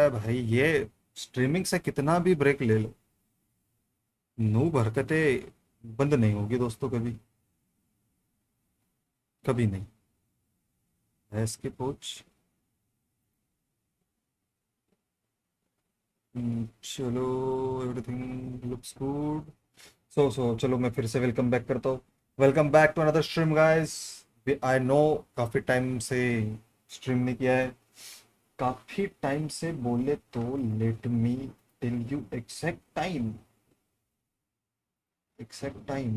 है भाई, ये स्ट्रीमिंग से कितना भी ब्रेक ले लो, नूब हरकतें बंद नहीं होगी दोस्तों, कभी कभी नहीं। भैंस की पूछ। चलो, एवरीथिंग लुक्स गुड। सो चलो मैं फिर से वेलकम बैक करता हूँ। Welcome back to another stream guys. I know काफ़ी टाइम से स्ट्रीम नहीं किया है, काफ़ी टाइम से बोले तो let me tell you exact time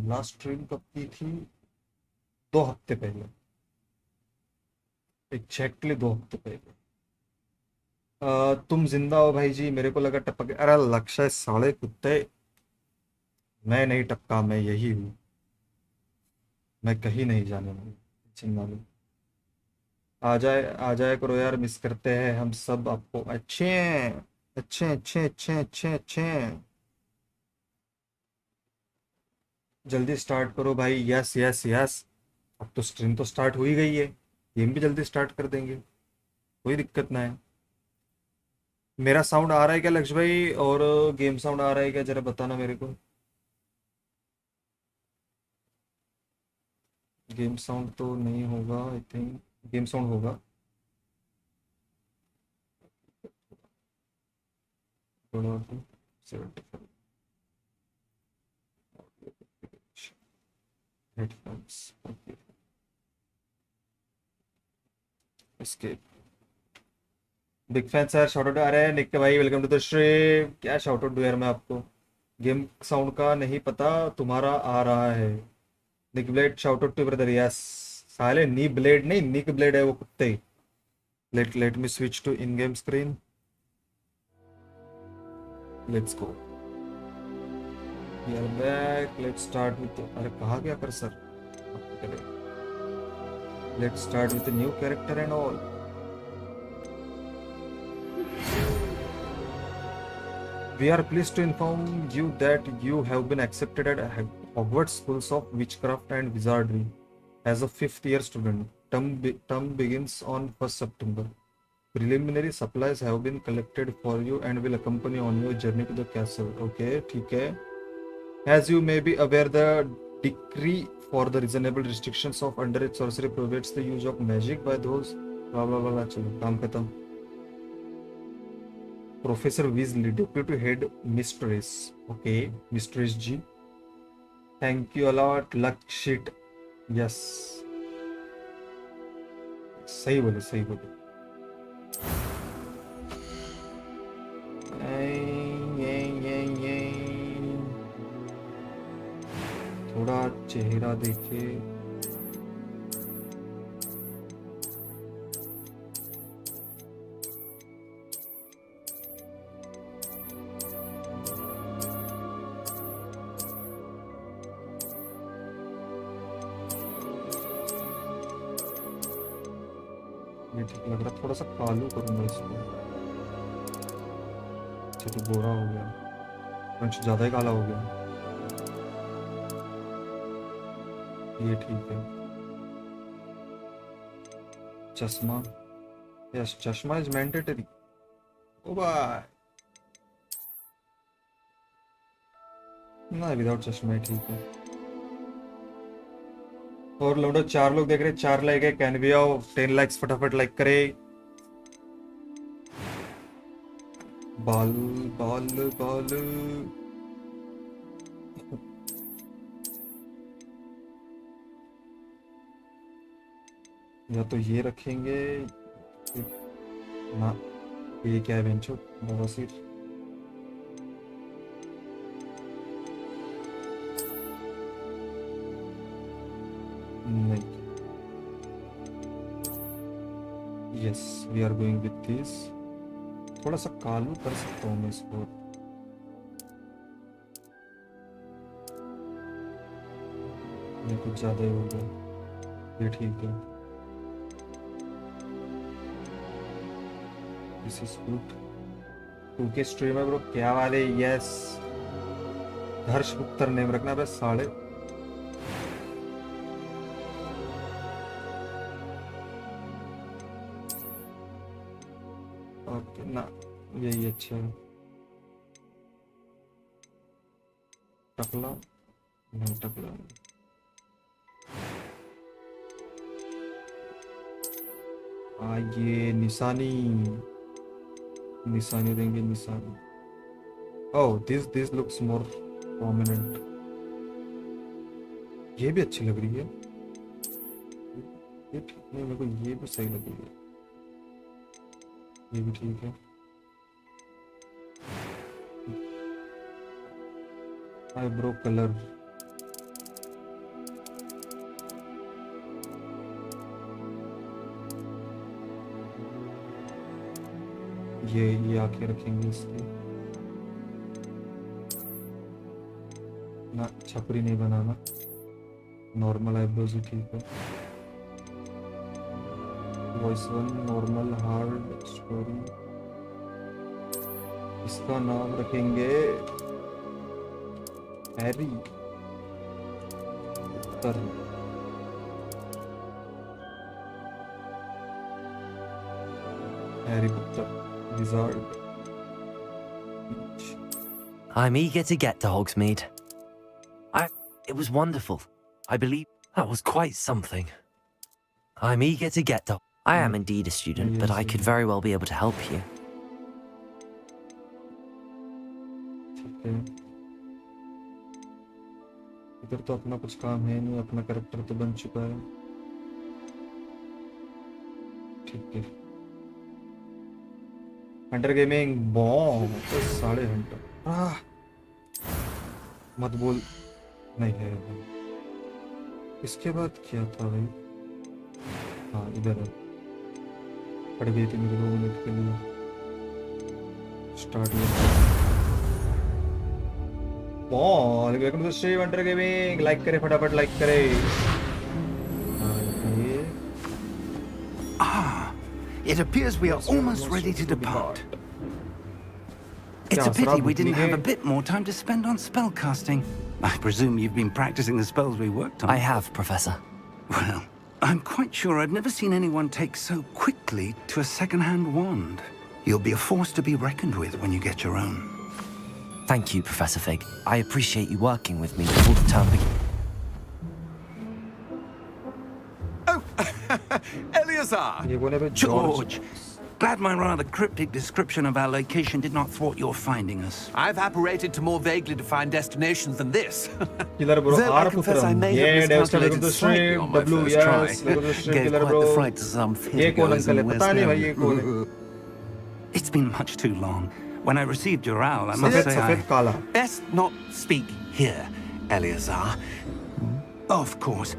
last stream कब की थी? 2 हफ्ते पहले, एग्जैक्टली 2 हफ्ते पहले। तुम जिंदा हो भाई जी, मेरे को लगा टपक गया। अरे लक्ष्य साले कुत्ते, मैं नहीं टपका, मैं यही हूँ, मैं कहीं नहीं जाने वाला। चिंता लो, आ जाए करो यार, मिस करते हैं हम सब आपको। अच्छे हैं, अच्छे अच्छे अच्छे अच्छे अच्छे हैं। जल्दी स्टार्ट करो भाई, यस यस यस। अब तो स्ट्रीम तो स्टार्ट हो ही गई है, गेम भी जल्दी स्टार्ट कर देंगे, कोई दिक्कत ना है। मेरा साउंड आ रहा है क्या लक्ष्य भाई, और गेम साउंड आ रहा है क्या, जरा बताना मेरे को। गेम साउंड तो नहीं होगा आई थिंक, गेम साउंड होगा। थोड़ा 75 हेडफोन्स, ओके। इसके big fan sir, shout out. अरे निक भाई, वेलकम टू द स्ट्रीम। क्या शाउट आउट दूं यार मैं आपको, गेम साउंड का नहीं पता, तुम्हारा आ रहा है। Nick Blade shout out to brother, yes. साले नी ब्लेड नहीं, निक ब्लेड है वो कुत्ते। Let me switch to in game screen, let's go. We are back, let's start with, अरे कहा गया कर sir, let's start with new character and all. We are pleased to inform you that you have been accepted at Hogwarts Schools of Witchcraft and Wizardry as a fifth-year student. Term begins on 1st September. Preliminary supplies have been collected for you and will accompany on your journey to the castle. Okay, ठीक है. As you may be aware, the decree for the reasonable restrictions of underage sorcery prohibits the use of magic by those. Blah blah blah. चलो काम खत्म. Professor Weasley, Deputy Head Mistress. Okay, Mistress G. Thank you a lot. Luck shit. Yes. सही बोले, सही बोले। थोड़ा चेहरा देखे। ये ठीक लग रहा, थोड़ा सा कालू करूंगा इसको। अच्छा तो गोरा हो गया, कुछ ज्यादा ही काला हो गया। ये ठीक है। चश्मा, यस चश्मा इज मैंडेटरी। ओ बाय, ना विदाउट चश्मा ही ठीक है। और लोडो 4 लोग देख रहे, 4 लाइक है, कैन भी आओ, 10 लाइक्स फटाफट लाइक करे। बाल बाल बाल, या तो ये रखेंगे ना, ये क्या है बेंचो बवासीर। नहीं, yes we are going with this. थोड़ा सा कालू कर सकता हूँ मैं इसको, ये कुछ ज्यादा ही हो गया। ये ठीक है, this is good. 2K stream है ब्रो, क्या वाले। यस, हर्ष उत्तर नेम रखना बस साढ़े। ओके ना, यही अच्छा है। टकला नहीं, टकला नहीं। ये निशानी देंगे, निशानी। Oh this looks more prominent. ये भी अच्छी लग रही है, ये ठीक नहीं, मेरे को ये भी सही लग रही है, ये भी ठीक है। आईब्रो कलर ये आके रखेंगे इसके ना, छपरी नहीं बनाना, नॉर्मल आईब्रोज ही ठीक है। Voice one, normal, hard, story. इसका नाम रखेंगे Harry Potter. Harry Potter wizard. I'm eager to get to Hogsmeade. It was wonderful. I believe that was quite something. I'm eager to get to... I am indeed a student, but I could very well be able to help you. ठीक है, इधर तो अपना कुछ काम है नहीं, अपना कैरेक्टर तो बन चुका है। ठीक है, हंटर गेमिंग बॉम तो 3.5 हंटर। मत बोल, नहीं है। इसके बाद क्या था भाई? हाँ इधर है, पड़ गई थी मेरे 2 मिनट के लिए। Start welcome to the stream hunter gaming. Like करे फटाफट, लाइक करे। It appears we are almost ready to depart. It's a pity we didn't have a bit more time to spend on spellcasting. I presume you've been practicing the spells we worked on. I have, Professor. Well, I'm quite sure I've never seen anyone take so quickly to a second-hand wand. You'll be a force to be reckoned with when you get your own. Thank you, Professor Fig. I appreciate you working with me before the term begins. Eleazar! George! Glad my rather cryptic description of our location did not thwart your finding us. I've apparated to more vaguely defined destinations than this. Though I confess I may have miscalculated slightly on my first try. Gave quite the fright to some theatregoers in West End. It's been much too long. When I received your owl, I must say Best not speak here, Eleazar. Of course.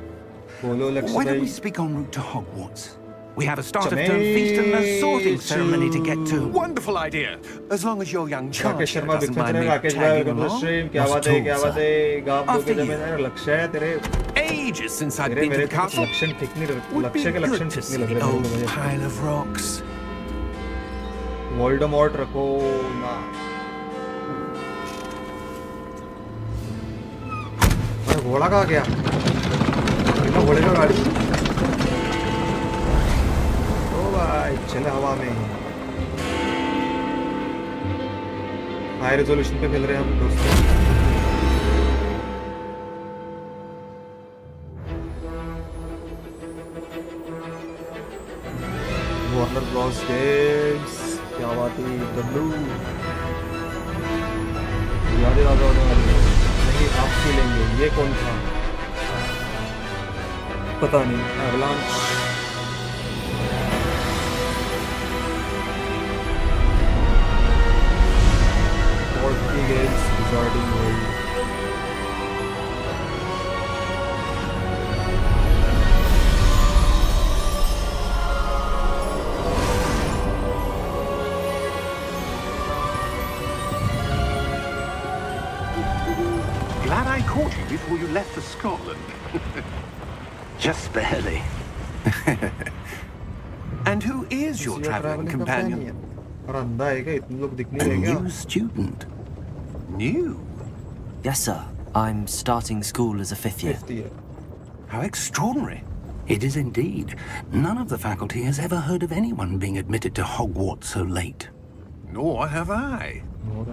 Why don't we speak en route to Hogwarts? We have a start of term feast and a sorting ceremony to get to. Wonderful idea. As long as your young child Rakesh Sharma doesn't mind me Rakesh भाई tagging welcome to the along. Stream. क्या बात है, क्या बात है? गाप After दोगे you. जब मेरा लक्ष्य है तेरे, Ages since I've तेरे been to मेरे the castle. लक्षण ठीक नहीं, Would be लक्ष्य के good लक्षण to ठीक see नहीं लग the रहे old मुझे। pile of rocks. वोल्डेमॉर्ट रखो ना। अरे घोड़ा कहाँ गया? इतना घोड़े का गाड़ी। ओ भाई चले हवा में। हाई रेजोल्यूशन पे खेल रहे हैं हम दोस्तों। वार्नर ब्रॉस गेम्स, क्या बात है? डब्लू यादें याद होने वाली है। नहीं आप खेलेंगे, ये कौन था पता नहीं। Avalanche games resorting world. Glad I caught you before you left for Scotland. Just barely. And who is your traveling companion? और अंधा है क्या? इतने लोग दिख नहीं A रहे क्या? new student. New? Yes, sir. I'm starting school as a 5th year. 5th year. How extraordinary. It is indeed. None of the faculty has ever heard of anyone being admitted to Hogwarts so late. Nor have I.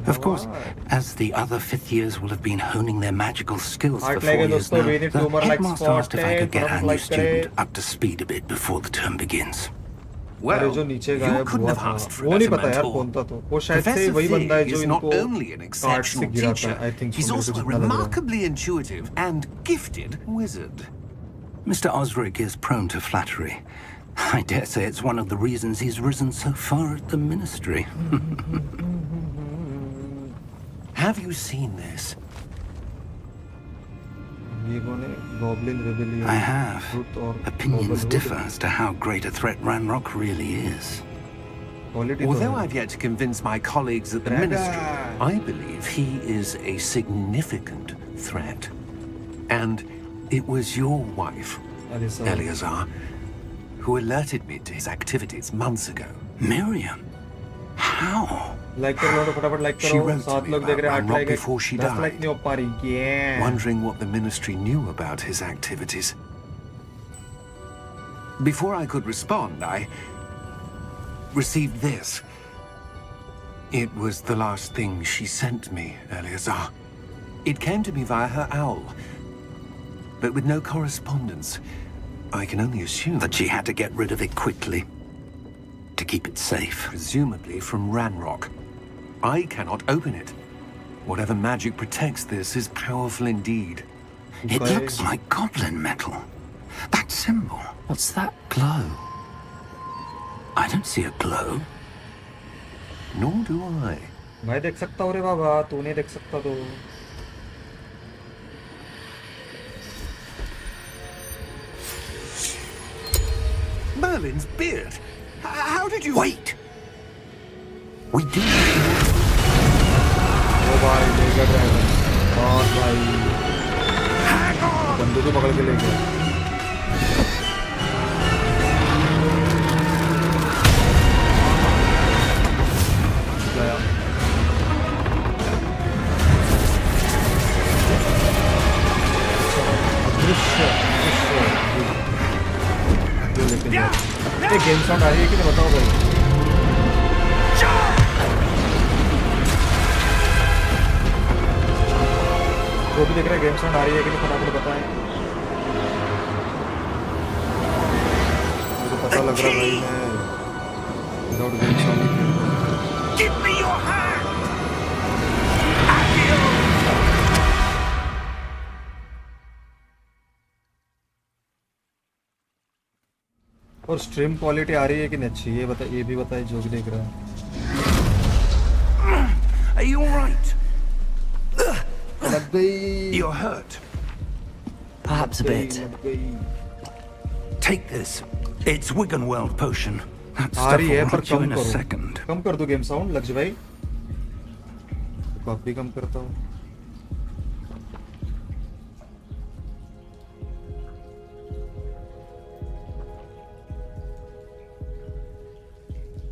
Of course, as the other fifth years will have been honing their magical skills for Heart 4 like years dosto, now, we need the tumor like headmaster asked if I could get spotted, our new like student करे. up to speed a bit before the term begins. Well, अरे जो नीचे you गायब couldn't हुआ have था asked for वो a नहीं better पता यार mentor. कौन था तो वो शायद से Professor वही बंदा है Fig जो is इनको not only an कार्ड से exceptional गिरा था teacher, I think he's also a remarkably intuitive and gifted wizard. Mr. Osric is prone to flattery. I dare say it's one of the reasons he's risen so far at the ministry. Have you seen this? ये कौन है goblin rebellion I have. Truth और Opinions Brotherhood. differ as to how great a threat Ranrock really is. Quality तो Although है. I've yet to convince my colleagues at the Brother. ministry, I believe he is a significant threat. And it was your wife, अरे sir Eleazar, who alerted me to his activities months ago. Miriam? How? Like कर लो तो फटाफट like She करो wrote to 7 me लोग देख रहे हैं about 8 Ranrock like before she 10 like died. नहीं हो पा रही yeah. Wondering what the ministry knew about his activities. Before I could respond, I received this. It was the last thing she sent me, Eleazar. It came to me via her owl, but with no correspondence. I can only assume That she had to get rid of it quickly to keep it safe. presumably from Ranrock. I cannot open it. Whatever magic protects this is powerful indeed. It Okay. looks like goblin metal. That symbol. What's that glow? I don't see a glow. Nor do I. मैं देख सकता हूँ रे बाबा तू नहीं देख सकता तो Merlin's beard! How did you... Wait! We do. ओ भाई लेगा ड्राइवर बहुत भाई बंदूक को पकड़ के ले गया गया दृश्य लेकिन ये गेम साउंड आ रही है कि नहीं बताओ भाई जो भी देख रहे हैं गेम साउंड आ रही है कि नहीं फटाफट बताएं मुझे पता लग रहा भाई मैं विदाउट गेम साउंड नहीं खेल रहा Give me your hand! और स्ट्रीम क्वालिटी आ रही है कि नहीं अच्छी ये भी बताए जो भी देख रहा है Are you all right? लग गई You're hurt. Perhaps a bit. लग गई Take this. It's Wiggenweld potion. That uh stuff रही will है पर hit you come in a करो second. कम कर दो गेम साउंड लक्ष्य भाई काफी कम करता हूँ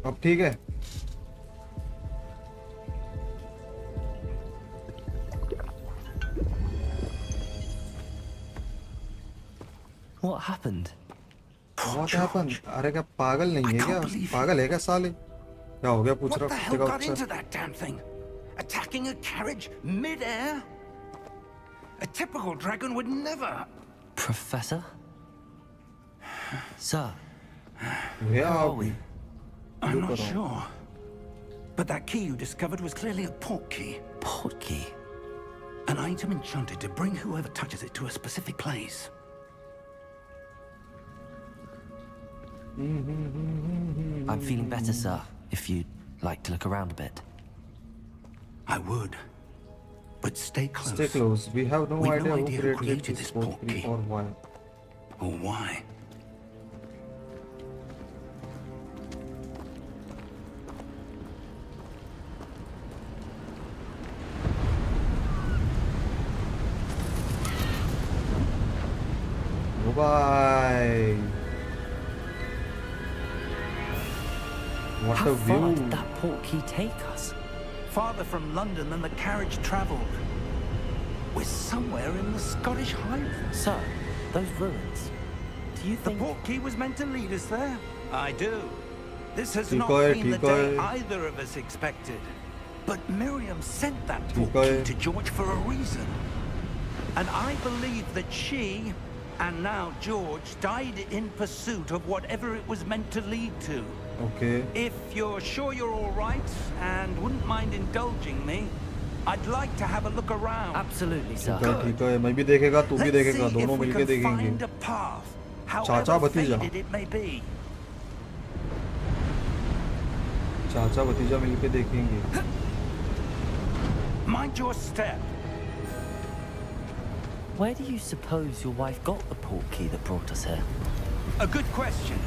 अब ठीक है What happened? What happened? अरे क्या पागल नहीं है क्या पागल है क्या साले क्या हो गया पूछ What the रहा hell हूँ got into that damn thing? Attacking a carriage mid-air? A typical dragon would never. Professor? Sir, Where how are are we? I'm not sure. But that key you discovered was clearly a port key. Port key. An item enchanted to bring whoever touches it to a specific place. I'm feeling better, sir, if you'd like to look around a bit. I would. But stay close. Stay close. We have no We've idea no who idea who created created this this port port key key. or why. Or why? Bye. What How a far view. did that port key take us? Farther from London than the carriage travelled. We're somewhere in the Scottish Highlands. Sir, those ruins. Do you The think... port key was meant to lead us there? I do. This has ठीक not है, been the ठीक है। day either of us expected. But Miriam sent that ठीक portkey है। to George for a reason. And I believe that she, and now George, died in pursuit of whatever it was meant to lead to. Okay. If you're sure you're all right and wouldn't mind indulging me, I'd like to have a look around. Absolutely, sir. ठीक है, मैं भी देखेगा, तू भी Let's देखेगा, see दोनों if we मिलके can देखेंगे। find a path, चाचा however भतीजा। faded it may be. चाचा भतीजा मिलके देखेंगे। Mind your step. Where do you suppose your wife got the portkey that brought us here? A good question.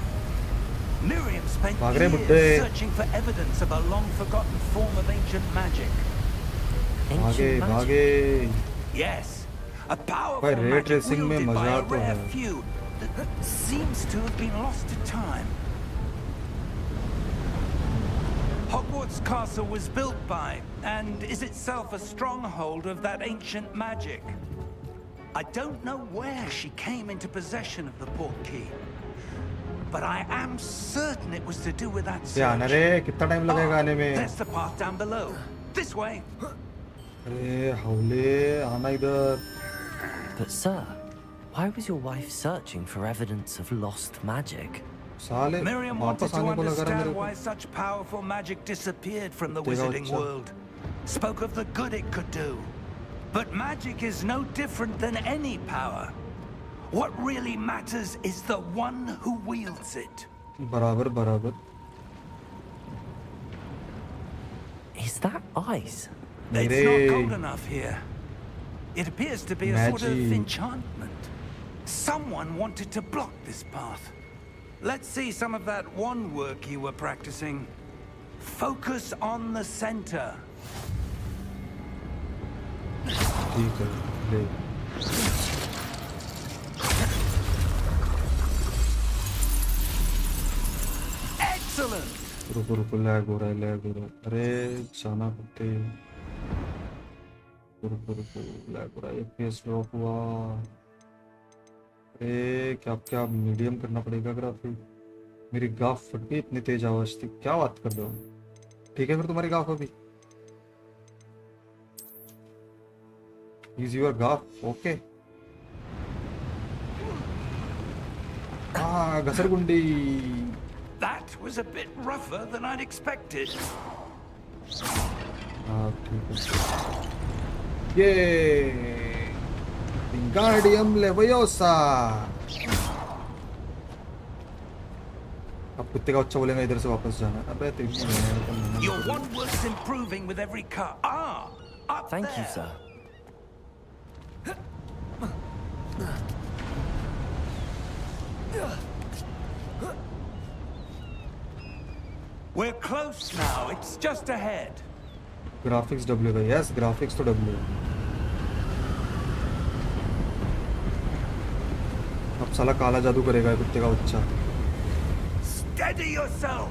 Miriam spent भाग रहे years बुड्ढे। searching for evidence of a long-forgotten form of ancient magic. भागे, Ancient magic? भागे। Yes, a powerful भाई, ray magic tracing में wielded by मजा a तो rare है। few that seems to have been lost to time. Hogwarts Castle was built by, and is itself a stronghold of that ancient magic. I don't know where she came into possession of the portkey, but I am certain it was to do with that ये आना search. रे, कितना time लगेगा आने में? There's the path down below. This way. अरे हौले, आना इधर। But sir, why was your wife searching for evidence of lost magic? साले, Miriam wanted वापस to आने को लगा रहा मेरे understand को। why such powerful magic disappeared from the तेरा wizarding बच्चा। world. Spoke of the good it could do. But magic is no different than any power. What really matters is the one who wields it. बराबर, बराबर। Is that ice? It's मेरे not cold enough here. It appears to be a sort of Magic. enchantment. Someone wanted to block this path. Let's see some of that wand work you were practicing. Focus on the center. ठीक है, ले। Excellent! रुको रुको, lag हो रहा है, lag हो रहा है। अरे जाना पड़ते। रुको रुको, लैग हो रहा है, FPS ड्रॉप हुआ। अरे क्या क्या मीडियम करना पड़ेगा ग्राफिक। मेरी गाफ फट गई, इतनी तेज आवाज थी। क्या बात कर रहे हो? ठीक है फिर तुम्हारी गाफ अभी। Is your गाफ okay? हाँ, घसरगुंडी। That was a bit rougher than I'd expected. हाँ ठीक है। ये Wingardium Leviosa। अब कुत्ते का बच्चा बोलेगा इधर से वापस जाना। अबे तेरी Your wand work's improving with every cut. Ah, up Thank there. you, sir. We're close now. It's just ahead. Graphics W है। यस, ग्राफिक्स तो W है। अब साला काला जादू करेगा कुत्ते का बच्चा। Steady yourself.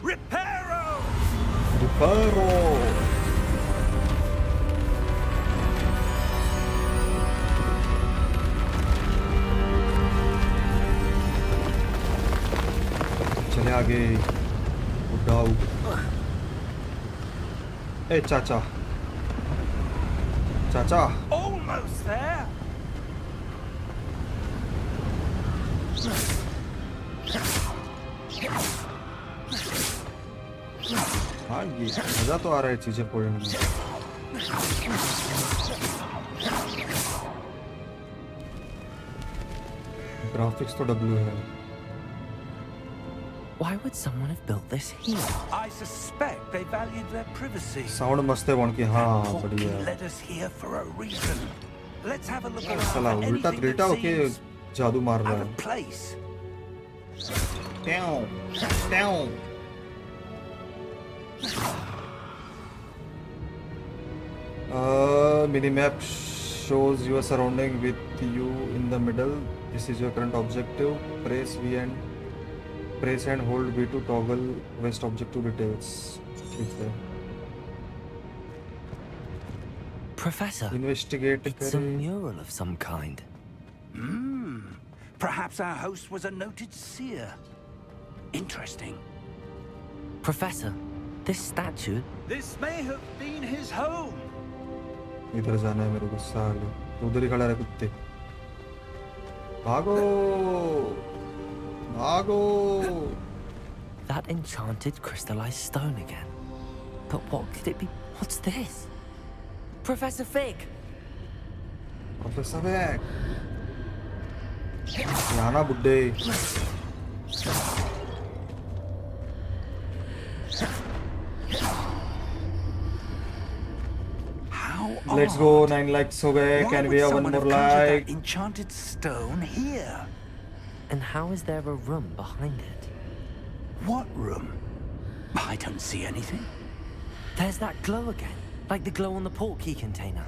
Reparo. रिपेरो। चले आगे। उड़ाओ। ए चाचा, चाचा। Almost there. हाँ, ये मजा तो आ रहा है चीजें फोड़ने में। ग्राफिक्स तो W है। Why would someone have built this here? I suspect they valued their privacy. Sound मस्त है वन की। हाँ Portkey बढ़िया। led us here for a reason. Let's have a look साला around. उल्टा Anything तिल्टा that होके seems जादू मार रहा out है। of place. ट्याओ, ट्याओ। Minimap shows your surrounding with you in the middle. This is your current objective. Press and hold B to toggle west objective details. ठीक है। Professor, Investigate it's a करें। mural of some kind. Perhaps our host was a noted seer. Interesting. Professor, this statue... This may have been his home. इधर जाना है मेरे को साले उधर ही खड़ा रहे कुत्ते भागो भागो That enchanted crystallized stone again. But what could it be? What's this? Professor Fig! Professor Fig याना बुड्ढे Let's go 9 likes हो गए can we have one more like Enchanted stone here. And how is there a room behind it? What room? I don't see anything. There's that glow again, like the glow on the portkey container.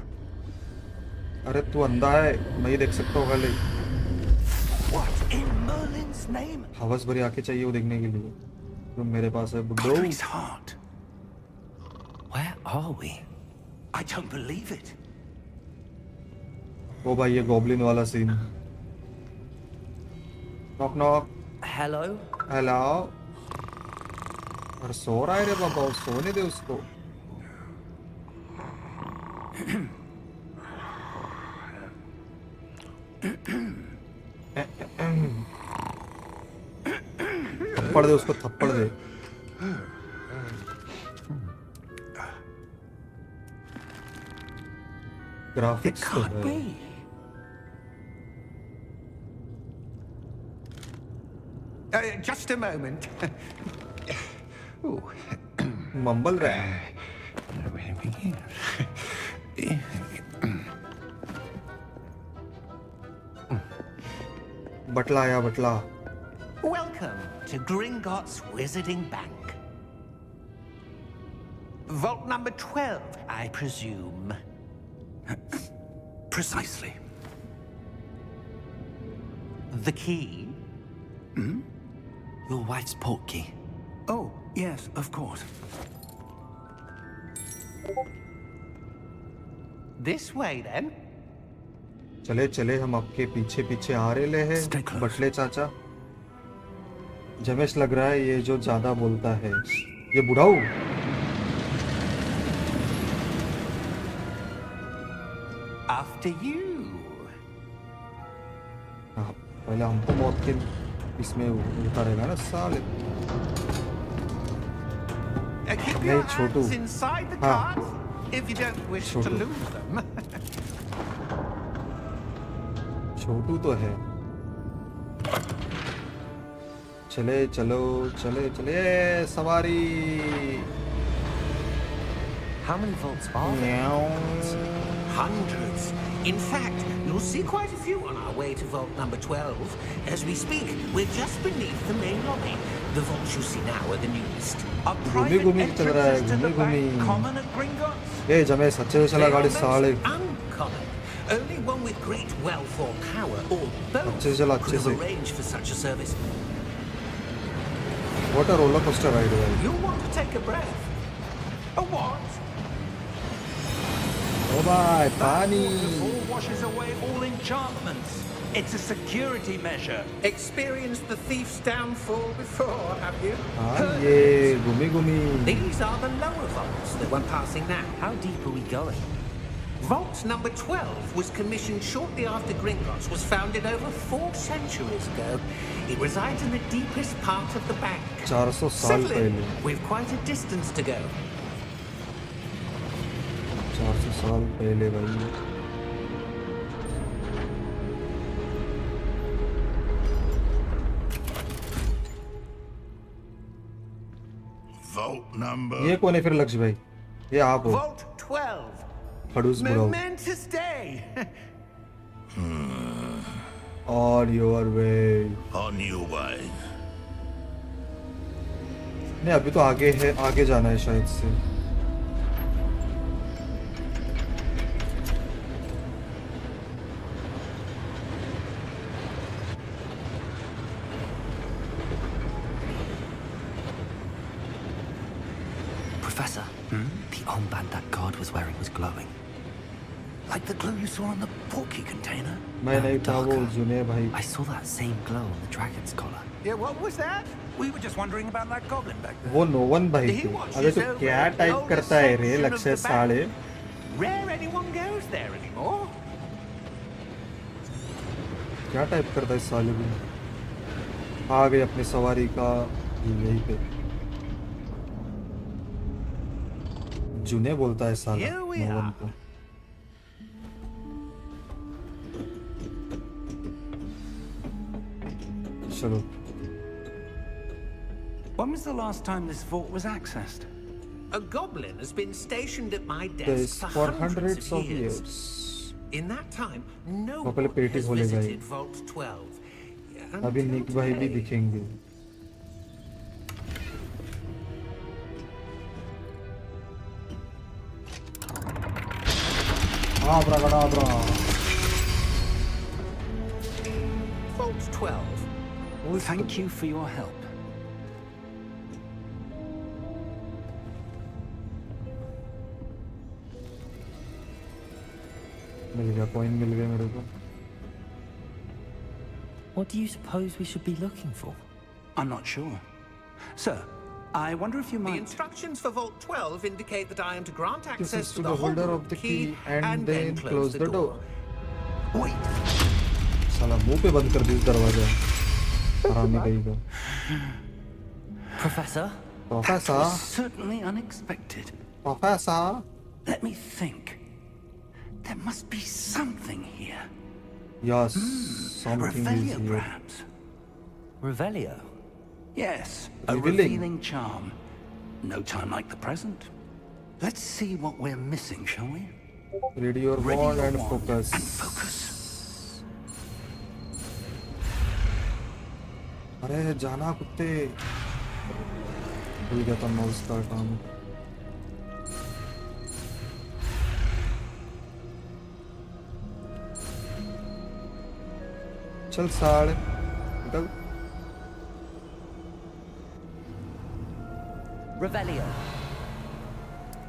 अरे तू अंधा है मैं ही देख सकता हूँ खाली What in Merlin's name? हवस भरी आंखें चाहिए वो देखने के लिए तो मेरे पास है बुड्ढो Godric's heart. Where are we? I don't believe it. ओ भाई ये गॉब्लिन वाला scene knock knock Hello? Hello अरे सो रहा है रे बाबा सोने दे उसको थप्पड़ दे उसको थप्पड़ दे It ग्राफिक्स तो can't है be. Just a moment. Ooh. Mumble रहा है बटला आया बटला Welcome to Gringotts Wizarding Bank. Vault number 12, I presume. Precisely. The key? Your wife's portkey. Oh, yes, of course. This way, then. चले चले हम आपके पीछे पीछे आ रहे हैं Stay close. बटले चाचा जमेश लग रहा है ये जो ज्यादा बोलता है ये बुढ़ाऊ After you. हाँ, पहले हमको मौत के इसमें उतारेगा ना साले Keep Hey, your Chotu. hands inside the Ah. cart if you don't wish to Chotu. lose them. छोटू तो है चले चलो चले चले सवारी How many vaults are there? Hundreds. In fact, you'll see quite a few on our way to vault number 12. As we speak, we're just beneath the main lobby. The vaults you see now are the newest. A private घूमी चल रहा है entrance to the घूमी bank common at Gringotts? ए जमे सच्चे से चला They are गाड़ी most साले uncommon. Only one with great wealth or power, or both, अच्छे से चला could अच्छे have से arranged for such a service. What a roller coaster ride है You'll want to take a breath. A what? ओ भाई पानी All washes away all enchantments. It's a security measure. Experienced the thief's downfall before, have you? हाँ ये घूमी These are the lower vaults, the one passing now. How deep are we going? Vault number 12 was commissioned shortly after Gringotts was founded over 4 centuries ago. It resides in the deepest part of the bank. 400 साल Settle in. पहले We've quite a distance to go. 400 साल पहले भाई Vault number. ये कौन है फिर लक्ष्य भाई ये आप हो Vault 12. खड़ूस बुढ़ाऊ Momentous day. On your way On your way. नहीं अभी तो आगे है आगे जाना है शायद से Professor, the armband that guard was wearing was glowing. Like the glue you saw on the porky container? मैं नहीं था वो darker. जुने भाई. I saw that same glow on the dragon's collar. Yeah, what was that? We were just wondering about that goblin back there. वो known भाई थे. अबे तो क्या टाइप करता है रे लक्ष्य साले? Rare anyone goes there anymore. क्या टाइप करता है साले भी? आ गए अपनी सवारी का यहीं पे. जुने बोलता है साला Here we नोवन are. को. चलो. When was the last time this vault was accessed? A goblin has been stationed at my This desk for for hundreds of years. years. In that time, no वो पहले one पेटी has खोलेगा ही. visited Vault 12. अभी Until निक भाई भी today. दिखेंगे. Abracadabra. Vault 12. Thank you for your help. मिल गया coin मिल गया मेरे को. What do you suppose we should be looking for? I'm not sure. Sir, I wonder if you The might... instructions for Vault 12 indicate that I am to grant This access is to to the the holder holder of the key and then close the door. Wait! साला मुंह पे बंद कर दी दरवाजा. हरामी कहीं का. Professor? Professor. Certainly unexpected. Professor. Let me think. There must be something here. Yes, something is Revelio, here. perhaps? Revelio? Yes, a Revealing. revealing charm. No time like the present. Let's see what we're missing, shall we? Ready your Ready wand your and wand focus. and focus. अरे जाना कुत्ते. भूल गया था mouse का काम. चल साड़ निकल. Revelio.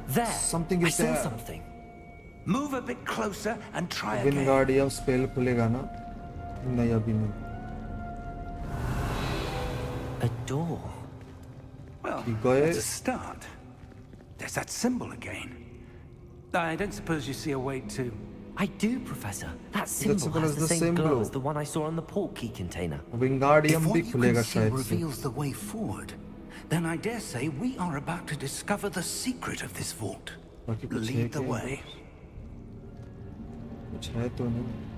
There. Something I is saw there. something. Move a bit closer and try again. Wingardium spell खुलेगा ना? नहीं अभी नहीं. A door. Well, You got that's it? a start. There's that symbol again. I don't suppose you see a way to... I do, Professor. That symbol symbol has is the the same same glow glow. as the one I saw on the port key container. Wingardium If भी what you खुलेगा can see शायद से. reveals the way forward, then I dare say we are about to discover the secret of this vault. बाकी कुछ है Lead the क्या? way. कुछ है तो नहीं.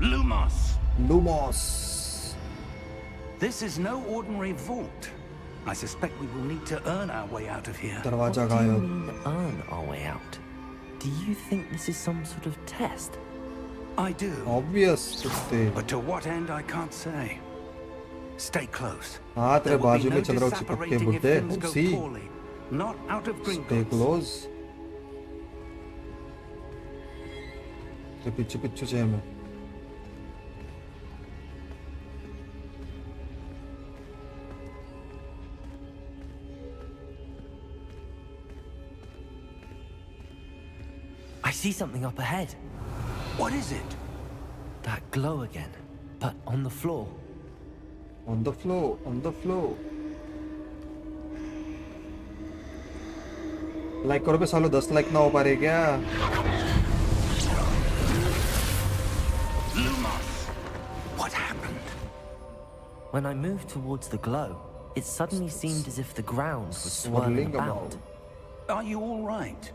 Lumos! Lumos. This is no ordinary vault. I suspect we will need to earn our way out of here. दरवाजा What do you गायब. mean, earn our way out? Do you think this is some sort of test? I do. Obvious कुत्ते. But to what end, I can't say. Stay close. हाँ तेरे There will be बाजू में no चल रहा हूँ चिपक के disapparating if बुड्ढे. things go See, poorly. Not out of stay Gringotts. close. तेरे पीछे पीछे चाहिए मैं. I see something up ahead. What is it? That glow again, but on the floor. On the floor, on the floor. Like करो पे सालो 10 like ना हो पा रहे क्या? Lumos! What happened? When I moved towards the glow, it suddenly seemed as if the ground was swirling about. Are you all right?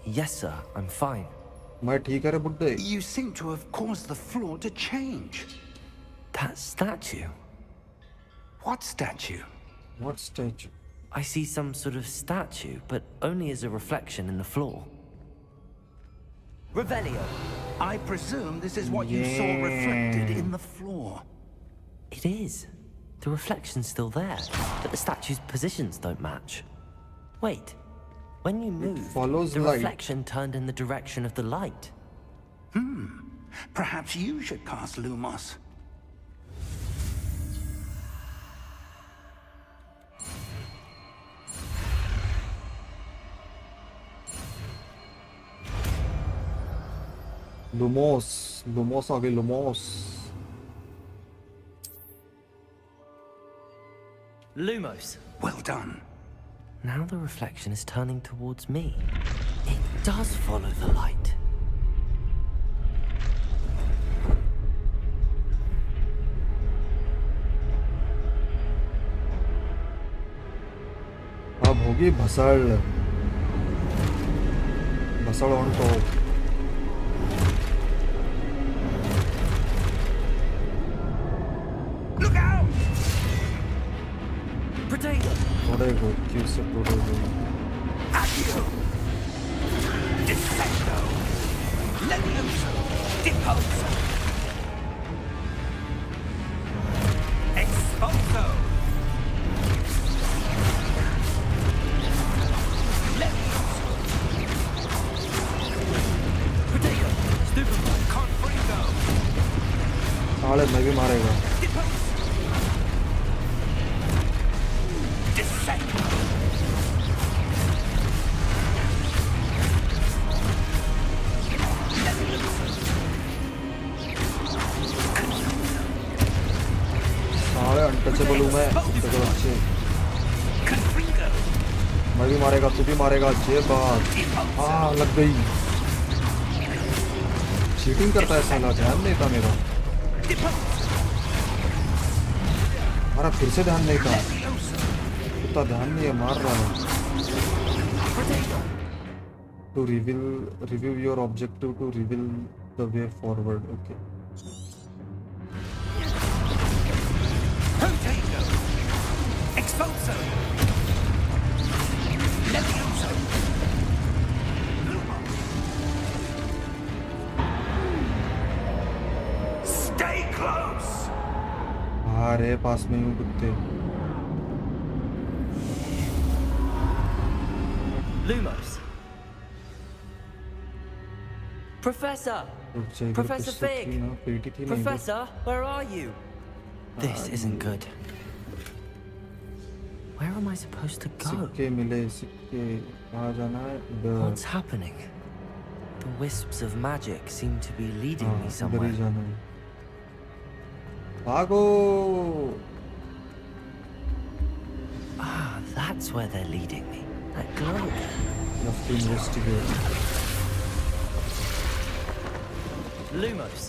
Yes, sir, I'm fine. मैं ठीक है रे बुड्ढे. You seem to have caused the floor to change. That statue. What statue? What statue? I see some sort of statue, but only as a reflection in the floor. Revelio. I presume this is what you saw reflected in the floor. It is. The reflection's still there, but the statue's positions don't match. Wait. When you moved, follows the light. reflection turned in the direction of the light. Perhaps you should cast Lumos. लुमोस आ गई लुमोस। Lumos. Well done. Now the reflection is turning towards me. It does follow the light. अब होगी भसड़ on top. Look out! Potato. Protego क्यों से प्रोटेगो। Accio! Defecto! Levioso! Deposo! Expulso! Levioso! Potato. Stupefy. Confringo! साले मैं भी मारेगा। Depose! Defecto! साले अनटचेबल हूँ मैं। देखो अच्छे Confringo! मैं भी मारेगा तू भी मारेगा ये बात। हाँ लग गई। चीटिंग करता है साला ध्यान नहीं था मेरा। Depose! हमारा फिर से ध्यान नहीं था। उतना ध्यान नहीं है मार रहा है। To review your objective to reveal the way forward. Okay. Potato! Expulso! Levioso! Lumo! Stay close! अरे पास में हूँ कुत्ते। Lumos. Professor. Professor Fig. Professor, where are you? This isn't good. Where am I supposed to go? सिक्के मिले सिक्के कहाँ जाना है इधर। What's happening? The wisps of magic seem to be leading me इधर somewhere. ही जाना है। भागो। Ah, that's where they're leading me. That globe. You have to investigate. Lumos.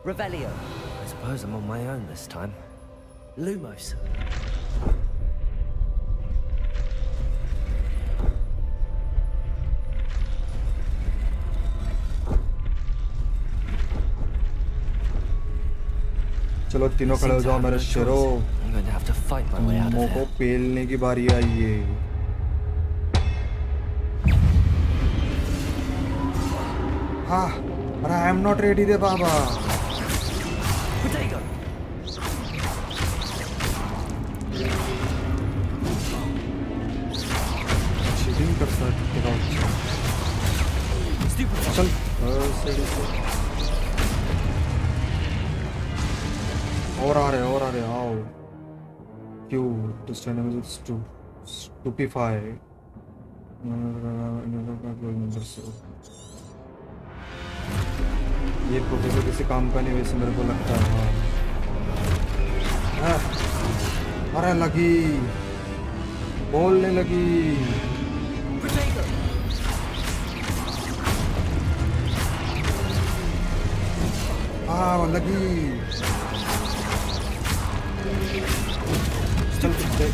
Revelio. I suppose I'm on my own this time. Lumos. चलो तीनों खड़े हो जाओ मेरे शेरों। I'm going to have to fight my way out of momo को here. पेलने की बारी आई है। हाँ अरे आई एम नॉट रेडी रे बाबा। Potato. चीटिंग करता है तेरा अच्छा। Stupid. चल और आ रहे आओ। क्यों to stand is to stupefy ये प्रोफेसर किसी काम का नहीं वैसे मेरे को लगता है। हाँ अरे लगी बोलने लगी। Potato. हाँ लगी। चल कुत्ते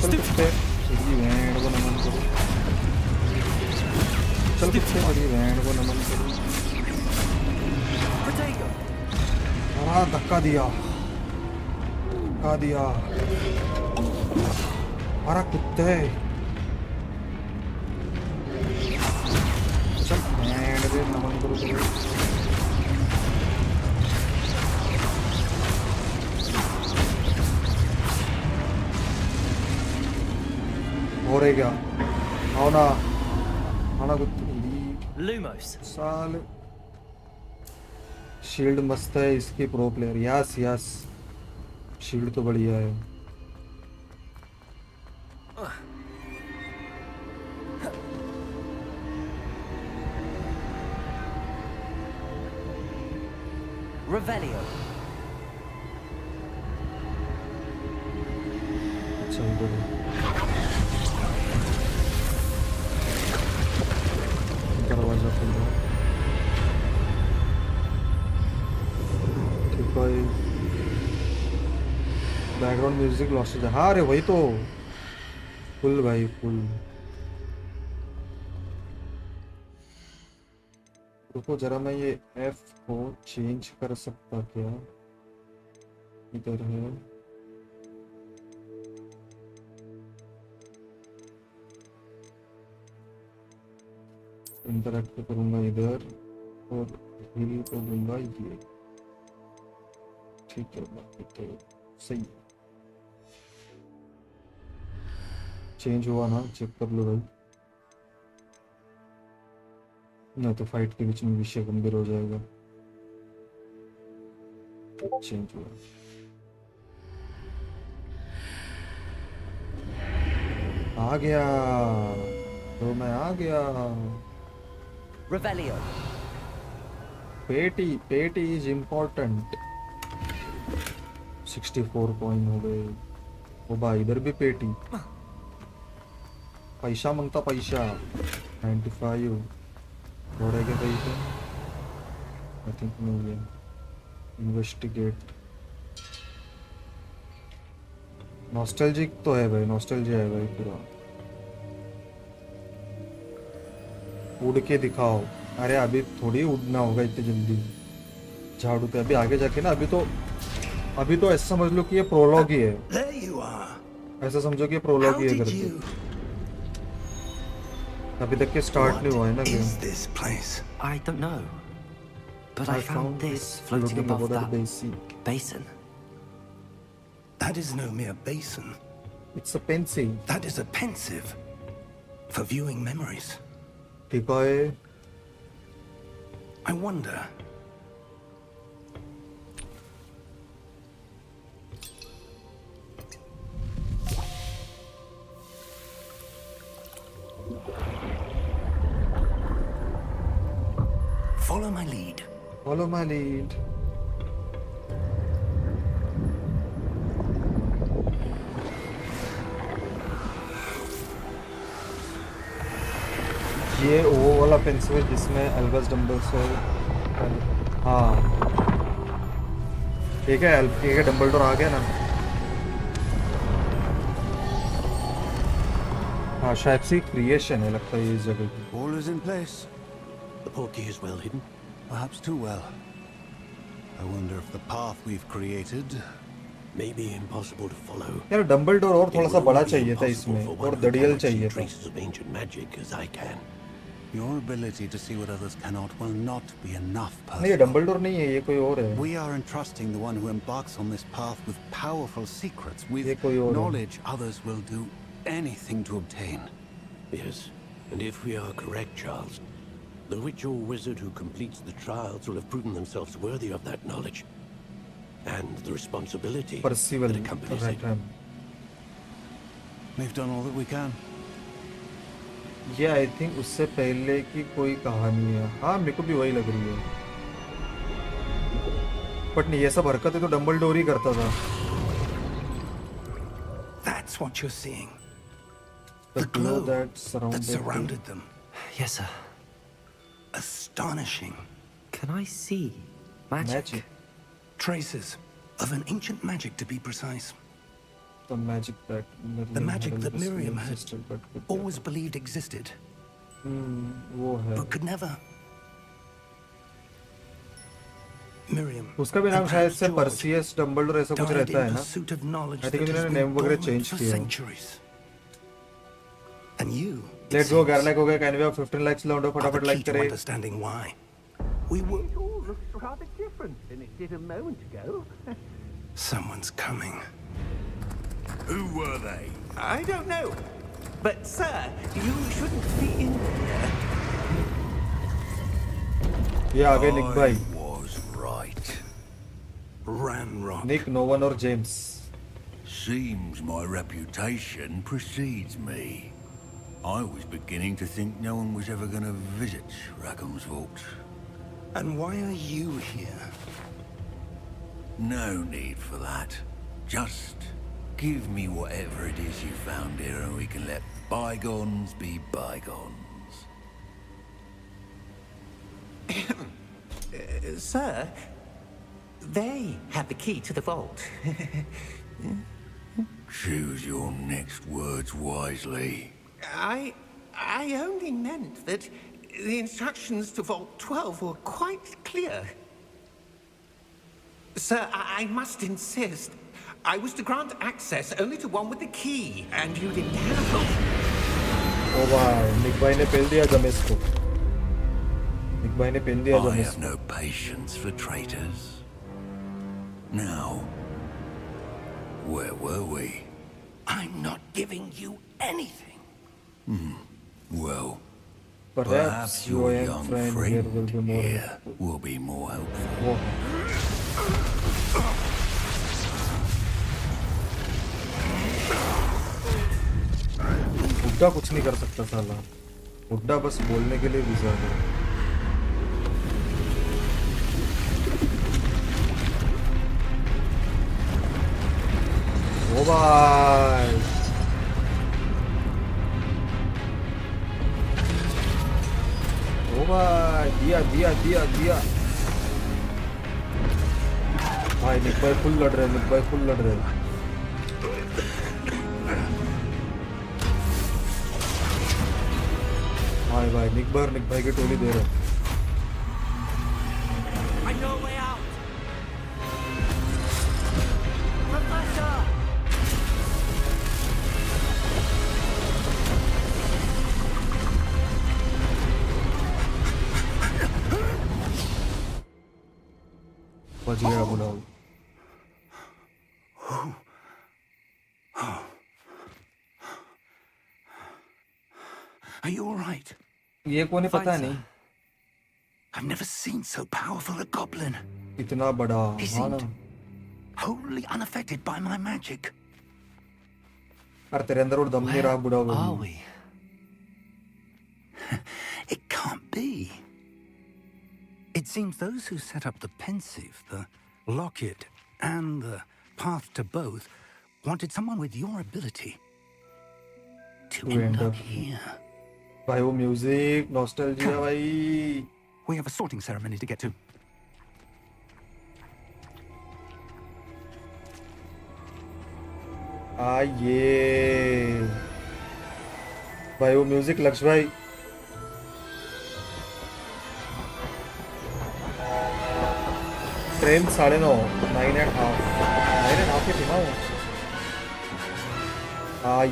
चल कुत्ते तेरी बैंड को नमन करो। चल कुत्ते तेरी बैंड को नमन करो। Potato. हाँ धक्का दिया अरे कुत्ते चल बैंड को नमन करो। हो रहे क्या आओ ना आना कुत्ते Lumos. साले शील्ड मस्त है इसकी pro player. Yes yes shield तो बढ़िया है। Revelio. अच्छा इधर है। दरवाजा खुल रहा है। ठीक है। बैकग्राउंड म्यूजिक लॉस्ट हो जाए। हाँ अरे वही तो फुल भाई फुल। रुको जरा मैं ये F को चेंज कर सकता क्या? इधर है इंटरैक्ट करूंगा इधर और हिल को दूंगा ये। ठीक है बाकी तो सही है। चेंज हुआ ना? चेक कर लो भाई। नहीं तो फाइट के बीच में विषय गंभीर हो जाएगा। चेंज हुआ। आ गया तो मैं आ गया। Revelio. पेटी इज इम्पोर्टेंट। 64 कॉइन हो गए। ओ भाई इधर भी पेटी। पैसा मांगता पैसा। 95 थोड़े के पैसे आई थिंक नहीं है। इन्वेस्टिगेट नॉस्टैल्जिक तो है भाई। नॉस्टैल्जिया है भाई पूरा। उड़ के दिखाओ। अरे अभी थोड़ी उड़ना होगा इतनी जल्दी झाड़ू पे। अभी आगे जाके ना अभी तो ऐसा समझ लो कि ये प्रोलॉग ही है। ऐसा समझो कि ये प्रोलॉग ही है करके। अभी तक के स्टार्ट नहीं हुआ है ना game. I don't know. But I found this floating above that basin. That is no mere basin. It's a pensive. That is a pensive for viewing memories. ठीक है। I wonder. Follow my lead. Follow my lead. ये वो वाला pencil है जिसमें Albus Dumbledore. हाँ ठीक है डम्बलडोर आ गया ना। हाँ शायद से क्रिएशन है लगता है इस जगह की। All is in place. The portkey is well hidden. Perhaps too well. I wonder if the path we've created. Maybe impossible to follow. यार डम्बलडोर और थोड़ा सा It will बड़ा be चाहिए था impossible इसमें for one और of the दड़ियल galaxy चाहिए था। traces of ancient magic as I can. Your ability to see what others cannot will not be enough, नहीं ये Percival. डम्बलडोर नहीं है ये कोई और है। We are entrusting the one who embarks on this path with powerful secrets, ये with कोई और है। knowledge others will do anything to obtain. Yes, and if we are correct, Charles, the witch or wizard who completes the trials will have proven themselves worthy of that knowledge and the responsibility Percival that accompanies it. We've done all that we can. ये I think उससे पहले की कोई कहानी है। हाँ मेरे को भी वही लग रही है। बट नहीं ये सब हरकतें तो डम्बलडोर ही करता था। That's what you're seeing. The glow that that surrounded them. Yes, sir. Astonishing. Can I see magic? Traces of an ancient magic, to be precise. The magic that The magic that Miriam had existed, but could always believed existed, वो है। but could never. Miriam. उसका भी नाम and शायद perhaps से George Perseus Dumbledore ऐसा कुछ died रहता है in ना। pursuit of knowledge I think that has उन्होंने been name वगैरह dormant change for किया। centuries. And you. it Let's go seems, 11 lakh हो गए। कैन वी हैव 15 लाइक्स लाउंडो are the फटाफट key लाइक to करें। understanding why we were. It all looks rather different than it did a moment ago. Someone's coming. Who were they? I don't know. But, sir, you shouldn't be in here. ये आ गए निक भाई। I was right. Ranrock. Nick नोवन और James. Seems my reputation precedes me. I was beginning to think no one was ever going to visit Rackham's Vault. And why are you here? No need for that. Just give me whatever it is you found here and we can let bygones be bygones. Sir, they have the key to the vault. Choose your next words wisely. I only meant that the instructions to Vault 12 were quite clear. Sir, I must insist. I was to grant access only to one with the key, and you didn't have. ओ भाई निक भाई ने पेल दिया जमेस को निक भाई ने पेल दिया I जमेस have no patience for traitors. Now, where were we? I'm not giving you anything. Well, perhaps your young friend here will be more will be more helpful. वो बुड्ढा कुछ नहीं कर सकता साला बुड्ढा बस बोलने के लिए विज़ा है ओ भाई ओ भाई दिया दिया दिया दिया भाई निक भाई फुल लड़ रहे हैं निक भाई फुल लड़ रहे हैं भाई निक भाई की टोली दे रहे हैं I know a way out. Professor! बच गया बुलाओ Are you all right? ये कौन है पता नहीं I've never seen so powerful a goblin. इतना बड़ा He हाँ ना seemed wholly unaffected by my magic. अरे तेरे अंदर और दम नहीं रहा बुढ़ा Are वो we? It can't be. It seems those who set up the pensive, the locket, and the path to both wanted someone with your ability to end up here. भाई वो म्यूजिक नॉस्टैल्जिया भाई We have a sorting ceremony to get to. ये भाई वो music लक्ष्य भाई train 9:30 9:30 के थी ना वो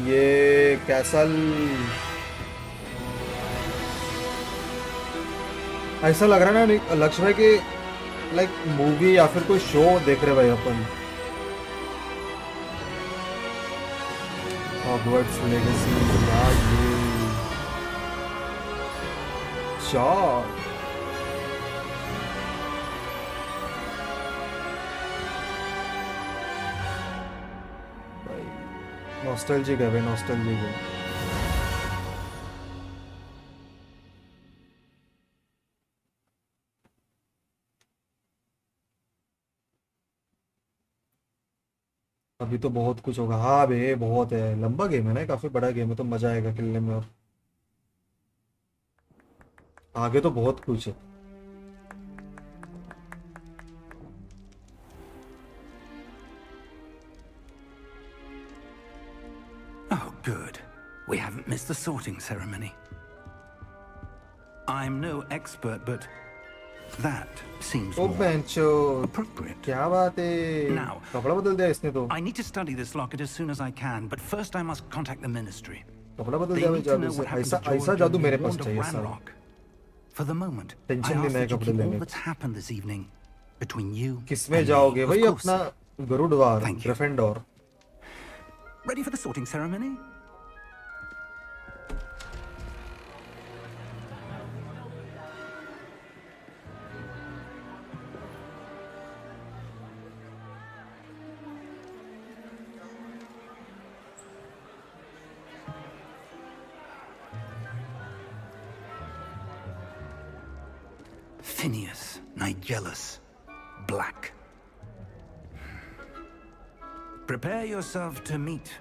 ये कैसल ऐसा लग रहा है ना लक्ष्य भाई के लाइक मूवी या फिर कोई शो देख रहे भाई अपन Hogwarts Legacy ये शॉट नॉस्टैल्जिक है भाई नॉस्टैल्जिक है अभी तो बहुत कुछ होगा हाँ बे बहुत है लंबा गेम है ना काफी बड़ा गेम है तो मजा आएगा खेलने में और आगे तो बहुत कुछ है Oh, good. We haven't missed the sorting ceremony. I'm no expert, but that seems O more बेंचो appropriate. क्या बात है Now, कपड़ा बदल दिया इसने तो I need to study this locket as soon as I can, but first I must contact the ministry. कपड़ा बदल They दिया भाई need to know जादू what से happened ऐसा to ऐसा George जादू and मेरे be पास warned of चाहिए सारा Ranrock. For the moment, I tension नहीं ask नए that you कपड़े keep all लेने that's happened this evening between you किसमें and जाओगे me, भाई of course. अपना गरुड़वार Thank you. Gryffindor Ready for the sorting ceremony? Phineas, Nigellus, Black. Prepare yourself to meet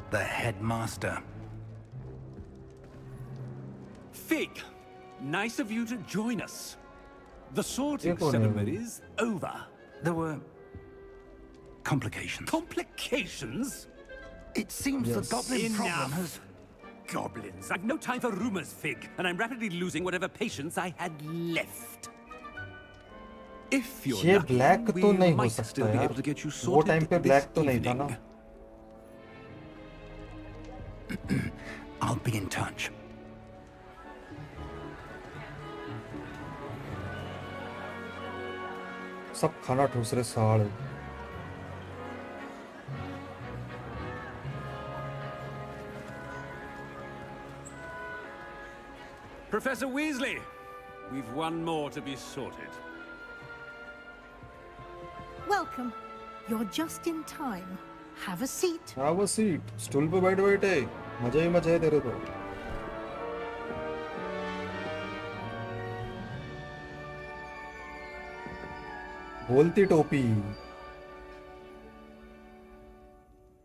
the headmaster. Fig, nice of you to join us. The sorting Earphone. ceremony is over. There were complications. Complications? It seems the Yes. goblin problem Enough. has... Goblins. I've no time for rumors, Fig, and I'm rapidly losing whatever patience I had left. If you're ये lucky, black तो we नहीं हो might सकता still be यार. able to get you वो sorted time पे this black तो नहीं था evening. ना. I'll be in touch. सब खाना ठूस रहे साले. Professor Weasley, we've one more to be sorted. Welcome. You're just in time. Have a seat. Have a seat. Stool पे बैठ बैठे. मजा ही मजा है तेरे तो. बोलती टोपी.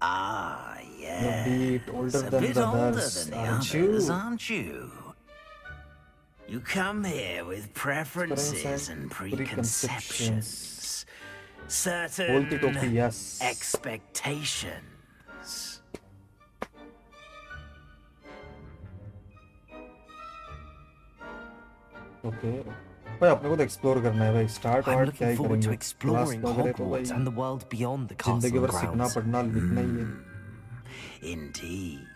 Ah, You're a yeah. bit older It's a than bit the older others, than the aren't others, you? aren't you? You come here with preferences and preconceptions. Bolti topi, Certain yes. expectations. Okay. भाई अपने को तो explore करना है भाई. Start I'm और क्या looking he forward to करेंगे. exploring क्लास वगैरह तो भाई Hogwarts and the world beyond the castle जिंदगी and भर सीखना grounds. पढ़ना लिखना ही है. Indeed.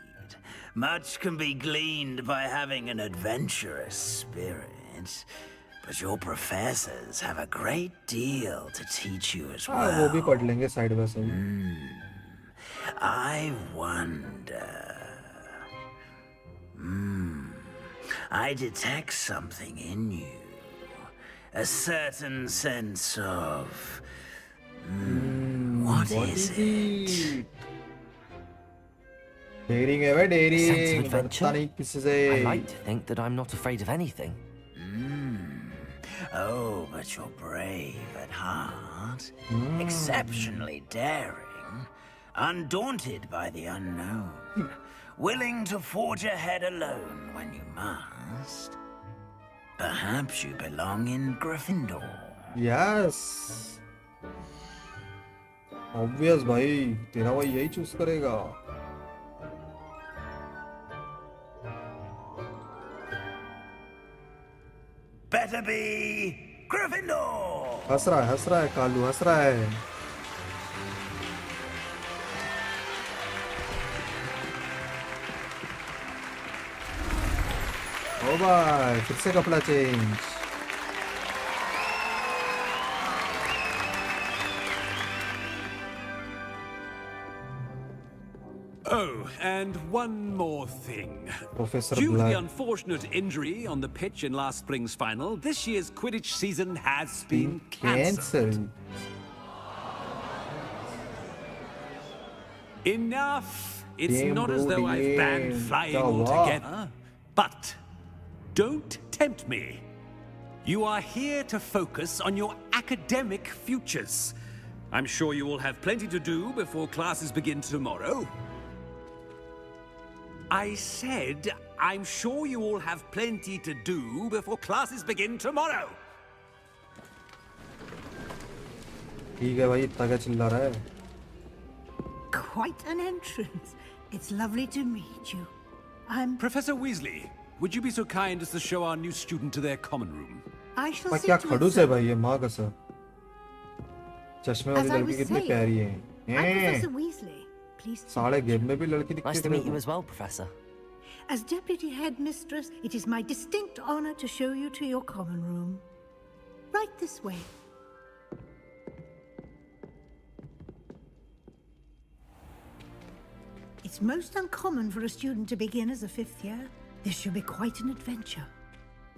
Much can be gleaned by having an adventurous spirit. But your professors have a great deal to teach you as हाँ वो भी well. पढ़ लेंगे side by side. I wonder. I detect something in you. A certain sense of. What is it? Daring है भाई Sense of dairying. adventure? डरता नहीं किसी से. I like to think that I'm not afraid of anything. Oh, but you're brave at heart. Exceptionally daring. Undaunted by the unknown. Willing to forge ahead alone when you must. Perhaps you belong in Gryffindor. Yes. Obvious भाई. तेरा भाई यही choose करेगा. Better be Gryffindor! हंस रहा है कालू हंस रहा है. ओ भाई फिर से कपड़ा change. Oh, and one more thing. Professor Due to Black. the unfortunate injury on the pitch in last spring's final, this year's Quidditch season has been cancelled. Enough! It's Game not as though I've banned game. flying क्या हुआ? altogether. But don't tempt me. You are here to focus on your academic futures. I'm sure you will have plenty to do before classes begin tomorrow. I said, I'm sure you all have plenty to do before classes begin tomorrow. ठीक है भाई इतना क्या चिल्ला रहा है. Quite an entrance. It's lovely to meet you. I'm... Professor Weasley, would you be so kind as to show our new student to their common room? I shall मैं see क्या to it, खड़ूस है sir. भाई ये माँ का sir. चश्मे वाली As I लड़की was कितनी saying, प्यारी है. I'm Professor Weasley. Pleased to साले meet you. गेम में भी लड़की दिखती Nice है to तेरे meet you को. as well, Professor. As Deputy Headmistress, it is my distinct honor to show you to your common room. Right this way. It's most uncommon for a student to begin as a fifth year. This should be quite an adventure.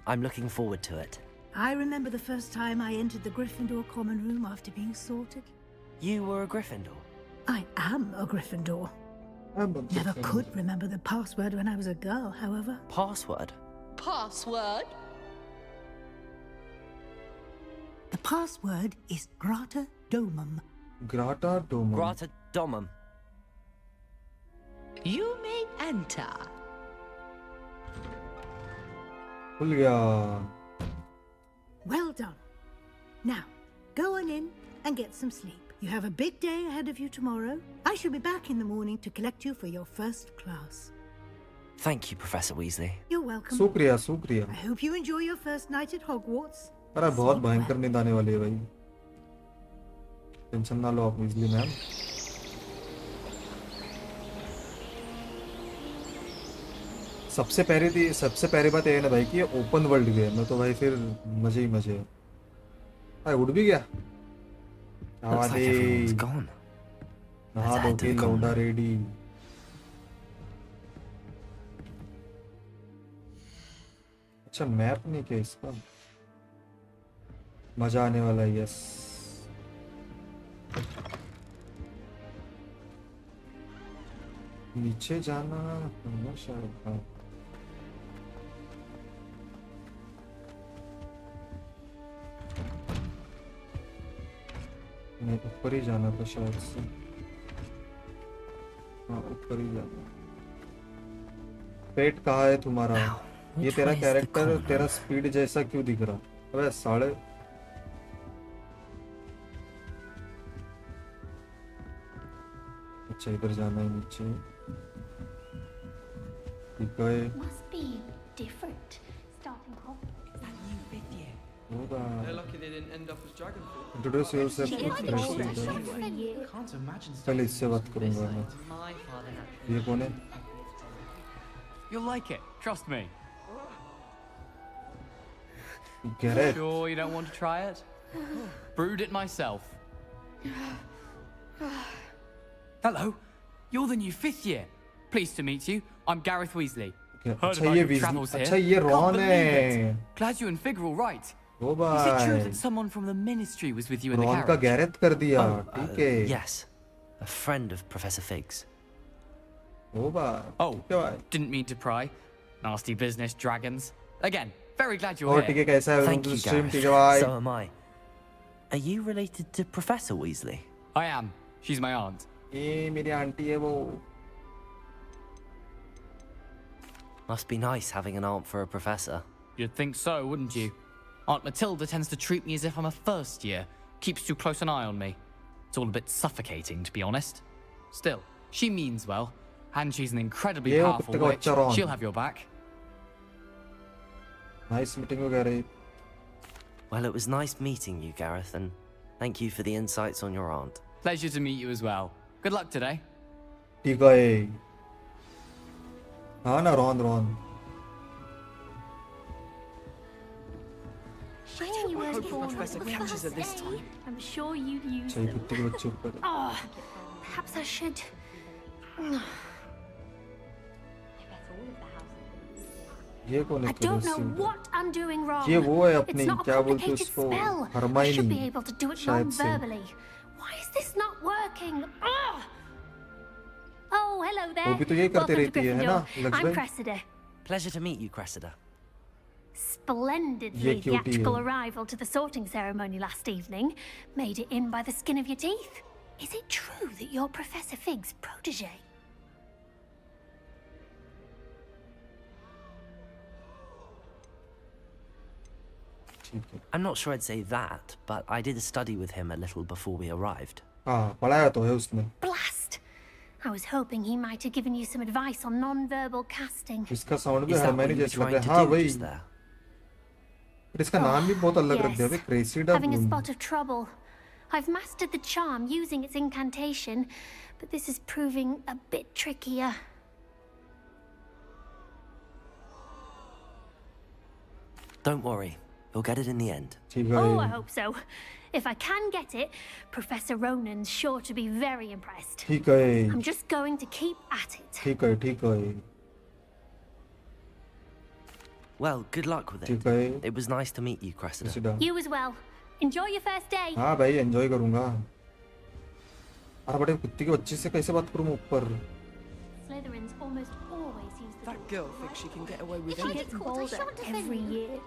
I'm looking forward to it. I remember the first time I entered the Gryffindor common room after being sorted. You were a Gryffindor. I am a Gryffindor. Never could remember the password when I was a girl, however. Password? Password? The password is Grata Domum. Grata Domum. Grata Domum. You may enter. खुल गया. Well done. Now, go on in and get some sleep. You have a big day ahead of you tomorrow. I shall be back in the morning to collect you for your first class. Thank you, Professor Weasley. You're welcome. शुक्रिया शुक्रिया. I hope you enjoy your first night at Hogwarts. अरे बहुत भयंकर नींद आने वाली है भाई. टेंशन ना लो आप Weasley मैम. सबसे पहली बात ये है ना भाई कि ये ओपन वर्ल्ड गेम है तो भाई फिर मजे ही मजे है. अरे उड़ भी गया. Looks like everyone's gone. नहा धो के लौंडा रेडी. अच्छा मैप नहीं क्या इसका. मजा आने वाला है. यस नीचे जाना है ना शायद. हाँ नहीं ऊपर ही जाना था शायद से. हाँ ऊपर ही जाना. पेट कहाँ है तुम्हारा. ये तेरा कैरेक्टर तेरा स्पीड जैसा क्यों दिख रहा. अबे साले. अच्छा इधर जाना है नीचे. ठीक है. Must be different starting off. They're lucky they didn't end up as dragon fruit. Introduce yourself to fresh leader. पहले इससे बात करूंगा मैं. ये कौन है? You'll like it, trust me. Gareth. Sure you don't want to try it? Brewed it myself. Hello, you're the new 5th year. Pleased to meet you. I'm Gareth Weasley. Heard अच्छा about ये your Weasley. travels here. अच्छा ये Can't Ron believe है. it. Glad you and Fig are all right. Oh Is it true भाई. that someone from the ministry was with you in the Ron का carriage? Gareth कर दिया. ठीक है. Yes, a friend of Professor Fig's. ओ भाई. Oh, didn't mean to pry. Nasty business, dragons. Again, very glad you're और here. ठीक है कैसा है. Thank you, stream Gareth. ठीक है भाई. So am I. Are you related to Professor Weasley? I am. She's my aunt. ये मेरी आंटी है वो. Must be nice having an aunt for a professor. You'd think so, wouldn't you? Aunt Matilda tends to treat me as if I'm a first year. Keeps too close an eye on me. It's all a bit suffocating, to be honest. Still, she means well. And she's an incredibly Yeah, powerful but they got witch. Charon. She'll have your back. Nice meeting you, Gareth. Well, it was nice meeting you, Gareth, and thank you for the insights on your aunt. Pleasure to meet you as well. Good luck today. ठीक है. हाँ ना Ron. Shame you weren't born with the catches her this time. I'm sure you'd use चाहिए them. कुत्ते के बच्चे ऊपर. Oh, perhaps I should. ये कौन है? I don't know what I'm doing wrong. ये वो है अपनी It's not a क्या बोलते हैं complicated उसको. spell. I should be Hermione. able to do it शायद से. non-verbally. Why is this not working? Oh, hello there. वो भी तो यही करते Welcome to रहती है ना? Gryffindor. Lakshmi. I'm Cressida. Pleasure to meet you, Cressida. Splendidly ये क्यूटी theatrical है. arrival to the sorting ceremony last evening. Made it in by the skin of your teeth. Is it true that you're Professor Fig's protege? I'm not sure I'd say that, but I did study with him a little before we arrived. हाँ पढ़ाया तो है उसने. Blast! I was hoping he might have given you some advice on non-verbal casting. इसका sound भी Is that Hermione what you were जैसा लगता trying है. to हाँ do वही. just there? पर इसका नाम भी बहुत अलग रख दिया है. Cressida Having a Bloom. spot of trouble. I've mastered the charm using its incantation, but this is proving a bit trickier. Don't worry, you'll get it in the end. ठीक Oh, I है. hope so. If I can get it, Professor Ronan's sure to be very impressed. ठीक है. I'm just going to keep at it. ठीक है ठीक है. Well, good luck with it. ठीक है. It was nice to meet you, Cressida. Cressida. You as well. Enjoy your first day. हाँ भाई एंजॉय करूँगा. हाँ बड़े कुत्ते के बच्चे से कैसे बात करूँ ऊपर. Slytherins almost always use the That girl thinks she can get away with She anything. gets bolder every year.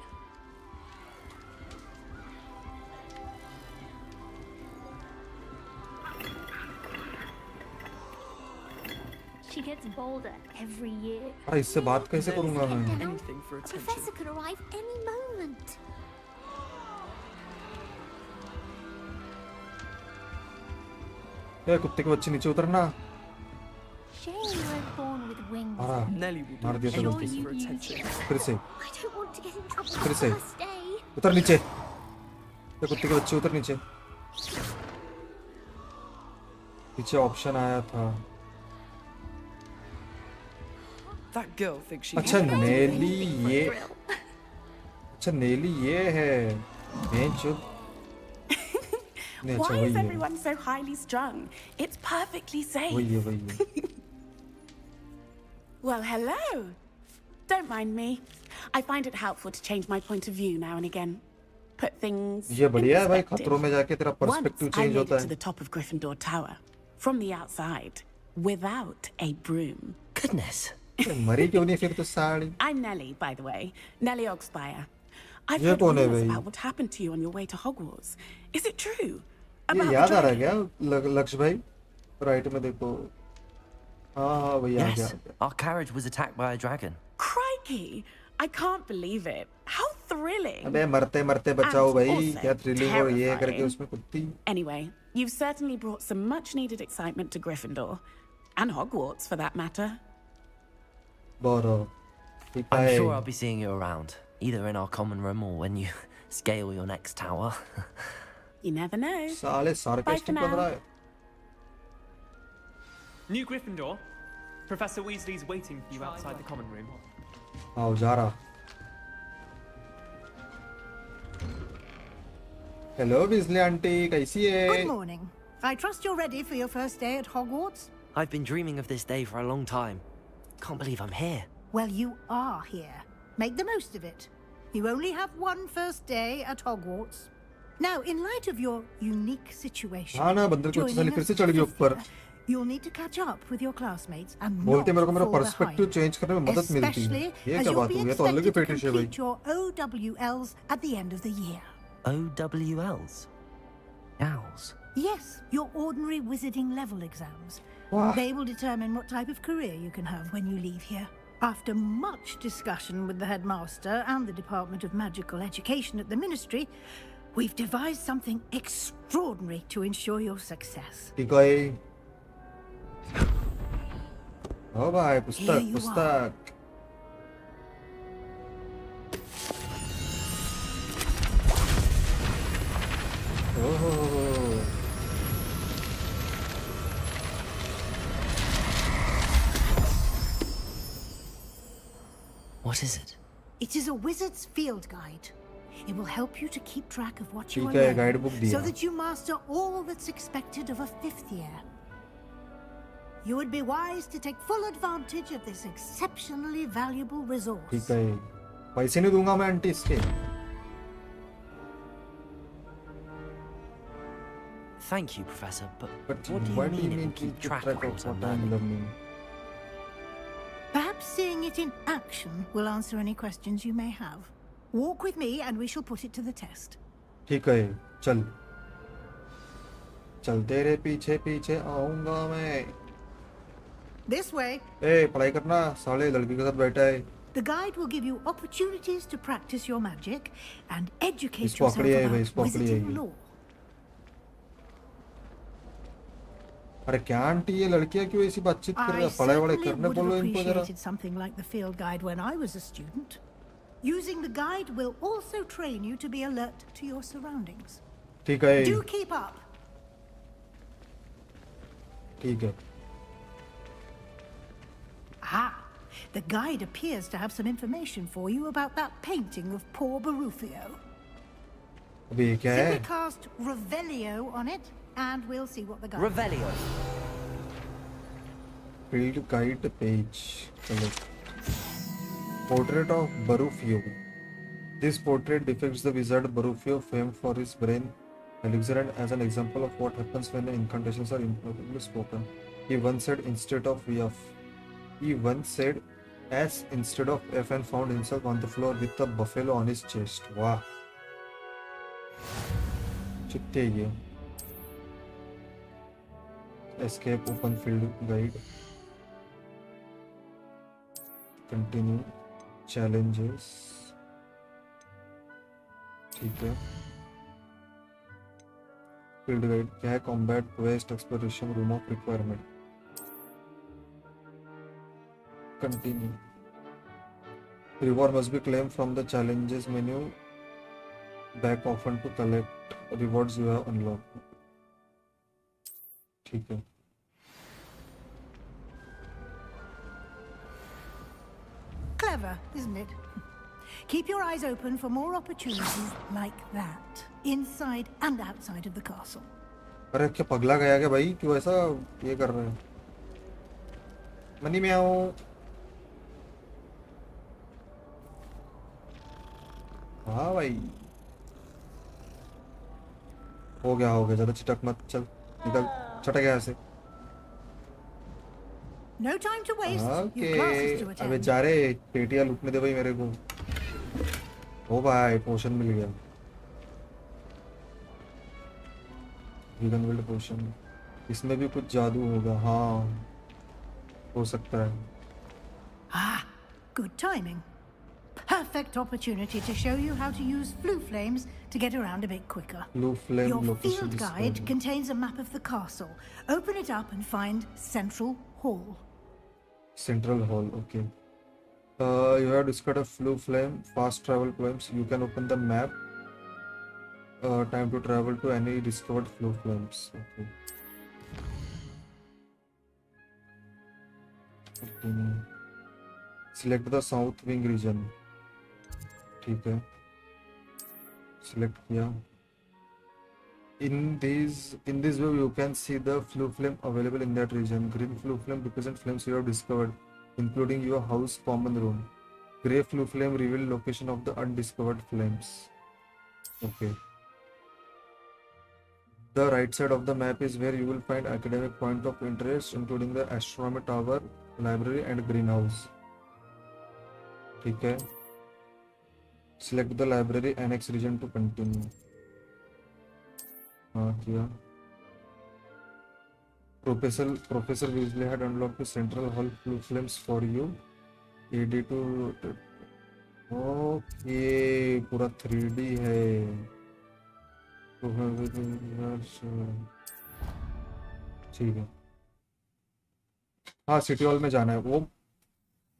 gets bolder every year. अरे इससे बात कैसे करूँगा मैं? Anything for A attention. professor could arrive any moment. ए कुत्ते के बच्चे नीचे उतरना। Shame you weren't born with wings. मारा, Nelly will do मार दिया anything गलती for attention. फिर से, I don't want to get in trouble फिर on से, the first day. उतर नीचे। ये कुत्ते के बच्चे उतर नीचे। पीछे ऑप्शन आया था। That girl thinks she अच्छा can नेली ये, अच्छा नेली ये है। बेंचुद। नहीं अच्छा Why वही is है। everyone so highly strung? It's perfectly safe. वही है वही है। Well, hello. Don't mind me. I find it helpful to change my point of view now and again. Put things ये in बढ़िया है भाई, perspective. खतरों में जाके तेरा Once perspective I change made होता it to है। the top of Gryffindor Tower, from the outside, without a broom. Goodness. मरी क्यों नहीं फिर तो sari? I'm Nellie, by the way. Nellie Ogspire. I've ये heard कौन है rumors भाई? about what happened to you on your way to Hogwarts. Is it true? ये About the याद आ रहा है dragon? क्या लक्ष्य भाई? राइट में देखो। हाँ वही आ Yes, गया। our carriage was attacked by a dragon. Crikey! I can't believe it. How thrilling! अबे मरते मरते बचाओ And भाई, also क्या थ्रिलिंग और ये करके terrifying. उसमें कुत्ती। Anyway, you've certainly brought some much-needed excitement to Gryffindor. And Hogwarts, for that matter. बोरो। I'm sure I'll be seeing you around, either in our common room or when you scale your next tower. You never know. साले sarcastic Bye बन for रहा now. है। New Gryffindor. Professor Weasley's waiting for you outside the common room. आओ जा रहा। Hello विज़ली aunty, कैसी है? Good morning. I trust you're ready for your first day at Hogwarts? I've been dreaming of this day for a long time. Can't believe I'm here. Well, you are here. Make the most of it. You only have one first day at Hogwarts. Now, in light of your unique situation, हाँ ना, बंदर को साले joining फिर से us चढ़ गई fifth ऊपर। year, you'll need to catch up with your classmates and बोलते not मेरे को मेरा fall पर्सपेक्टिव behind. चेंज करने में मदद मिलती है। Especially ये as क्या you'll बात be हुई? ये तो अलग ही expected to पेटिश है भाई। complete your OWLs at the end of the year. OWLs? Owls? Yes, your ordinary wizarding level exams. Wow. They will determine what type of career you can have when you leave here. After much discussion with the headmaster and the Department of Magical Education at the Ministry, we've devised something extraordinary to ensure your success. ठीक है। ओ भाई Here पुस्तक you पुस्तक। ओह। What is it? It is a wizard's field guide. It will help you to keep track of what you are ठीक है, learning, guidebook दिया। so that you master all that's expected of a fifth year. You would be wise to take full advantage of this exceptionally valuable resource. ठीक है। पैसे नहीं दूंगा मैं aunty इसके। Thank you, Professor, but But what do you what do you mean it mean will keep keep track track of of what I'm what I'm learning? learning? Perhaps seeing it in action will answer any questions you may have. Walk with me and we shall put it to the test. ठीक है, चल। चल तेरे पीछे पीछे आऊंगा मैं। This way. ए पढ़ाई करना, साले लड़की के साथ बैठा है। The guide will give you opportunities to practice your magic and educate इसको yourself अकड़ी आई भाई, about इसको अकड़ी wizarding आई। law. अरे क्या आंटी ये लड़कियां क्यों ऐसी बातचीत कर रही I है? पढ़ाई वढ़ाई certainly करने would have बोलो इनको जरा। appreciated something like the field guide when I was a student. Using the guide will also train you to be alert to your surroundings. ठीक है। Do keep up. ठीक है। Ah, the guide appears to have some information for you about that painting of poor Barufio. अभी ये क्या है? Simply cast Revelio on it, and we'll see what the guide. Revelio. Field guide page. चलो। Portrait of Barufio. This portrait depicts the wizard Barufio, famed for his brain elixir, and as an example of what happens when incantations are improperly spoken. He once said instead of S instead of F and found himself on the floor with a buffalo on his chest. Wow. चिट्टे ये escape open field guide continue challenges. ठीक है. Field guide क्या है? Combat, quest, exploration, room of requirement. Continue. Reward must be claimed from the challenges menu back often to collect rewards you have unlocked. ठीक है. Clever, isn't it? Keep your eyes open for more opportunities like that, inside and outside of the castle. अरे क्या पगला गया क्या भाई? क्यों ऐसा ये कर रहे हैं? मनी में आओ. हाँ भाई. हो गया ज़्यादा चिटक मत. चल निकल. चटक यहाँ से. No time to waste. Your classes to अबे attend. जा रहे पेटियां लूटने दे भाई मेरे को. ओ भाई पोशन मिल गया. वीगन विल्ड पोशन. इसमें भी कुछ जादू होगा. हाँ हो सकता है. Ah, good timing. Perfect opportunity to show you how to use flue flames to get around a bit quicker. Blue flame Your location field guide discovered. contains a map of the castle. Open it up and find Central Hall. Central Hall. Okay. You have discovered a flue flame. Fast travel claims. You can open the map. Time to travel to any discovered flue flames. Okay. Continue. Select the south wing region. ठीक है. Select किया. In this way you can see the flue flame available in that region. Green flue flame represent flames you have discovered, including your house common room. Grey flue flame reveal location of the undiscovered flames. Okay. The right side of the map is where you will find academic point of interest, including the astronomy tower, library, and greenhouse. ठीक है. Select the library annex region to continue. हाँ किया. Professor Weasley had unlocked the Central Hall flue flames for you. AD to okay पूरा 3D है. ठीक है. हाँ city hall में जाना है.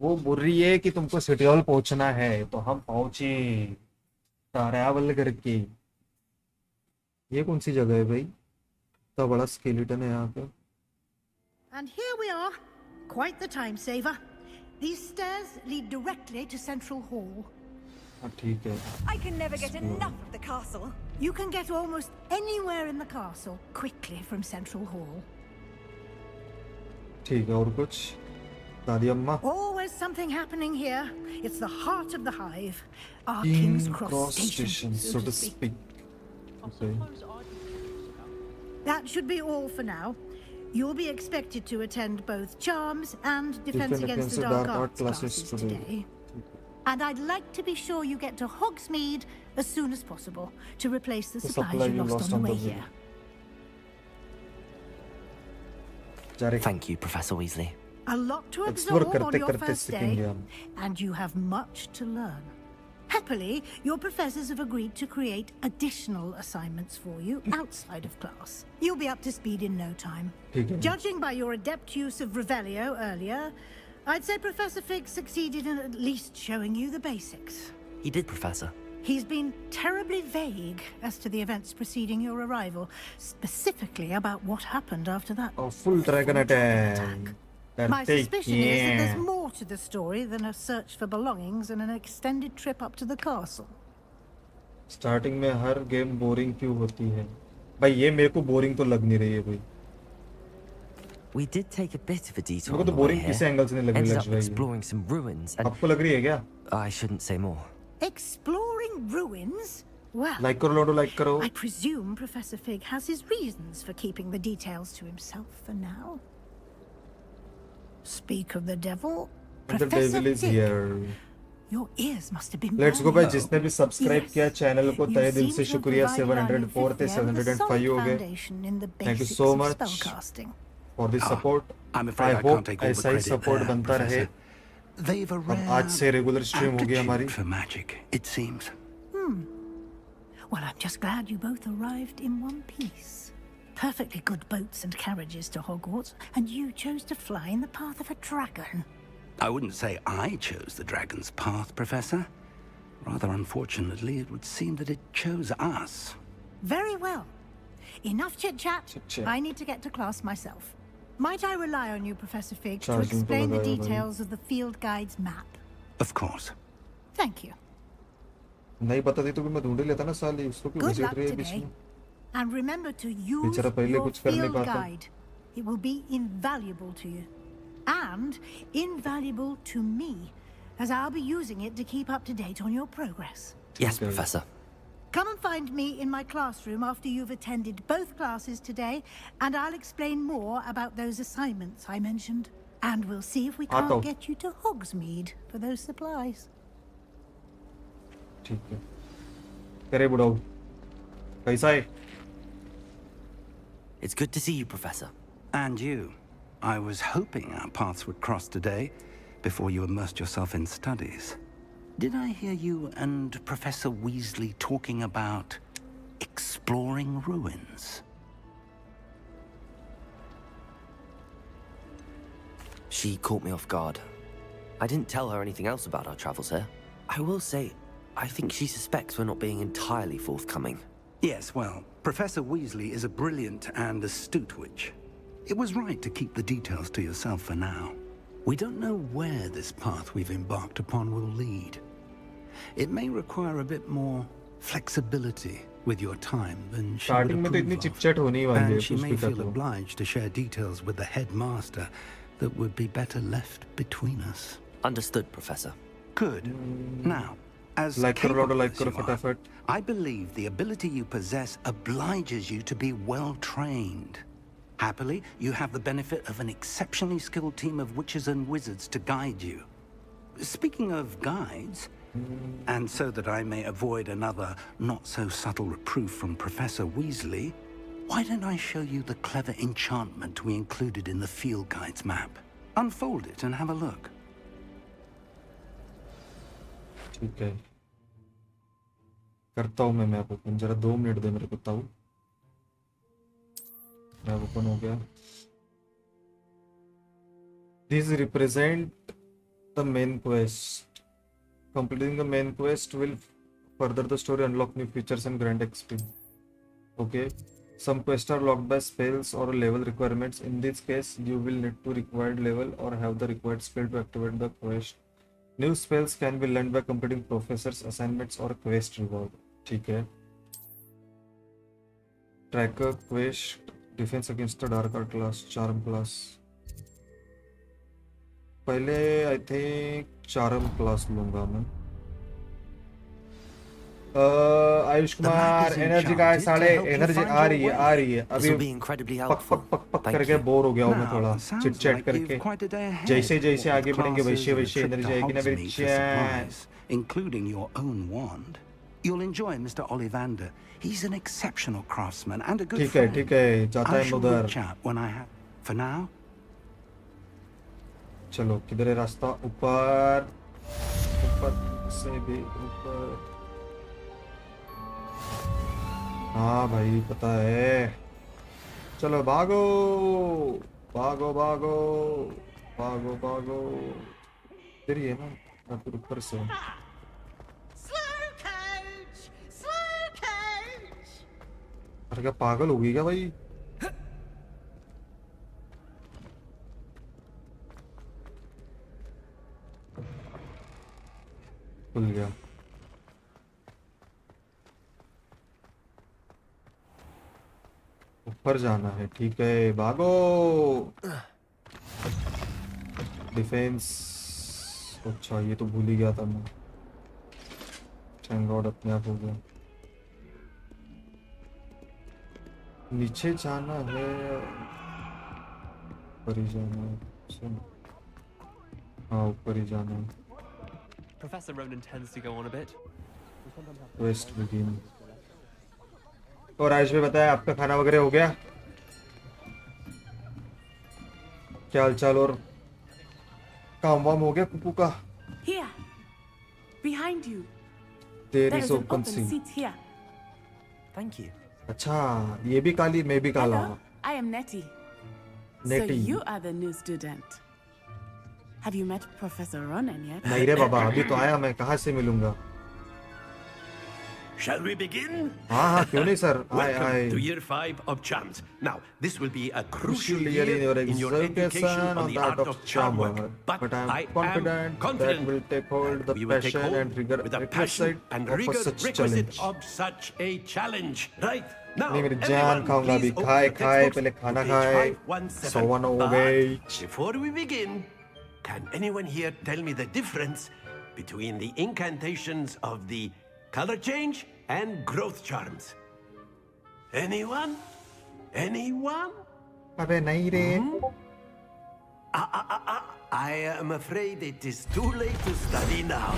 वो बोल रही है कि तुमको सिटी हॉल पहुंचना है तो हम पहुंचे. ट्रैवल करके. ये कौन सी जगह है भाई? तो बड़ा स्केलेटन है यहाँ पे. And here we are. Quite the time saver. These stairs lead directly to Central Hall. हाँ ठीक है. I can never get enough of the castle. You can get almost anywhere in the castle quickly from Central Hall. ठीक है. और कुछ दादी अम्मा? Always something happening here. It's the heart of the hive. Our King's King's Cross Station, so to speak. Okay. That should be all for now. You'll be expected to attend both Charms and Defense Against the Dark Arts classes today. And I'd like to be sure you get to Hogsmeade as soon as possible to replace the supplies you lost on the way here. Thank you, Professor Weasley. A lot to Explore absorb on करते your करते first day, सीखेंगे हम. and you have much to learn. Happily, your professors have agreed to create additional assignments for you outside of class. You'll be up to speed in no time. ठीक है. Judging by your adept use of Revelio earlier, I'd say Professor Fig succeeded in at least showing you the basics. He did, Professor. He's been terribly vague as to the events preceding your arrival, specifically about what happened after that. Oh, full dragon attack. My suspicion is that there's more to the story than a search for belongings and an extended trip up to the castle. Starting में हर game boring क्यों होती है? भाई ये मेरे को boring तो लग नहीं रही है भाई. We did take a bit of a detour मेरे को on तो the way बोरिंग किस एंगल से नहीं here. लग Ended रही up है. exploring some ruins and... आपको लग रही है क्या? I shouldn't say more. Exploring ruins? Well, like करो लोडो लाइक करो. I presume Professor Fig has his reasons for keeping the details to himself for now. Speak of the devil, The Professor devil is Fig. here. Your ears must have been let's go भाई. burning. जिसने भी subscribe किया channel को You तहे दिल seem से to have शुक्रिया. provided 704 थे Fifia with a 705 solid हो गए. foundation in the Thank you basics so of much spellcasting. for the support. I'm afraid I hope can't take all the ऐसा ही credit support there, बनता रहे. Professor. They've a अब rare आज से regular stream हो गई हमारी. aptitude for magic, it seems. Well, I'm just glad you both arrived in one piece. Perfectly good boats and carriages to Hogwarts, and you chose to fly in the path of a dragon. I wouldn't say I chose the dragon's path, Professor. Rather unfortunately, it would seem that it chose us. Very well. Enough chit-chat. I need to get to class myself. Might I rely on you, Professor Fig, to explain the details of the field guide's map? Of course. Thank you. नहीं पता थी तो मैं ढूंढ ही लेता ना साली उसको क्यों Good घसीट luck रही है बीच today. में. And remember to use बेचारा पहले your कुछ कर नहीं field पाता. guide. It will be invaluable to you. And invaluable to me, as I'll be using it to keep up to date on your progress. Yes, Professor. Come and find me in my classroom after you've attended both classes today, and I'll explain more about those assignments I mentioned. And we'll see if we can't get you to Hogsmeade for those supplies. ठीक है. करे बुढ़ाऊ. कैसा है? It's good to see you, Professor. And you. I was hoping our paths would cross today, before you immersed yourself in studies. Did I hear you and Professor Weasley talking about exploring ruins? She caught me off guard. I didn't tell her anything else about our travels here. I will say, I think she suspects we're not being entirely forthcoming. Yes, well, Professor Weasley is a brilliant and astute witch. It was right to keep the details to yourself for now. We don't know where this path we've embarked upon will lead. It may require a bit more flexibility with your time than she would approve of, and she may feel obliged to share details with the headmaster that would be better left between us. Understood, Professor. Good. Now, as capable as you are, I believe the ability you possess obliges you to be well trained. Happily, you have the benefit of an exceptionally skilled team of witches and wizards to guide you. Speaking of guides, and so that I may avoid another not-so-subtle reproof from Professor Weasley, why don't I show you the clever enchantment we included in the field guide's map? Unfold it and have a look. ठीक है. करता हूँ मैं map open. जरा 2 minute दे मेरे को ताऊ. Map open हो गया. These represent the main quest. Completing the main quest will further the story, unlock new features and grant XP. Okay. Some quests are locked by spells or level requirements. In this case, you will need to required level or have the required skill to activate the quest. New spells can be learned by completing professors' assignments or quest reward. ठीक है. Tracker quest, defense against the dark art class, charm class. पहले I think charm class लूँगा मैं. Ayush Kumar energy का साढ़े energy आ रही है अभी पक करके बोर हो गया हूँ मैं थोड़ा चिट चैट करके. जैसे जैसे आगे बढ़ेंगे वैसे वैसे एनर्जी आएगी ना मेरी chat. Including your own wand. You'll enjoy Mr. Ollivander. He's an exceptional craftsman and a good friend. ठीक है जाता है उधर. When I have. For now. चलो किधर है रास्ता? ऊपर से भी ऊपर. हाँ भाई पता है. चलो भागो भागो भागो भागो भागो. इधर ही है ना या फिर ऊपर से? अरे क्या पागल हो गई क्या भाई? खुल गया. ऊपर जाना है. ठीक है भागो. डिफेंस. अच्छा ये तो भूल ही गया था मैं. थैंक गॉड अपने आप हो गया. नीचे जाना है. ऊपर ही जाना है. हाँ ऊपर ही जाना है. Professor Ronan tends to go on a bit. Quest begin. और आज भी बताया आपका खाना वगैरह हो गया? क्या हाल चाल? और काम वाम हो गया कुकू का? Here, behind you. There There is is an open open sea. seat here. Thank you. अच्छा, ये भी काली, मैं भी काला. Hello, I am Nettie. Nettie. So you are the new student. Have you met Professor Ronan yet? नहीं रे बाबा, अभी तो आया मैं, कहाँ से मिलूंगा? Shall we begin? हाँ, क्यों नहीं sir? Welcome to year 5 of charms. Now, this will be a crucial year in your education on the art of charm work. But I am confident that will take hold the we will take passion hold and rigor with the passion and rigor such requisite challenge. of such a challenge. Right? Now, नहीं मेरी जान खाऊंगा अभी, खाए पहले खाना खाए, सोवन हो गई. Before we begin, can anyone here tell me the difference between the incantations of the color change and growth charms? Anyone? Anyone? अबे नहीं रे. I am afraid it is too late to study now.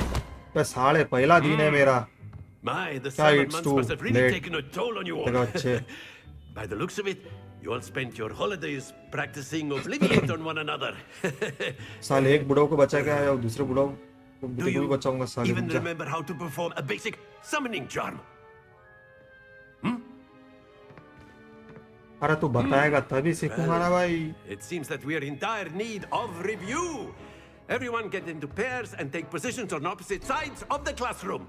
बस साले पहला दिन है मेरा. My, the क्या 7 it's months too must have really late. taken a toll on you all. देखो अच्छे. By the looks of it, you all spent your holidays practicing Obliviate on one another. साले एक बुढ़ाऊ को बचा के आया और दूसरे बुढ़ाऊ को Do you बचाऊंगा साले. even remember how to perform a basic summoning charm? अरे तू बताएगा तभी सीखूंगा ना भाई. It seems that we are in dire need of review. Everyone get into pairs and take positions on opposite sides of the classroom.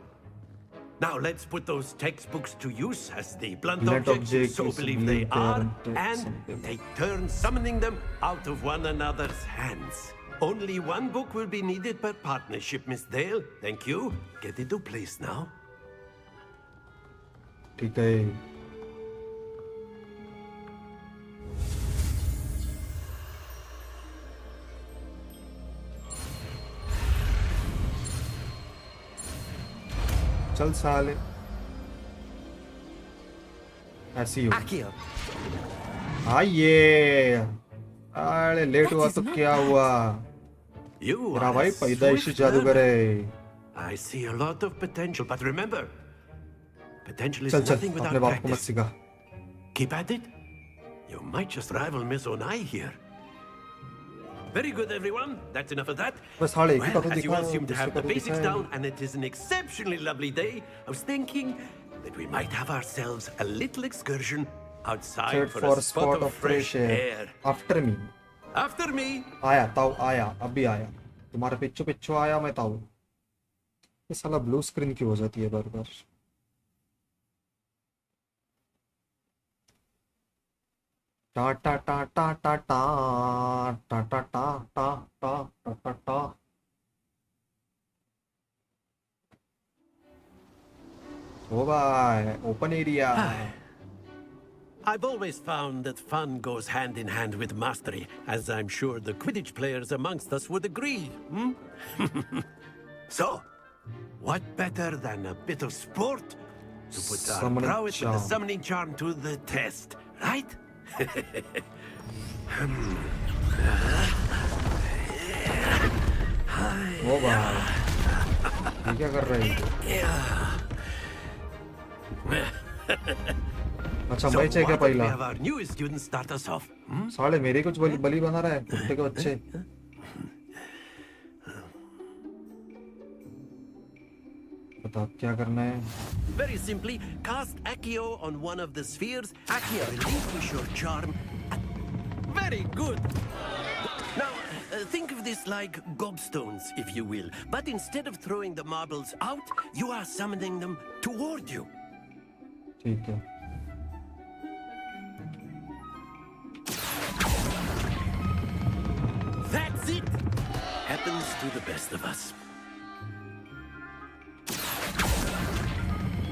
Now let's put those textbooks to use as the blunt objects you so believe they are, and take turns summoning them out of one another's hands. Only one book will be needed per partnership, Miss Dale. Thank you. Get into place now. ठीक है. चल साले. ऐसी हो. आइए. अरे late हुआ तो क्या हुआ? मेरा भाई पैदाइशी जादूगर है. I see a lot of potential, but remember, potential is चल चल, nothing without अपने बाप को मत practice. सिखा. Keep at it. You might just rival Miss Onai here. Very good, everyone. That's enough of that. बस साले एक ही Well, तो as you दिखा, all seem to दूसरे have का the तो basics दिखा है. down, and it is an exceptionally lovely day, I was thinking that we might have ourselves a little excursion outside Search for a spot of fresh air. After me. After me. आया ताऊ आया, अभी आया. तुम्हारे Picchu Picchu आया मैं ताऊ. ये साला ब्लू स्क्रीन क्यों हो जाती है बार बार? टा टा टा टा टा टा टा टा टा टा टा टा टा टा. ओ भाई, open area. I've always found that fun goes hand in hand with mastery, as I'm sure the Quidditch players amongst us would agree. So, what better than a bit of sport to put our Summoning prowess with the charm. summoning charm to the test, right? ओ भाई, ये क्या कर रहे हैं? अच्छा So मैं चाहिए क्या why don't we पहला? have our newest student start us off? साले मेरे कुछ बली बना रहा है कुत्ते के बच्चे. बता क्या करना है? Very simply, cast Accio on one of the spheres. Accio, relinquish your charm. Very good. Now, think of this like gobstones, if you will. But instead of throwing the marbles out, you are summoning them toward you. ठीक है. That's it. Happens to the best of us.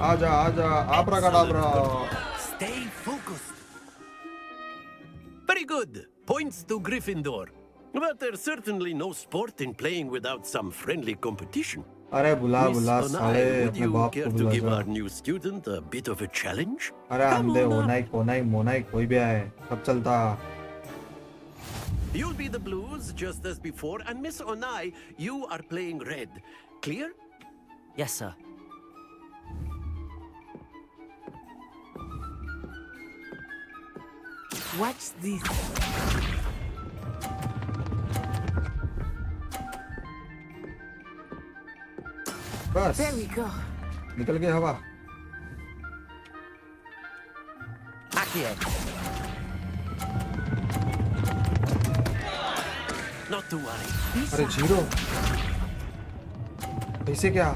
आजा आजा, abracadabra. Stay focused. Very good. Points to Gryffindor. But there's certainly no sport in playing without some friendly competition. अरे बुला Miss बुला Onai, साले would अपने you बाप care को to बुला give जा. our new student a bit of a challenge? अरे Come अंधे on up. होना ही कोना ही मोना ही कोई भी आए सब चलता. You'll be the blues just as before, and Miss Onai, you are playing red. Clear? Yes, sir. Watch this. बस There we go. निकल गई हवा. Accio. Not to worry. अरे जीरो ऐसे क्या?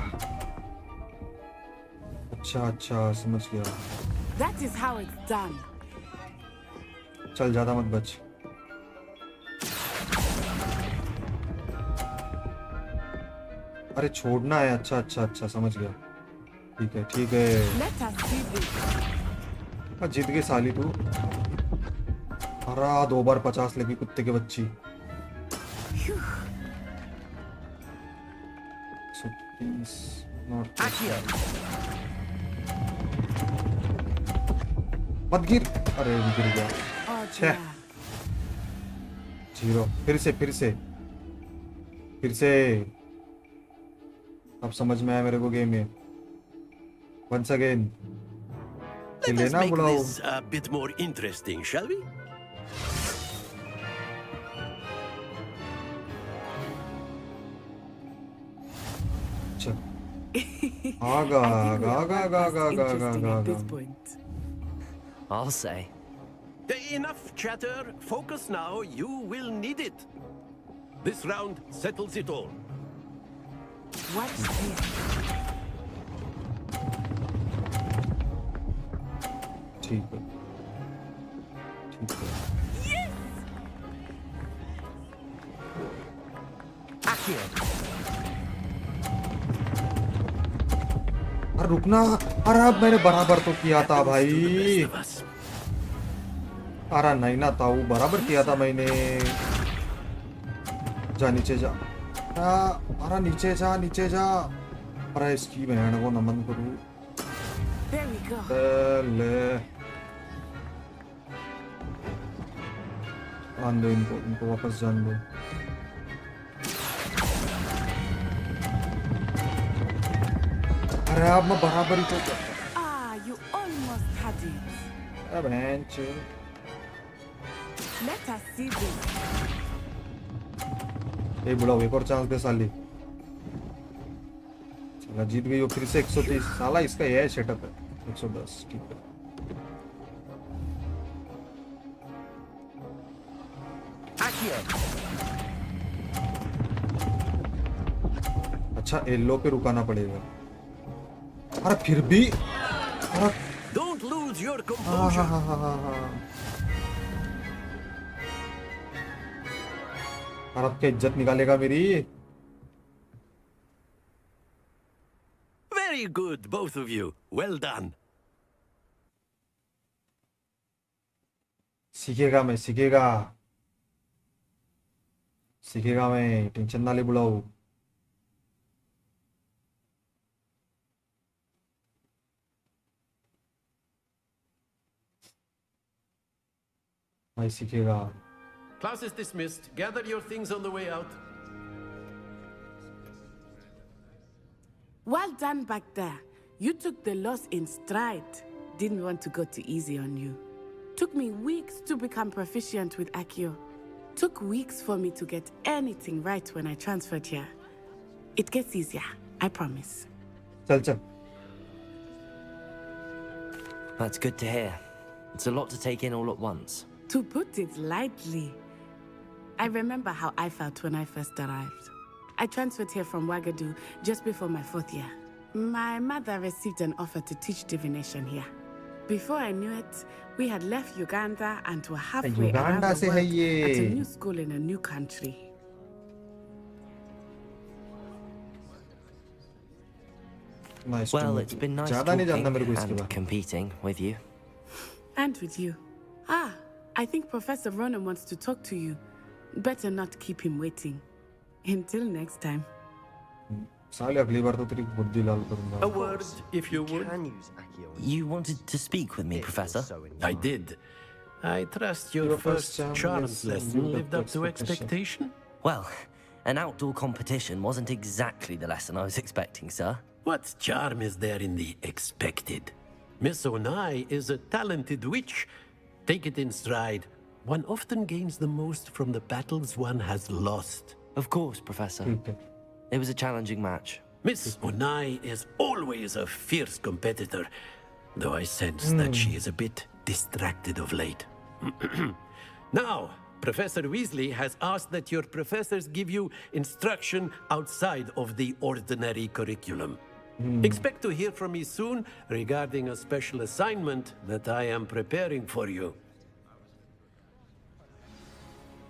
अच्छा समझ गया. That is how it's done. चल ज्यादा मत बच. अरे छोड़ना है. अच्छा समझ गया. ठीक है. Let us see this. जीत गई साली तू. अरे 2 बार 50 लगी कुत्ते के बच्ची. So please not. Accio. मत गिर. अरे गिर गया. छह. जीरो. फिर से. अब समझ में आया मेरे को गेम में. Once again. Let us लेना make बुलाओ. this a bit more interesting, shall we? चल. आगा. I'll say. Enough chatter. Focus now. You will need it. This round settles it all. What's this? ठीक है. Accio. अरे रुकना. अरे अब मैंने बराबर तो किया था भाई. अरे नहीं ना ताऊ. बराबर किया था मैंने. जा नीचे जा. अरे नीचे जा. अरे इसकी बहन को नमन करूं. There we go. ले आन दो इनको वापस जान दो. अरे अब मैं बराबर ही तो. You almost had it. अब हैंच. Let us see this. ये बुलाओ. एक और चांस दे साली. चला जीत गई हो फिर से. 130. साला इसका यह सेटअप है. 110. ठीक है. Accio. अच्छा येलो पे रुकाना पड़ेगा. अरे फिर भी. अरे Don't lose your composure. और अब क्या इज्जत निकालेगा मेरी. Very good, both of you. Well done. सीखेगा मैं. टेंशन ना ले बुलाओ. भाई सीखेगा. Class is dismissed. Gather your things on the way out. Well done back there. You took the loss in stride. Didn't want to go too easy on you. Took me weeks to become proficient with Accio. Took weeks for me to get anything right when I transferred here. It gets easier, I promise. चल. That's good to hear. It's a lot to take in all at once. To put it lightly, I remember how I felt when I first arrived. I transferred here from Ouagadougou just before my 4th year. My mother received an offer to teach divination here. Before I knew it, we had left Uganda and were halfway around the world at a new school in a new country. Nice. Well, it's been nice talking and competing with you. And with you. I think Professor Ronan wants to talk to you. Better not keep him waiting. Until next time. A word, if you would. You wanted to speak with me, Professor? I did. I trust your first charms lesson lived up to expectation? Well, an outdoor competition wasn't exactly the lesson I was expecting, sir. What charm is there in the expected? Miss Onai is a talented witch. Take it in stride. One often gains the most from the battles one has lost. Of course, Professor. It was a challenging match, Miss Onai is always a fierce competitor, though I sense that she is a bit distracted of late. Now, Professor Weasley has asked that your professors give you instruction outside of the ordinary curriculum. Expect to hear from me soon regarding a special assignment that I am preparing for you.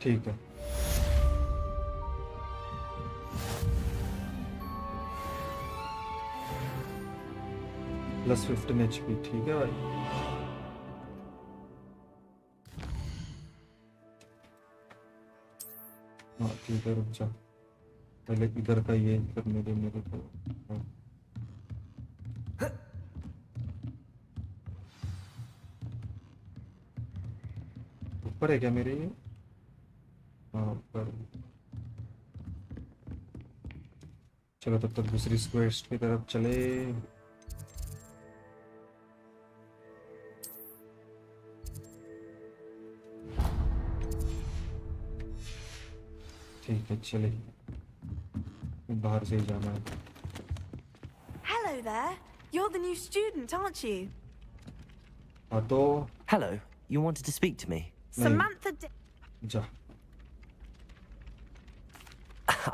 ठीक है. +15 HP, ठीक है भाई. हाँ ठीक है, रुक जा. पहले इधर का ये करने दे मेरे को. ऊपर है क्या मेरे ये? हाँ ऊपर. चलो तब तक दूसरी क्वेस्ट की तरफ चले. ठीक है चले. बाहर से ही जाना है. Hello there. You're the new student, aren't you? हाँ तो. Hello. You wanted to speak to me? Samantha. जा.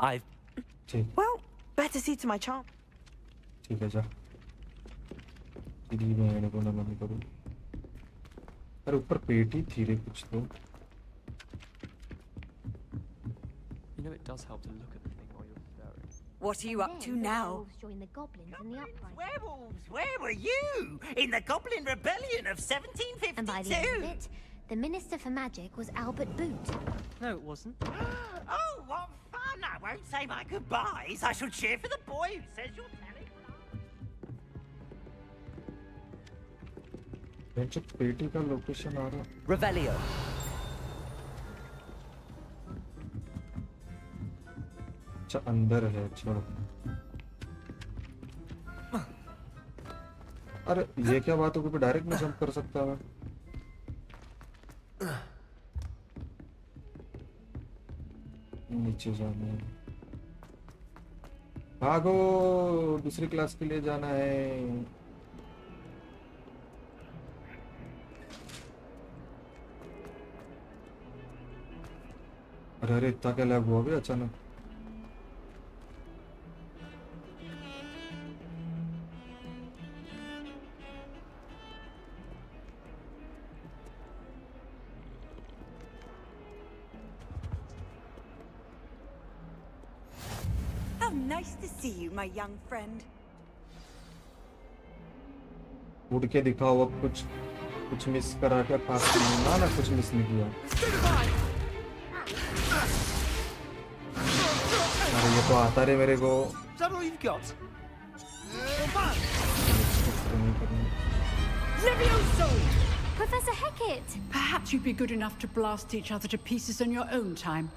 I've. ठीक. Well, better see to my charm. ठीक है जा. सीधी में को ना मम्मी करूँ. अरे ऊपर पेटी थी रे कुछ तो. You know it does help to look at the thing while you're staring. What are you up to now? Join the goblins in the uprising. Werewolves, where were you? In the Goblin Rebellion of 1752? And by the end of it, the Minister for Magic was Albert Boot. No, it wasn't. Oh, what fun! I won't say my goodbyes. I shall cheer for the boy who says you're telling. Bench पेटी का location आ रहा. Revelio. अच्छा अंदर है. छोड़ो. अरे ये क्या बात हो गई? डायरेक्ट में जंप कर सकता है. नीचे जाना है. भागो, दूसरी क्लास के लिए जाना है. अरे इतना क्या लैग हुआ भी अचानक. How nice to see you, my young friend. उड़ के दिखाओ अब. कुछ मिस करा क्या? खास ना ना कुछ मिस नहीं किया. अरे ये तो आता रे मेरे को. Is that all you've got? Levioso! Professor Hecat! Perhaps you'd be good enough to blast each other to pieces on your own time.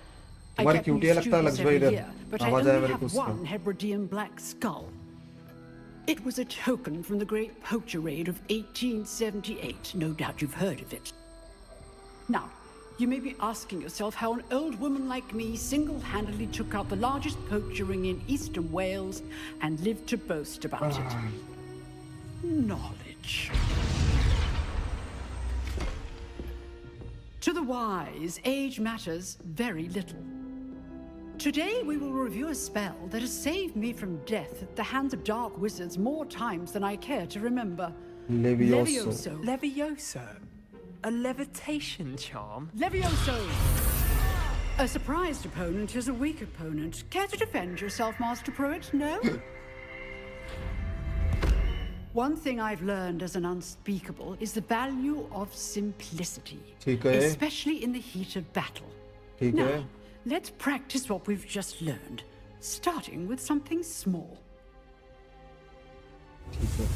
I तुम्हारी get new क्यूटिया लगता है students लक्ष्मी every इधर. year, but I आवाज आया only मेरे को have उसका. one Hebridean black skull. It was a token from the great poacher raid of 1878. No doubt you've heard of it. Now, you may be asking yourself how an old woman like me single-handedly took out the largest poacher ring in eastern Wales and lived to boast about it. Knowledge. To the wise, age matters very little. Today we will review a spell that has saved me from death at the hands of dark wizards more times than I care to remember. Levioso. Levioso? A levitation charm? Levioso! A surprised opponent is a weak opponent. Care to defend yourself, Master Pruitt? No? One thing I've learned as an unspeakable is the value of simplicity. ठीक है. Especially in the heat of battle. ठीक है. Now, let's practice what we've just learned, starting with something small. ठीक है.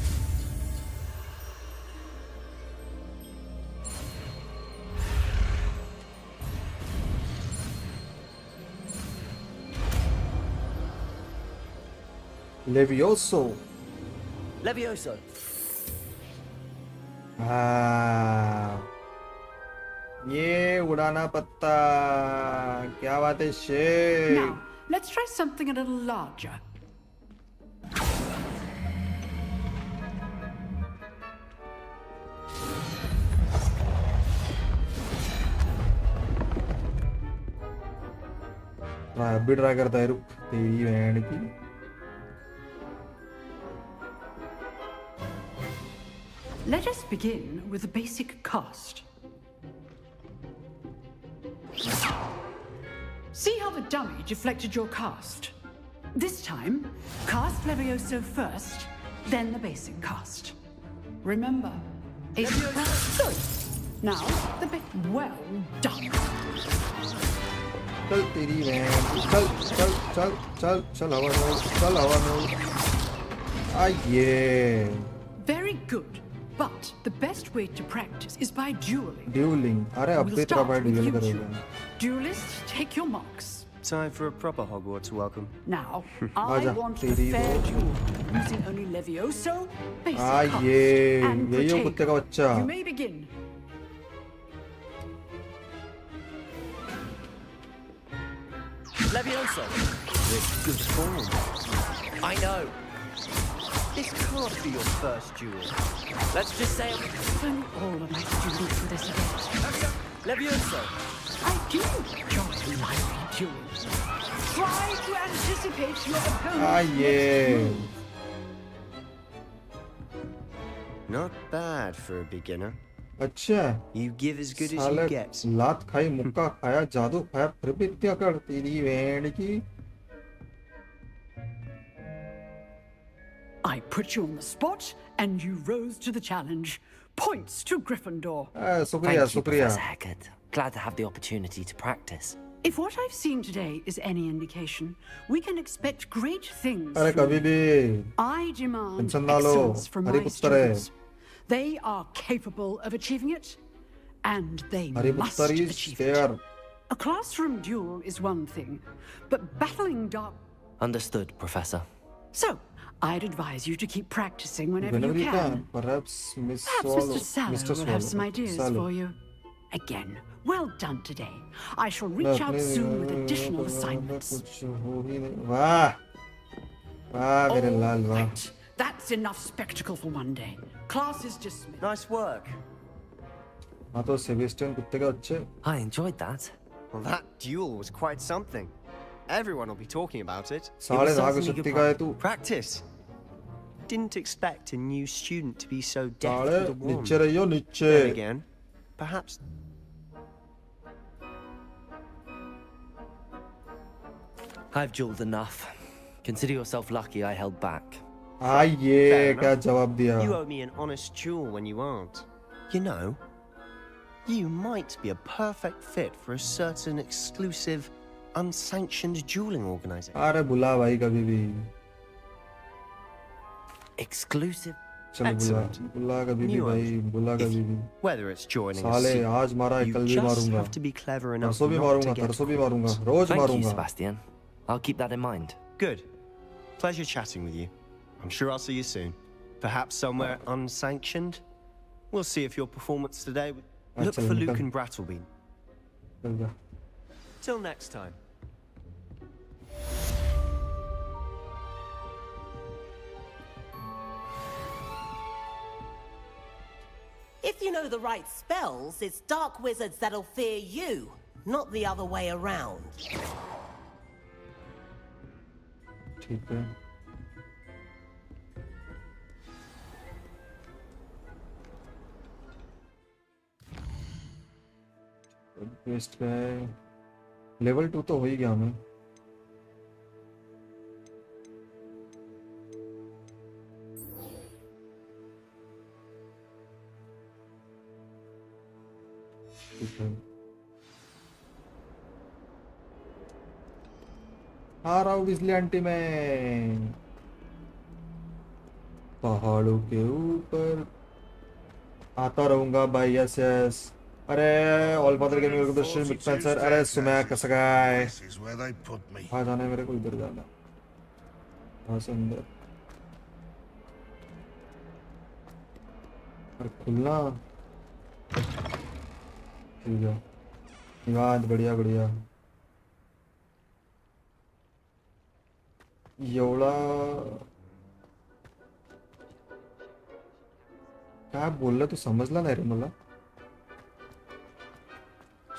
Levioso. Levioso. हाँ. ये उड़ाना पत्ता. क्या बात है Sheikh. Now, let's try something a little larger. अब भी ट्राई करता है, रुक तेरी बहन की। Let us begin with the basic cast. See how the dummy deflected your cast? This time, cast Levioso first, then the basic cast. Remember, good. Now, the well done. चल तेरी बहन, चल चल चल चल चल हवा में, चल हवा में। आये। Very good. But the best way to practice is by dueling. Dueling. अरे अब भी तेरा भाई duel करेगा। Duelists, take your marks. Time for a proper Hogwarts welcome. Now, I want a fair duel using only Levioso, basic cast, ये and यही हो कुत्ते का बच्चा। You may begin. Levioso, with good form. I know. This can't be your first duel. Let's just say Only all of my students for this event. Levioso. I do enjoy lively duels. Try to anticipate your opponent's next move. Not bad for a beginner. अच्छा You give as good as साले you get. लात खाई, मुक्का खाया, जादू खाया, फिर भी इतना कर तेरी बहन की। I put you on the spot, and you rose to the challenge. Points to Gryffindor. शुक्रिया Thank you, शुक्रिया। Professor Hecat. Glad to have the opportunity to practice. If what I've seen today is any indication, we can expect great things. अरे from कभी you. भी I demand tension ना लो, excellence from Hari my पुत्र है। students. They are capable of achieving it, and they Hari must पुत्र is achieve there. it. A classroom duel is one thing, but battling dark. Understood, Professor. So, I'd advise you to keep practicing whenever Whenever you you can. can. Perhaps Miss Perhaps Swallow. Mr. Sallow Mr. will have some Swallow. ideas Sallow. for you. Again, well done today. I shall reach out soon with additional assignments. कुछ हो ही नहीं। वाह वाह मेरे लाल वाह। Right. That's enough spectacle for one day. Class is dismissed. Nice work. हाँ तो Sebastian कुत्ते का बच्चे। I enjoyed that. Well, that duel was quite something. Everyone will be talking about it. साले राग शक्ति का है तू। Practice. Didn't expect a new student to be so deft साले with a wand. नीचे रहियो नीचे। Then again, perhaps. I've dueled enough. Consider yourself lucky I held back. ये Fair क्या enough. जवाब दिया? You owe me an honest duel when you aren't. You know, you might be a perfect fit for a certain exclusive, unsanctioned dueling organization. अरे बुला भाई कभी भी। Exclusive. चल बुला Excellent. बुला कभी भी New भाई बुला कभी भी। Whether it's joining a साले suit, आज मारा है you कल भी just मारूंगा। have to be clever enough परसों भी not मारूंगा, to get तरसों भी मारूंगा, रोज Thank you, मारूंगा। Sebastian. I'll keep that in mind. Good. Pleasure chatting with you. I'm sure I'll see you soon. Perhaps somewhere unsanctioned. We'll see if your performance today. Look चल, for निकल। Luke and Brattleby. चल जा। Till next time. If you know the right spells, it's dark wizards that'll fear you, not the other way around. ठीक है। Best का है। Level 2 तो हो ही गया हमें। ठीक है। आ रहा हूँ बिजली आंटी में। पहाड़ों के ऊपर आता रहूंगा भाई। Yes yes. अरे All Father Gaming welcome to stream with Spencer. अरे सुना कैसा गाय। कहाँ जाना है मेरे को? इधर जाना। कहाँ से अंदर? अरे खुलना। ठीक है। निवाद बढ़िया बढ़िया। एवढा काय बोलला तू समजला नाही रे मला।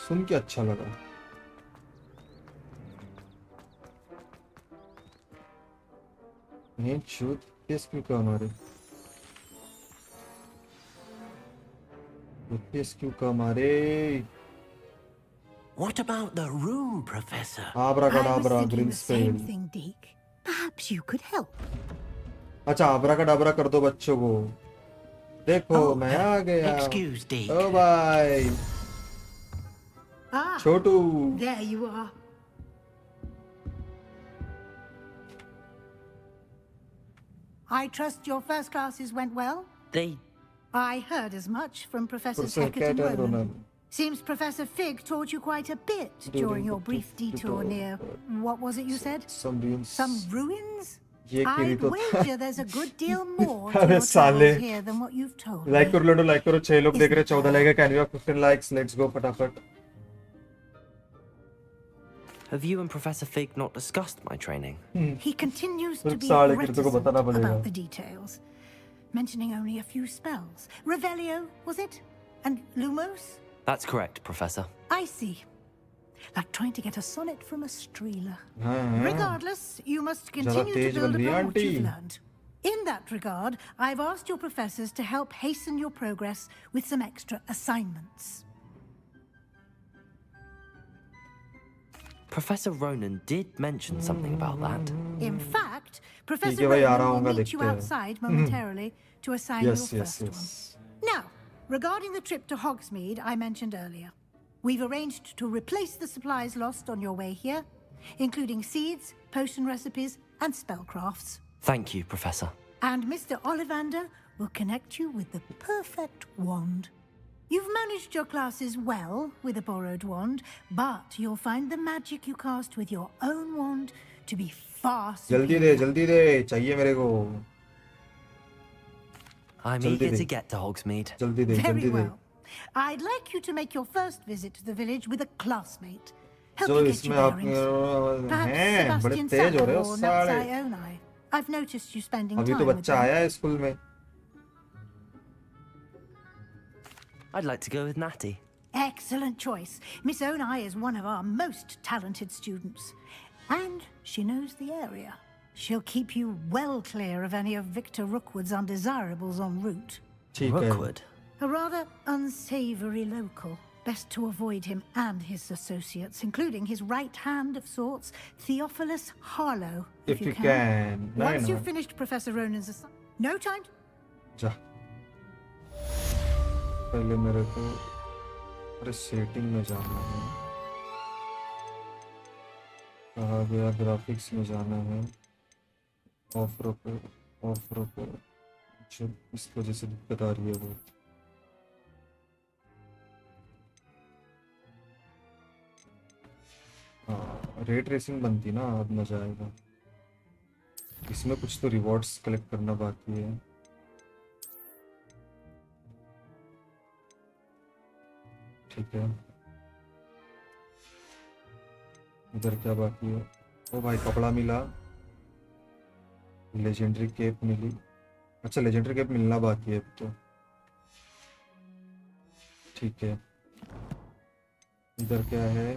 सुन के अच्छा लगा। नहीं छूत किस क्यों का हमारे किस क्यों का हमारे What about the room, Professor? Abracadabra, I was thinking the same Grinspell. thing, Deke. Perhaps you could help. अच्छा abracadabra कर दो बच्चों को देखो मैं आ गया Excuse, Deke. ओ भाई Ah, Chhotu there you are. I trust your first classes went well? They... I heard as much from Professors Professor Hackett and Hackett and Ronan. Ronan. Seems Professor Fig taught you quite a bit during your brief detour near... What was it you said? Some ruins. Some ruins? ये I'd कीरी तो wager there's a good deal more to अरे your साले travels here than what you've told me. Like करो 6 लोग देख रहे 14 like can we 15 likes let's go फटाफट Have you and Professor Fig not discussed my training? He continues to be साले कीरी को बताना reticent पड़ेगा about the details, mentioning only a few spells. Revelio, was it? And Lumos? That's correct, Professor. I see. Like trying to get a sonnet from a streeler. हाँ, Regardless, you must ज़्यादा continue to Tej build बन रही है upon what aunty you've learned. In that regard, I've asked your professors to help hasten your progress with some extra assignments. Professor Ronan did mention something about that. In fact, Professor ठीक है भाई आ रहा Ronan will हूँ meet you देखते हैं outside momentarily to assign yes your yes first yes one. Now, regarding the trip to Hogsmeade I mentioned earlier, we've arranged to replace the supplies lost on your way here, including seeds, potion recipes, and spellcrafts. Thank you, Professor. And Mr. Ollivander will connect you with the perfect wand. You've managed your classes well with a borrowed wand, but you'll find the magic you cast with your own wand to be far superior. जल्दी दे चाहिए मेरे को I'm eager to get to Hogsmeade. जल्दी दे Very जल्दी दे well. I'd like you to make your first visit to the village with a classmate. Help जो you get इसमें your आप bearings. Perhaps हैं बड़े Sebastian तेज हो रहे Sapper हो or साले Natsai Onai. I've noticed you spending अभी time तो with बच्चा them. आया है स्कूल में I'd like to go with Natty. Excellent choice. Miss Onai is one of our most talented students. And she knows the area. She'll keep you well clear of any of Victor Rookwood's undesirables en route. Rookwood? A rather unsavory local. Best to avoid him and his associates, including his right hand of sorts, Theophilus Harlow, if you can. Once you've finished Professor Ronan's assignment. No time. जा पहले मेरे को अरे setting में जाना है कहा गया ग्राफिक्स में जाना है ऑफ रखो जो इस वजह से दिक्कत आ रही है वो हाँ रेट रेसिंग बनती ना अब मजा आएगा इसमें कुछ तो रिवॉर्ड्स कलेक्ट करना बाकी है ठीक है इधर क्या बाकी है ओ भाई कपड़ा मिला लेजेंडरी केप मिली अच्छा लेजेंडरी केप मिलना बाकी है अब तो ठीक है इधर क्या है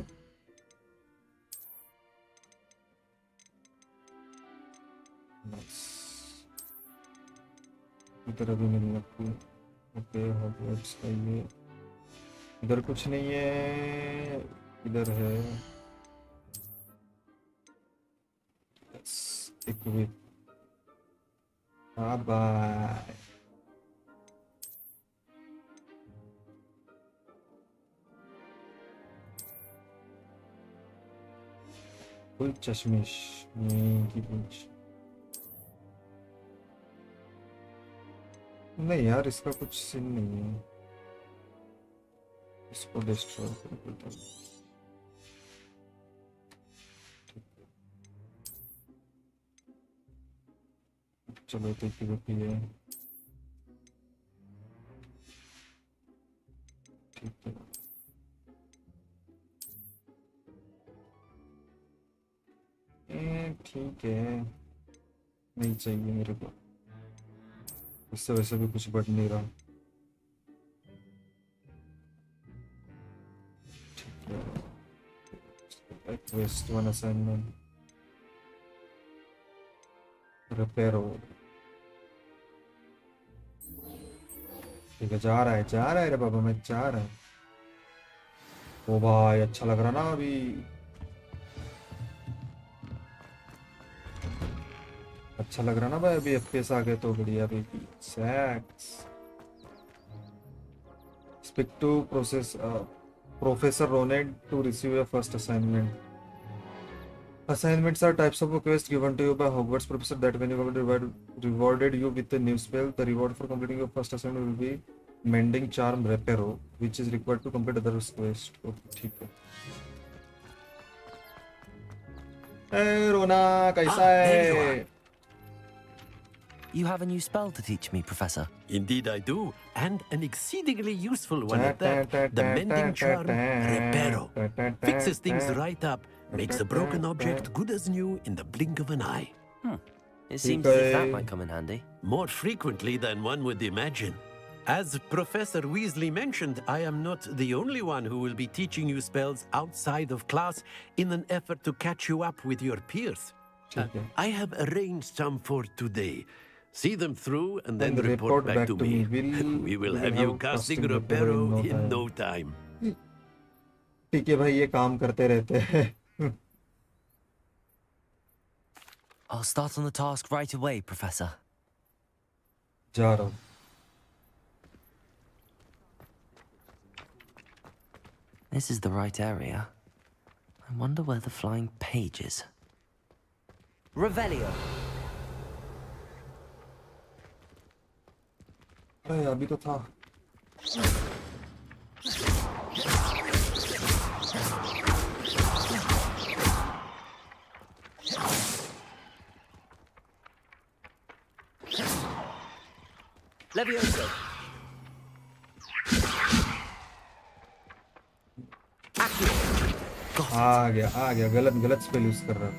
इधर अभी मिलना ओके हॉगवर्ट्स का ये इधर कुछ नहीं है इधर है इक्विप बाय फुल चश्मिश की पूछ नहीं यार इसका कुछ सीन नहीं है इसको डिस्ट्रॉय कर देता हूँ चलो ठीक है ठीक है ठीक है नहीं चाहिए मेरे को इससे वैसे भी कुछ बढ़ नहीं रहा Quest 1 assignment रिपेयर हो। ठीक है, जा रहा है रे बाबा, मैं जा रहा है। ओ भाई अच्छा लग रहा ना अभी, अच्छा लग रहा ना भाई अभी। FPS आ गए तो बढ़िया अभी। सैक्स speak to professor Ronen to receive your first assignment. Assignments are types of quests given to you by Hogwarts professor that when you complete rewarded you with a new spell. The reward for completing your first assignment will be Mending Charm Reparo, which is required to complete other quest. Okay, ठीक है। Hey रोना, कैसा है? You have a new spell to teach me, Professor. Indeed I do, and an exceedingly useful one at that. The Mending Charm Reparo. Fixes things right up, makes a broken object good as new in the blink of an eye. It seems as if that might come in handy. More frequently than one would imagine. As Professor Weasley mentioned, I am not the only one who will be teaching you spells outside of class in an effort to catch you up with your peers. I have arranged some for today. See them through and then report back to me. We will have you casting Reparo in no time. ठीक है भाई, ये काम करते रहते हैं। I'll start on the task right away, Professor. जा रहा हूँ। This is the right area. I wonder where the flying page is. Revelio. अरे अभी तो था। Levioso. आ गया, गलत स्पेल यूज कर रहा।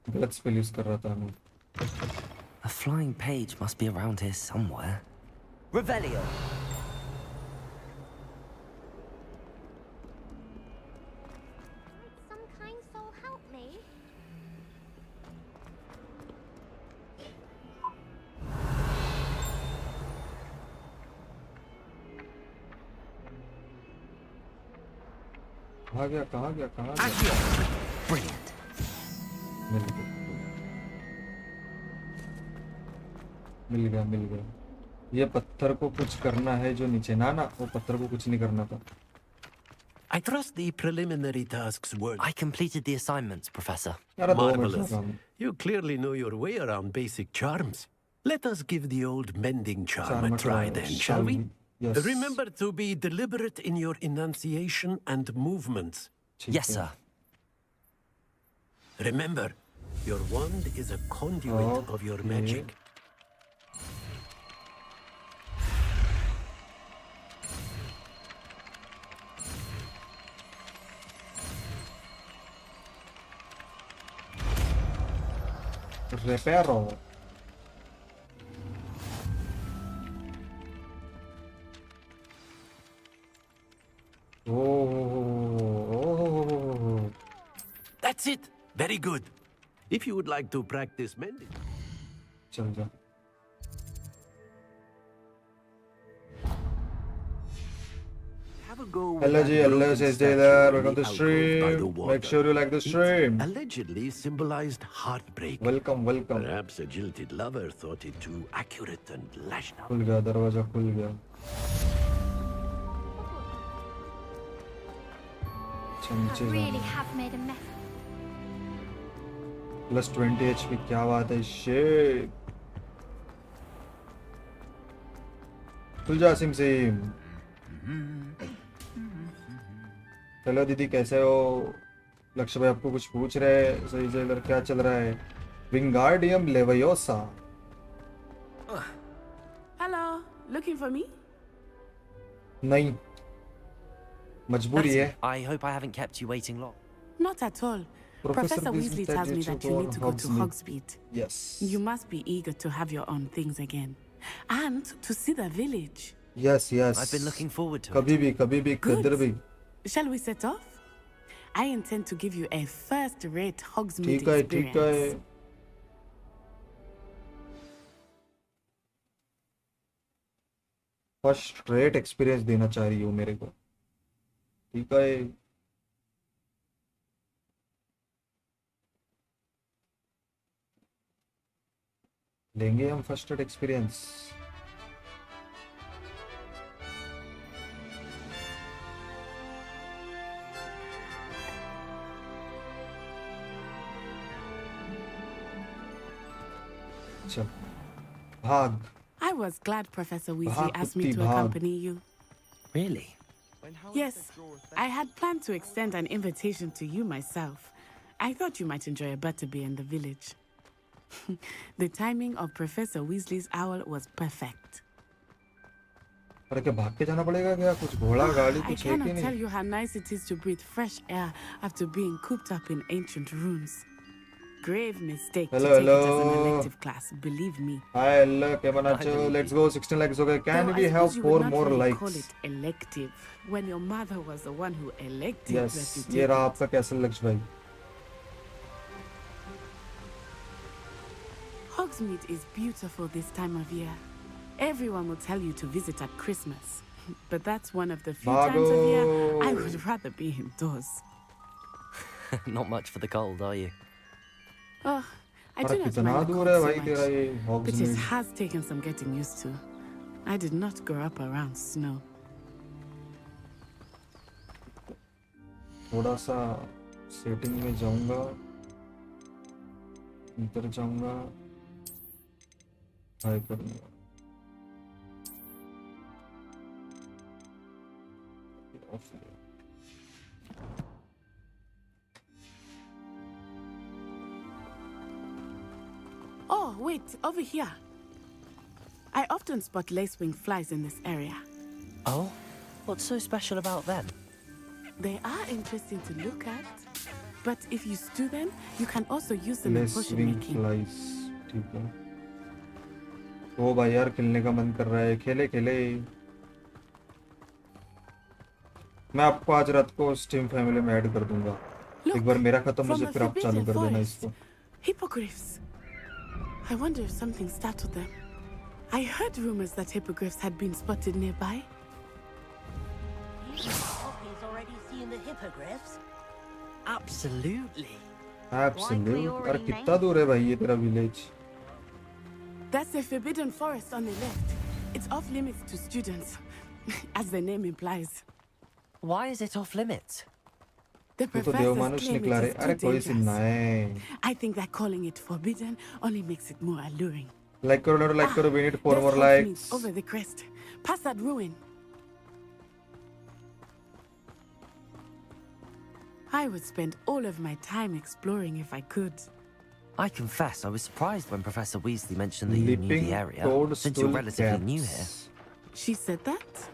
गलत स्पेल यूज कर रहा था मैं। A flying page must be around here somewhere. Revelio. Some kind soul help me. कहाँ गया? Brilliant. मिल गया। ये पत्थर को कुछ करना है जो नीचे ना, वो पत्थर को कुछ नहीं करना था। I trust the preliminary tasks were... I completed the assignments, Professor. Marvelous. You clearly know your way around basic charms. Let us give the old mending charm a try then, shall we? Yes. Remember to be deliberate in your enunciation and movements. Yes, sir. Remember, your wand is a conduit of your magic. Reparo. Oh. That's it. Very good. If you would like to practice mending. चल जा। Hello G, hello says there. Welcome to the stream. Make sure you like the stream. It allegedly symbolized heartbreak. Welcome. Perhaps a jilted lover thought it too accurate and lashed out. खुल गया दरवाजा, खुल गया। I really have made a mess. Plus 20 HP, क्या बात है? Shit. खुल जा सिम। हेलो दीदी, कैसे हो? लक्ष्य भाई आपको कुछ पूछ रहे हैं। सही जेलर, क्या चल रहा है? Wingardium leviosa. Hello, looking for me? नहीं, मजबूरी है। I hope I haven't kept you waiting long. Not at all. Professor Weasley tells me that you need to go to Hogsmeade. Yes. You must be eager to have your own things again. And to see the village. Yes. I've been looking forward to it. कभी भी, किधर भी। Shall we set off? I intend to give you a first-rate Hogsmeade ठीक है ठीक है experience. First rate experience देना चाह रही हो मेरे को ठीक है लेंगे हम फर्स्ट रेट एक्सपीरियंस अच्छा भाग I was glad Professor Weasley Bhag, asked me kutti, to bhag. accompany you. Really? Yes, I had planned to extend an invitation to you myself. I thought you might enjoy a butterbeer in the village. The timing of Professor Weasley's owl was perfect. पर क्या भाग के जाना पड़ेगा क्या कुछ घोड़ा गाड़ी I कुछ है कि cannot tell नहीं you how nice it is to breathe fresh air after being cooped up in ancient rooms. Grave mistake to Hello, take it as an hello. elective class, believe me. Hi hello कैमन अच्छो let's go 16 likes okay can Though we I have suppose you 4 would not more really likes call it elective when your mother was the one who elected yes that you ये did. रहा आपका castle लक्ष्य भाई Hogsmeade is beautiful this time of year. Everyone will tell you to visit at Christmas. But that's one of the few times of year I would rather be indoors. Not much for the cold, are you? Oh, I do अरे not कितना mind the दूर cold है so भाई much, तेरा ये but it हॉग्समीड has taken some getting used to. I did not grow up around snow. थोड़ा सा setting में जाऊंगा अंदर जाऊंगा हाई करूंगा Oh, wait, over here. I often spot lacewing flies in this area. Oh? What's so special about them? They are interesting to look at, but if you stew them, you can also use them in potion Lacewing making. flies ठीक है ओ भाई यार खेलने का मन कर रहा है खेले खेले मैं आपको आज रात को स्टीम फैमिली में ऐड कर दूंगा एक बार मेरा खत्म हो जाए फिर आप चालू कर देना इसको Hippogriffs. I wonder if something startled them. I heard rumors that hippogriffs had been spotted nearby. Poppy's already seen the hippogriffs. Absolutely. Absolute यार कितना दूर है भाई ये तेरा village That's the forbidden forest on the left. It's off limits to students, as the name implies. Why is it off limits? The तू तो professors देवमानुष claim निकला it रे is अरे too कोई सी dangerous. नहीं I think that calling it forbidden only makes it more alluring. Like करो we need 4 There's more Hogsmeade likes over the crest, past that ruin. I would spend all of my time exploring if I could. I confess I was surprised when Professor Weasley mentioned that you knew Leaping the area, toadstool since you're relatively new here. cats. She said that?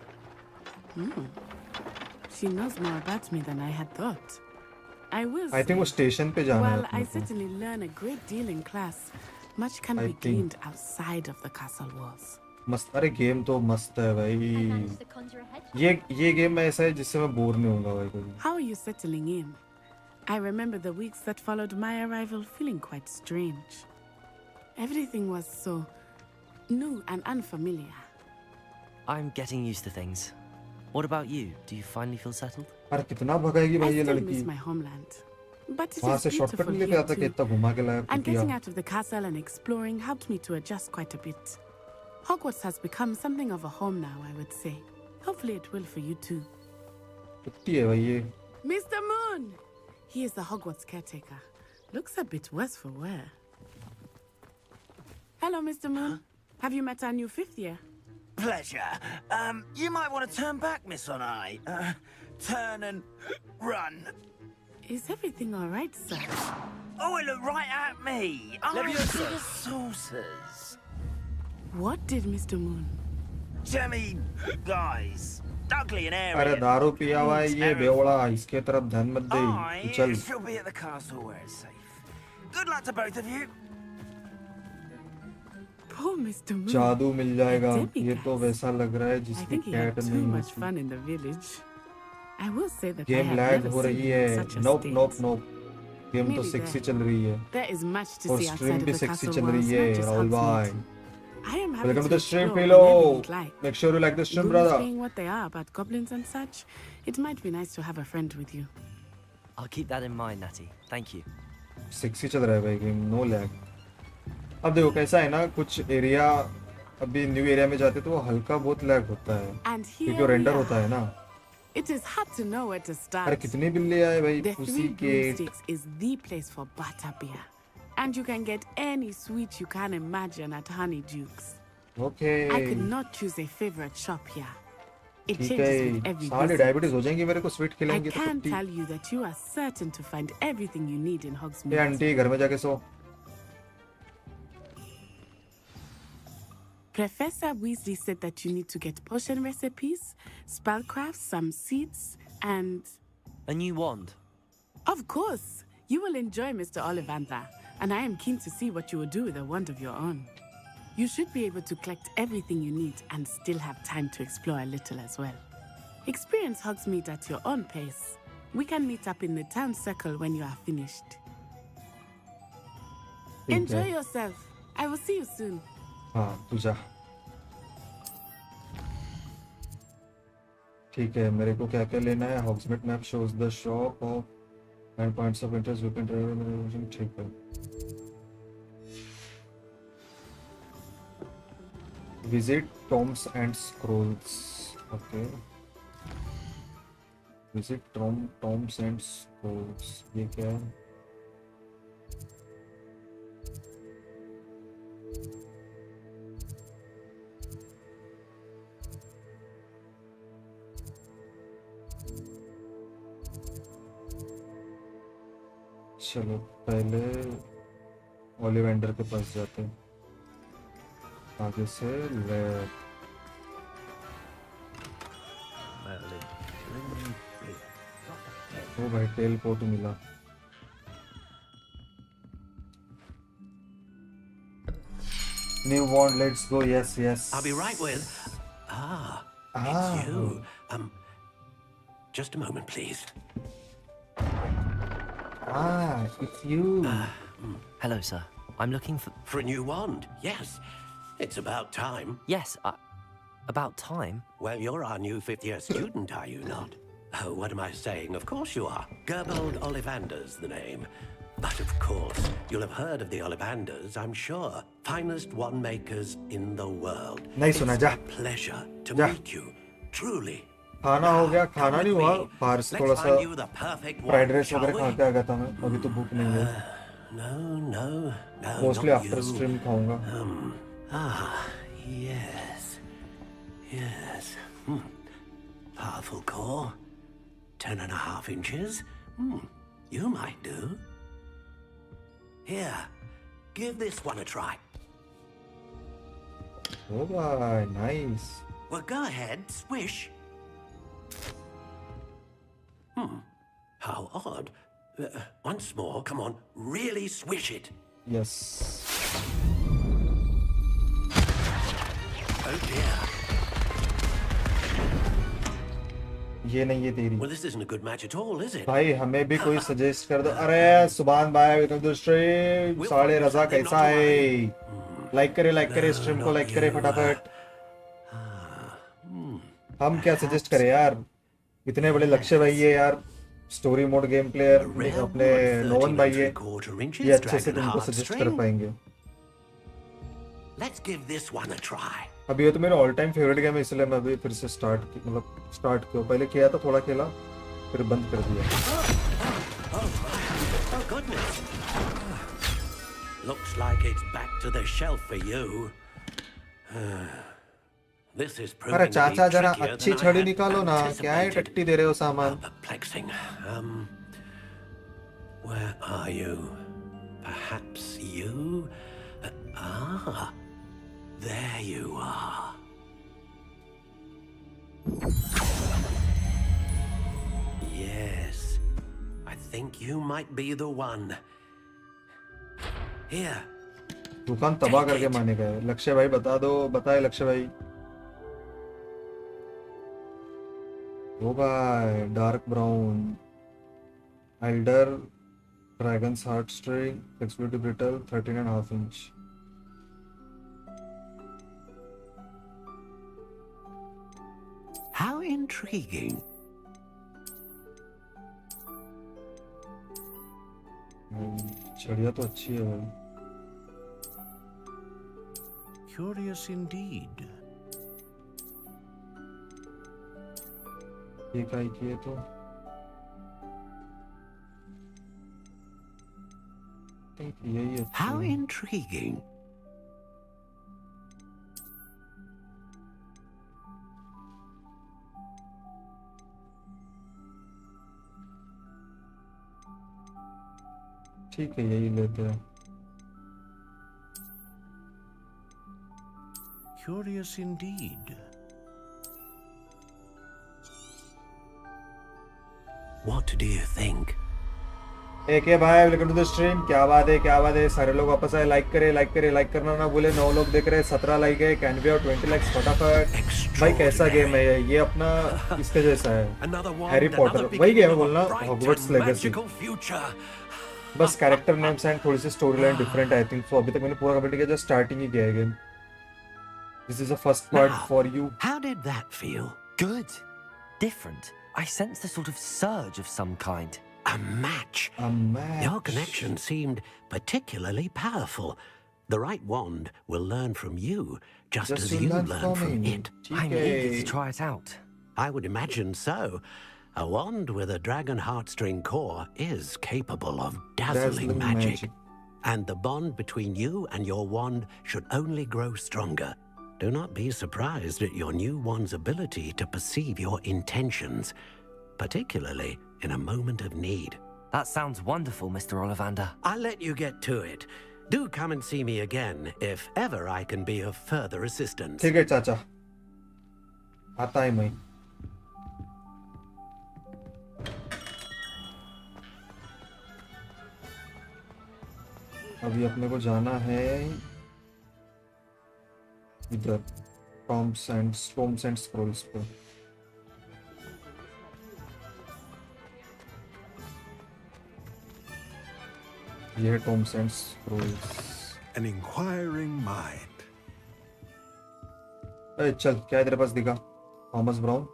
She knows more about me than I had thought. I will I think वो say, station पे जाना है while I अपने को certainly learn a great deal in class, much can I be think- gleaned outside of the castle walls. मस्त अरे game तो मस्त है भाई ये गेम ऐसा है जिससे मैं बोर नहीं होऊंगा भाई कभी How are you settling in? I remember the weeks that followed my arrival feeling quite strange. Everything was so new and unfamiliar. I'm getting used to things. What about you? Do you finally feel settled? अरे कितना भगाएगी I भाई ये still लड़की miss my homeland. But it वहां is से shortcut beautiful नहीं लेके here आता कि too. इतना घुमा के लाया And getting कुटिया out of the castle and exploring helped me to adjust quite a bit. Hogwarts has become something of a home now, I would say. Hopefully it will for you too. कुत्ती है भाई ये Mr. Moon! He is the Hogwarts caretaker. Looks a bit worse for wear. Hello, Mr. Moon. Have you met our new 5th year? Pleasure. You might want to turn back, Miss Onai. Turn and run. Is everything all right, sir? Oh, it looked right at me. I see the saucers. What did Mr. Moon? Jemmy, guys. Ugly and airy. अरे दारू पिया हुआ है ये बेवड़ा इसके तरफ ध्यान मत दे I चल shall be at the castle where it's safe. Good luck to both of you. Poor Mr. Moon. जादू मिल जाएगा A ये तो demigod. वैसा लग रहा है I जिसकी think he had cat too नहीं much होती fun in the village. I will say that I game have lag never हो seen रही you in है. such a nope state. Nope nope. Game तो Maybe सेक्सी there. चल रही है. There is much to और see outside stream of भी the sexy castle चल रही walls, है. not just राहुल भाई. Hogsmeade. I am happy Welcome to to the stream, explore Philo. whenever you'd like. Make sure you like the stream, Rules brother. being what they are about goblins and such, it might be nice to have a friend with you. I'll keep that in mind, Natty. Thank you. Sexy चल रहा है भाई game. No lag. अब देखो कैसा है ना, कुछ एरिया अभी न्यू एरिया में जाते तो वो हल्का बहुत लैग होता है And क्योंकि here रेंडर we होता है ना. It is hard to know where to अरे start. कितनी बिल्ली आए भाई. The पुसी Three के Broomsticks is the place for butterbeer. And you can get any sweet you can imagine at Honeyduke's. Okay. I could not choose a favorite shop here. It ठीक changes with है. every सारी visit. Diabetes हो जाएंगी मेरे को sweet I खिलाएंगे तो can ठीक. tell you that you are certain to find everything you need in ये Hogsmeade. आंटी घर में जाके सो. Professor Weasley said that you need to get potion recipes, spellcrafts, some seeds, and... A new wand. Of course! You will enjoy Mr. Ollivander, and I am keen to see what you will do with a wand of your own. You should be able to collect everything you need and still have time to explore a little as well. Experience Hogsmeade at your own pace. We can meet up in the town circle when you are finished. Enjoy yourself. I will see you soon. हाँ तू जा. ठीक है. मेरे को क्या क्या लेना है. Hogsmeade map shows the shop of and points of interest you can travel. ठीक है. Visit Tomes and Scrolls. Okay. Visit Tomes and Scrolls. ये क्या है. चलो पहले ओलिवेंडर के पास जाते हैं. आगे से ले. ओ भाई टेलपोर्ट मिला. New wand. Let's go. Yes yes. I'll be right with. It's you. Just a moment, please. It's you. Hello, sir. I'm looking for... For a new wand, yes. It's about time. Yes, about time? Well, you're our new fifth-year student, are you not? Oh, what am I saying? Of course you are. Gerbold Ollivander's the name. But of course, you'll have heard of the Ollivanders, I'm sure. Finest wand makers in the world. Nice one, It's a pleasure to meet you. Truly. खाना हो गया. खाना नहीं हुआ. बाहर से थोड़ा सा फ्राइड राइस वगैरह खा के आ गया था मैं. अभी तो भूख नहीं है. No. मोस्टली आफ्टर स्ट्रीम खाऊंगा. Yes. Powerful core. 10.5 inches. You might do. Here, give this one a try. Oh, bye. Nice. Well, go ahead, swish. How odd. Once more, come on, really swish it. Yes. Oh dear. ये नहीं ये तेरी. Well, this isn't a good match at all, is it? भाई हमें भी कोई suggest कर दो. अरे सुभान भाई वेलकम टू स्ट्रीम. साढ़े रजा कैसा है. लाइक करे स्ट्रीम को लाइक करे फटाफट. हम क्या सजेस्ट करें यार. इतने बड़े लक्ष्य भाई है यार. स्टोरी मोड गेम प्लेयर अपने नोवन भाई है. ये अच्छे से तुमको सजेस्ट कर पाएंगे. Let's give this one a try. अभी ये तो मेरा ऑल टाइम फेवरेट गेम है इसलिए मैं अभी फिर से स्टार्ट किया. पहले किया था थोड़ा खेला फिर बंद कर दिया. Oh goodness. Looks like it's back to the shelf for you. This is proving अरे to be चाचा जरा trickier अच्छी than I छड़ी had निकालो ना. क्या है anticipated. टट्टी दे रहे हो सामान. Perplexing. Where are you? Perhaps you? There you are. Yes, I think you might be the one. Here. दुकान तबाह करके माने गए. लक्ष्य भाई बता दो. बताए लक्ष्य भाई. ओ भाई dark brown, Elder dragons heart string, flexibility brittle, 13.5 inch. How intriguing. छड़िया तो अच्छी है भाई। Curious indeed. ये काय की है तो यही है। How intriguing. ठीक है यही लेते हैं। Curious indeed. What do you think? एक है भाई, वेलकम टू द स्ट्रीम। क्या बात है, क्या बात है। सारे लोग वापस आए। लाइक करे, लाइक करे, लाइक करना ना भूले। 9 लोग देख रहे हैं, 17 लाइक है। कैन बी और 20 लाइक्स फटाफट। भाई कैसा गेम है ये? अपना इसके जैसा है, हैरी पॉटर वही गेम है बोलना, हॉगवर्ट्स लेगेसी। बस कैरेक्टर नेम्स एंड थोड़ी सी story line different I think. So अभी तक मैंने पूरा कंप्लीट किया, जस्ट स्टार्टिंग ही किया है game. This is the first part for you. How did that feel? Good. Different. I sensed a sort of surge of some kind. A match. A match. Your connection seemed particularly powerful. The right wand will learn from you, just as you learn from it. I'm eager to try it out. I would imagine so. A wand with a dragon heartstring core is capable of dazzling magic. And the bond between you and your wand should only grow stronger. Do not be surprised at your new wand's ability to perceive your intentions, particularly in a moment of need. That sounds wonderful, Mr. Ollivander. I'll let you get to it. Do come and see me again if ever I can be of further assistance. ठीक है चाचा, आता है मैं। अभी अपने को जाना है इधर टॉम्स एंड स्क्रोल्स पे। ये है Tom's and scrolls. An inquiring mind. चल, क्या तेरे पास दिखा? Thomas brown.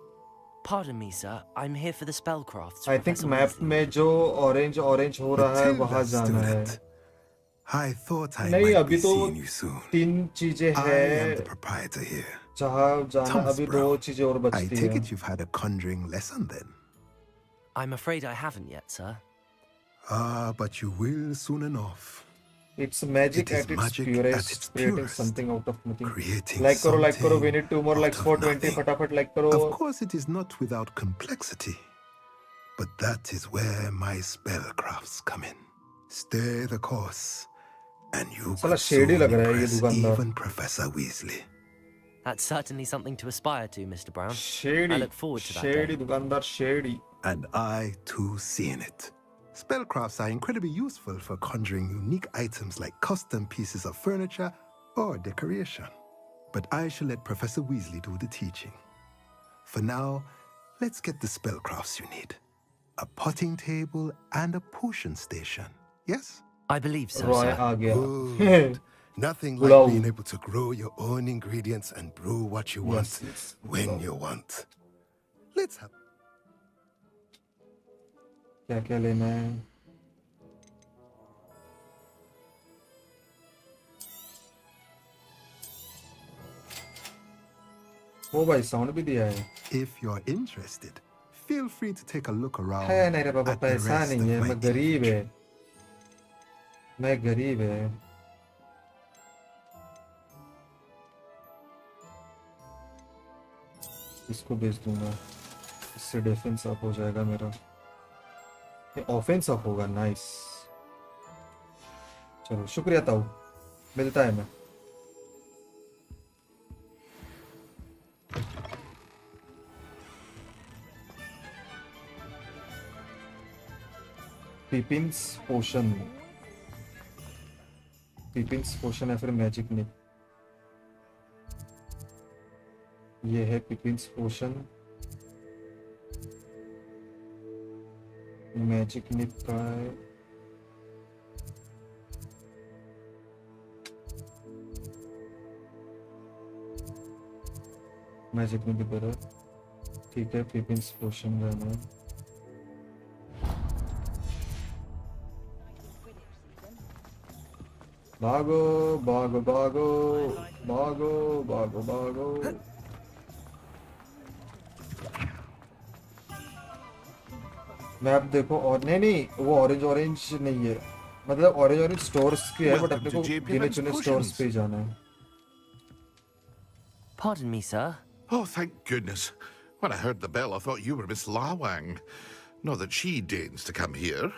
Pardon me, sir. I'm here for the spellcrafts. I think map में जो ऑरेंज हो रहा है वहाँ जाना है। I thought I नहीं, might अभी be तो seeing you soon. 3 चीजें I am हैं the proprietor here. जहाँ जाना। Thomas अभी Brown. 2 चीजें और I बचती take हैं। it you've had a conjuring lesson then. I'm afraid I haven't yet, sir. But you will soon enough. It's magic It is at its magic purest, at its creating purest. something out of nothing. Creating like करो, like करो। We something need 2 more likes out for of 20. nothing. फटाफट like करो। Of course, it is not without complexity. But that is where my spellcrafts come in. Stay the course, and you साला could shady soon लग रहा है ये impress दुकानदार। even Professor Weasley. That's certainly something to aspire to, Mr. Brown. Shady. I look forward to that Shady day. दुकानदार shady। And I too seen it. Spellcrafts are incredibly useful for conjuring unique items like custom pieces of furniture or decoration. But I shall let Professor Weasley do the teaching. For now, let's get the spellcrafts you need. A potting table and a potion station. Yes? I believe so, Roy sir. आ गया। Good. Nothing like Blow. being able to grow your own ingredients and brew what you want when you want. Let's have. क्या क्या लेना है? ओ भाई sound भी दिया है। If you're interested, feel free to take a look around. है नहीं रे बाबा, at the पैसा rest नहीं है। of my मैं गरीब है, मैं गरीब है। इसको बेच दूंगा, इससे डिफेंस अप हो जाएगा मेरा। ये ऑफेंस अप होगा। नाइस, चलो शुक्रिया ताऊ, मिलता है मैं। पिपिन्स पोशन, पिपिन्स पोशन है फिर मैजिक नहीं। ये है पिपिन्स पोशन। मैजिक निप का है। मैजिक निप इधर है, ठीक है। फिफिन्स पोशन रहना है। भागो भागो भागो भागो भागो भागो। मैप देखो, और नहीं वो ऑरेंज नहीं है, मतलब ऑरेंज स्टोर्स की है, बट अपने को गिने चुने स्टोर्स पे ही जाना है। Pardon me, sir. Oh, thank goodness. When I heard the bell, I thought you were Miss Lawang. Not that she deigns to come here.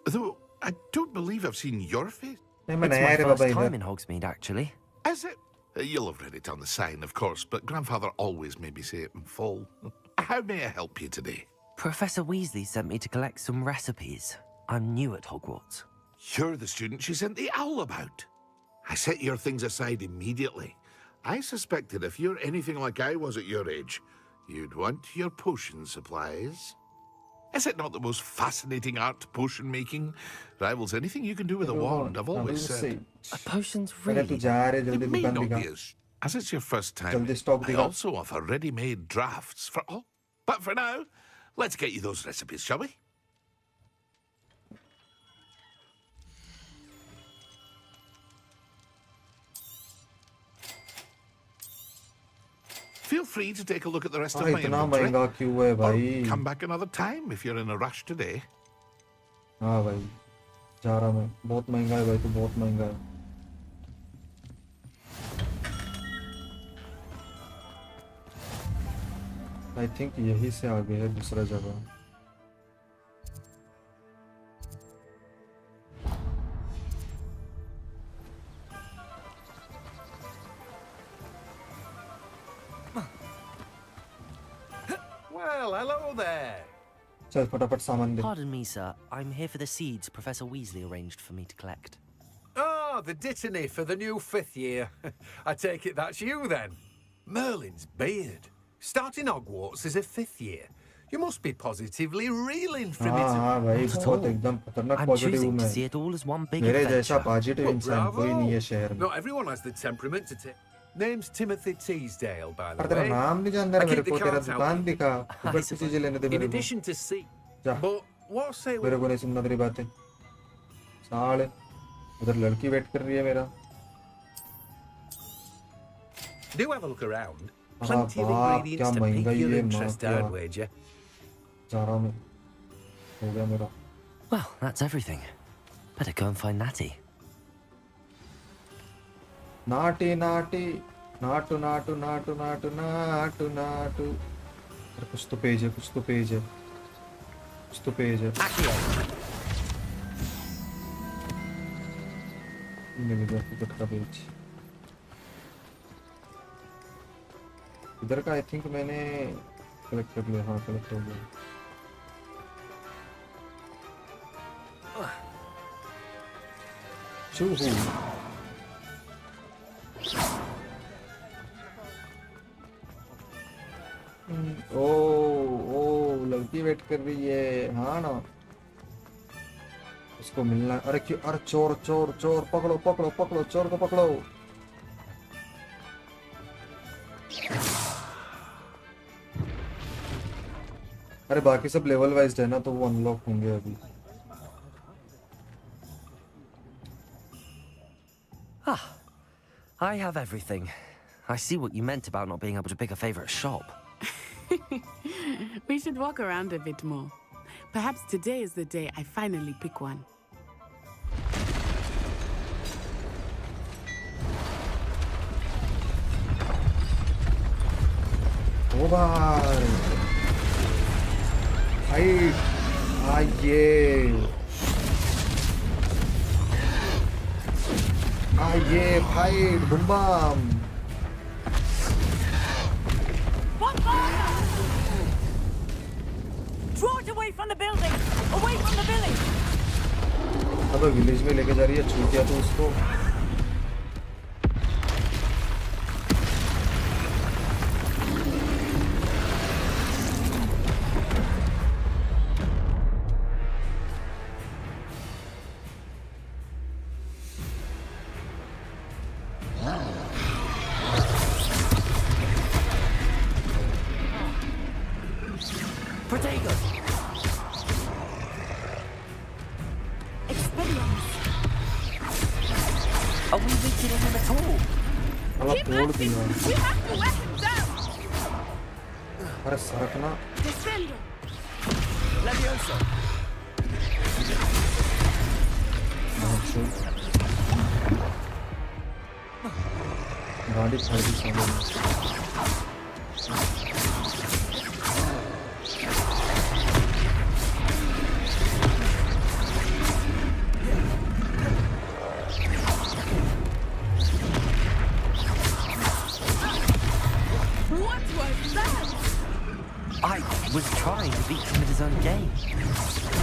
Though I don't believe I've seen your face. It's my first time in Hogsmeade, actually. Is it? You'll have read it on the sign, of course, but Grandfather always made me say it in full. How may I help you today? Professor Weasley sent me to collect some recipes. I'm new at Hogwarts. You're the student she sent the owl about. I set your things aside immediately. I suspected if you're anything like I was at your age, you'd want your potion supplies. Is it not the most fascinating art, potion making? Rivals anything you can do with a wand, I've always said. A potion's really... It may not be as it's your first time. I also offer ready-made drafts for all. But for now, let's get you those recipes, shall we? Feel free to take a look at the rest of my inventory. Or come back another time if you're in a rush today. हाँ भाई, जा रहा मैं। बहुत महंगा है भाई, तो बहुत महंगा है। I think यही से आगे है दूसरा जगह। Well, hello there. चल फटाफट सामान दे। Pardon me, sir. I'm here for the seeds Professor Weasley arranged for me to collect. Ah, the dittany for the new 5th year. I take it that's you then. Merlin's beard. Starting Hogwarts as a 5th year. You must be positively reeling from it. हाँ भाई, बहुत एकदम खतरनाक I'm positive choosing to मैं। see it all as one big मेरे adventure. जैसा positive इंसान कोई नहीं है शहर में। Not everyone has the temperament to take. Name's Timothy Teasdale, by the पर तेरा way. नाम नहीं जानता मेरे को, तेरा दुकान दिखा। ऊपर से चीजें लेने दे In मेरे को। addition to see, जा। but what say मेरे को नहीं सुनना तेरी बातें। साले, उधर लड़की वेट कर रही है मेरा। do have a look around. हाँ Plenty of बाप, ingredients क्या to pique महंगा your ये interest, माफिया। I'd wager. जा रहा मैं। हो गया मेरा। Well, that's everything. Better go and find Natty. नाटी नाटी नाटू नाटू नाटू नाटू नाटू नाटू। अरे कुछ तो पेज है, कुछ तो पेज है, कुछ तो पेज है। मिल गया टिकट का पेज। इधर का आई थिंक मैंने कलेक्ट कर लिया। हाँ कलेक्ट हो गया। चूहू ओ लड़की वेट कर रही है। हाँ ना, उसको मिलना। अरे क्यों? अरे चोर चोर चोर, पकड़ो पकड़ो पकड़ो, चोर को पकड़ो। अरे बाकी सब लेवल वाइज है ना, तो वो अनलॉक होंगे अभी। Ah, I have everything. I see what you meant about not being able to pick a favorite shop. We should walk around a bit more. Perhaps today is the day I finally pick one. ओ भाई, fight. आइए fight, bomb bomb. Draw it away from the building! Away from the village! अब village में लेके जा रही है, छूट गया तो उसको। Protego! Are we weakening him at all? Keep acting! We have to wear him down! अरे सरकना Defender! Levioso! गाड़ी खड़ी सामने What was that? I was trying to beat him at his own game.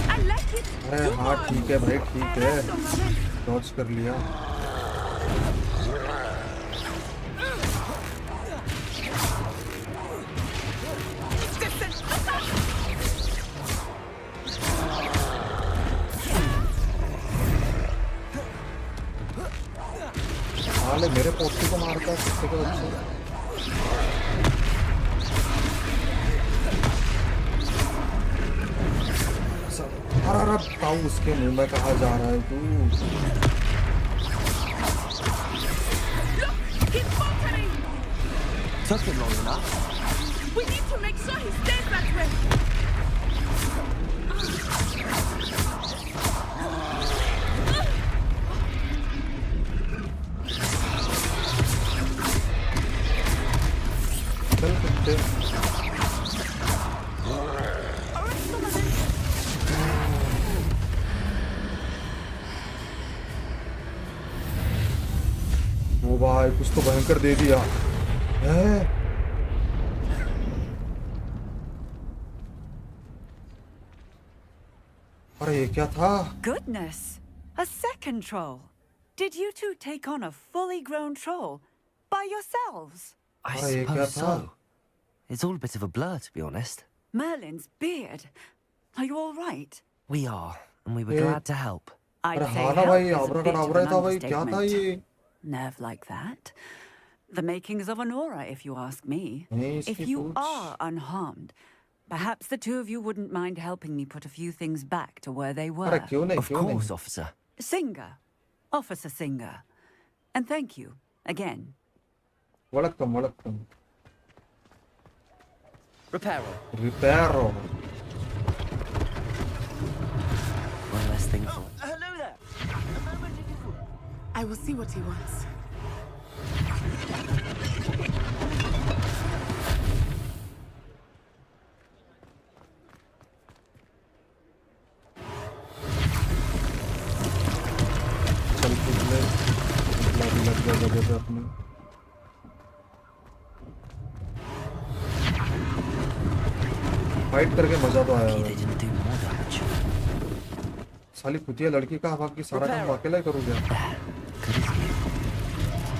I like it. अरे हाँ ठीक है भाई ठीक है डॉज कर लिया साले मेरे पोस्टी को मारता है कुत्ते के बच्चे अरे ताऊ उसके मुंह में कहा जा रहा है तू He's faltering! Took him long enough. We need to make sure he stays that way. चल कुत्ते ओ भाई कुछ तो भयंकर दे दिया है अरे ये क्या था Goodness! A second troll. Did you two take on a fully grown troll by yourselves? I अरे ये क्या suppose था so. It's all a bit of a blur, to be honest. Merlin's beard. Are you all right? We are, and we were Yeah. glad to help. I'd अरे say हाँ ना help भाई is a Abra bit का of Abra an था भाई क्या था ये understatement. Nerve like that. The makings of an aura, if you ask me. नहीं If इसकी you पूछ are unharmed, perhaps the two of you wouldn't mind helping me put a few things back to where they were. अरे क्यों नहीं Of क्यों course, नहीं officer. Singer. Officer Singer. And thank you, again. वड़कम वड़कम Reparo. रिपेयरो One less thing for. Hello there. I will see what he wants. चल कूद ले लग गया जगह पे अपने फाइट करके मजा तो आया They didn't do more damage. साली कुतिया लड़की का हवा की सारा काम अकेला ही करूँ क्या Good as new.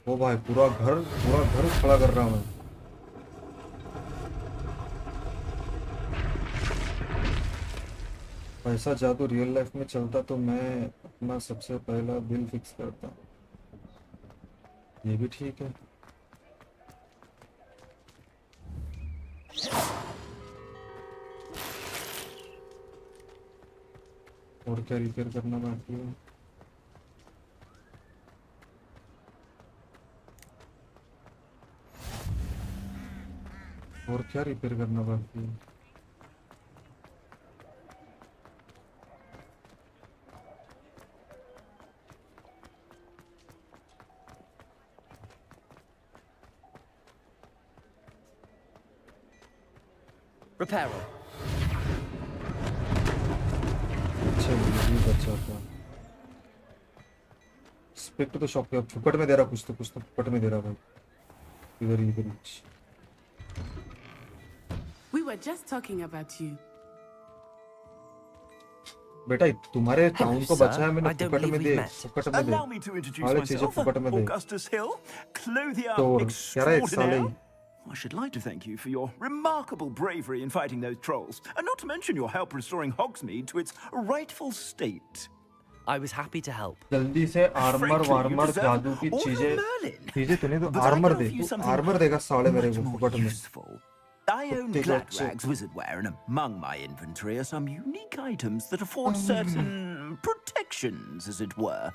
ओ भाई पूरा घर खड़ा कर रहा हूँ मैं ऐसा जादू रियल लाइफ में चलता तो मैं अपना सबसे पहला बिल फिक्स करता ये भी ठीक है और क्या रिपेयर करना बाकी है और क्या रिपेयर करना बाकी है Reparo. अच्छा ये भी बचा था स्पेक्ट तो शॉप पे अब फुकट में दे रहा कुछ तो फुकट में दे रहा भाई इधर इधर We were just talking about you. बेटा तुम्हारे टाउन को बचा है मैंने I don't फुकट में believe दे we met. फुकट में दे Allow me to introduce सारे चीजें myself, फुकट में दे Augustus Hill, clothier तो कह रहा है एक साले extraordinaire. I should like to thank you for your remarkable bravery in fighting those trolls, and not to mention your help restoring Hogsmeade to its rightful state. I was happy to help. जल्दी से armour warmer जादू की चीजें तो नहीं तो armour दे तू armour देगा साले मेरे को फुकट में I own Gladrag's wizardware, and among my inventory are some unique items that afford certain protections, as it were.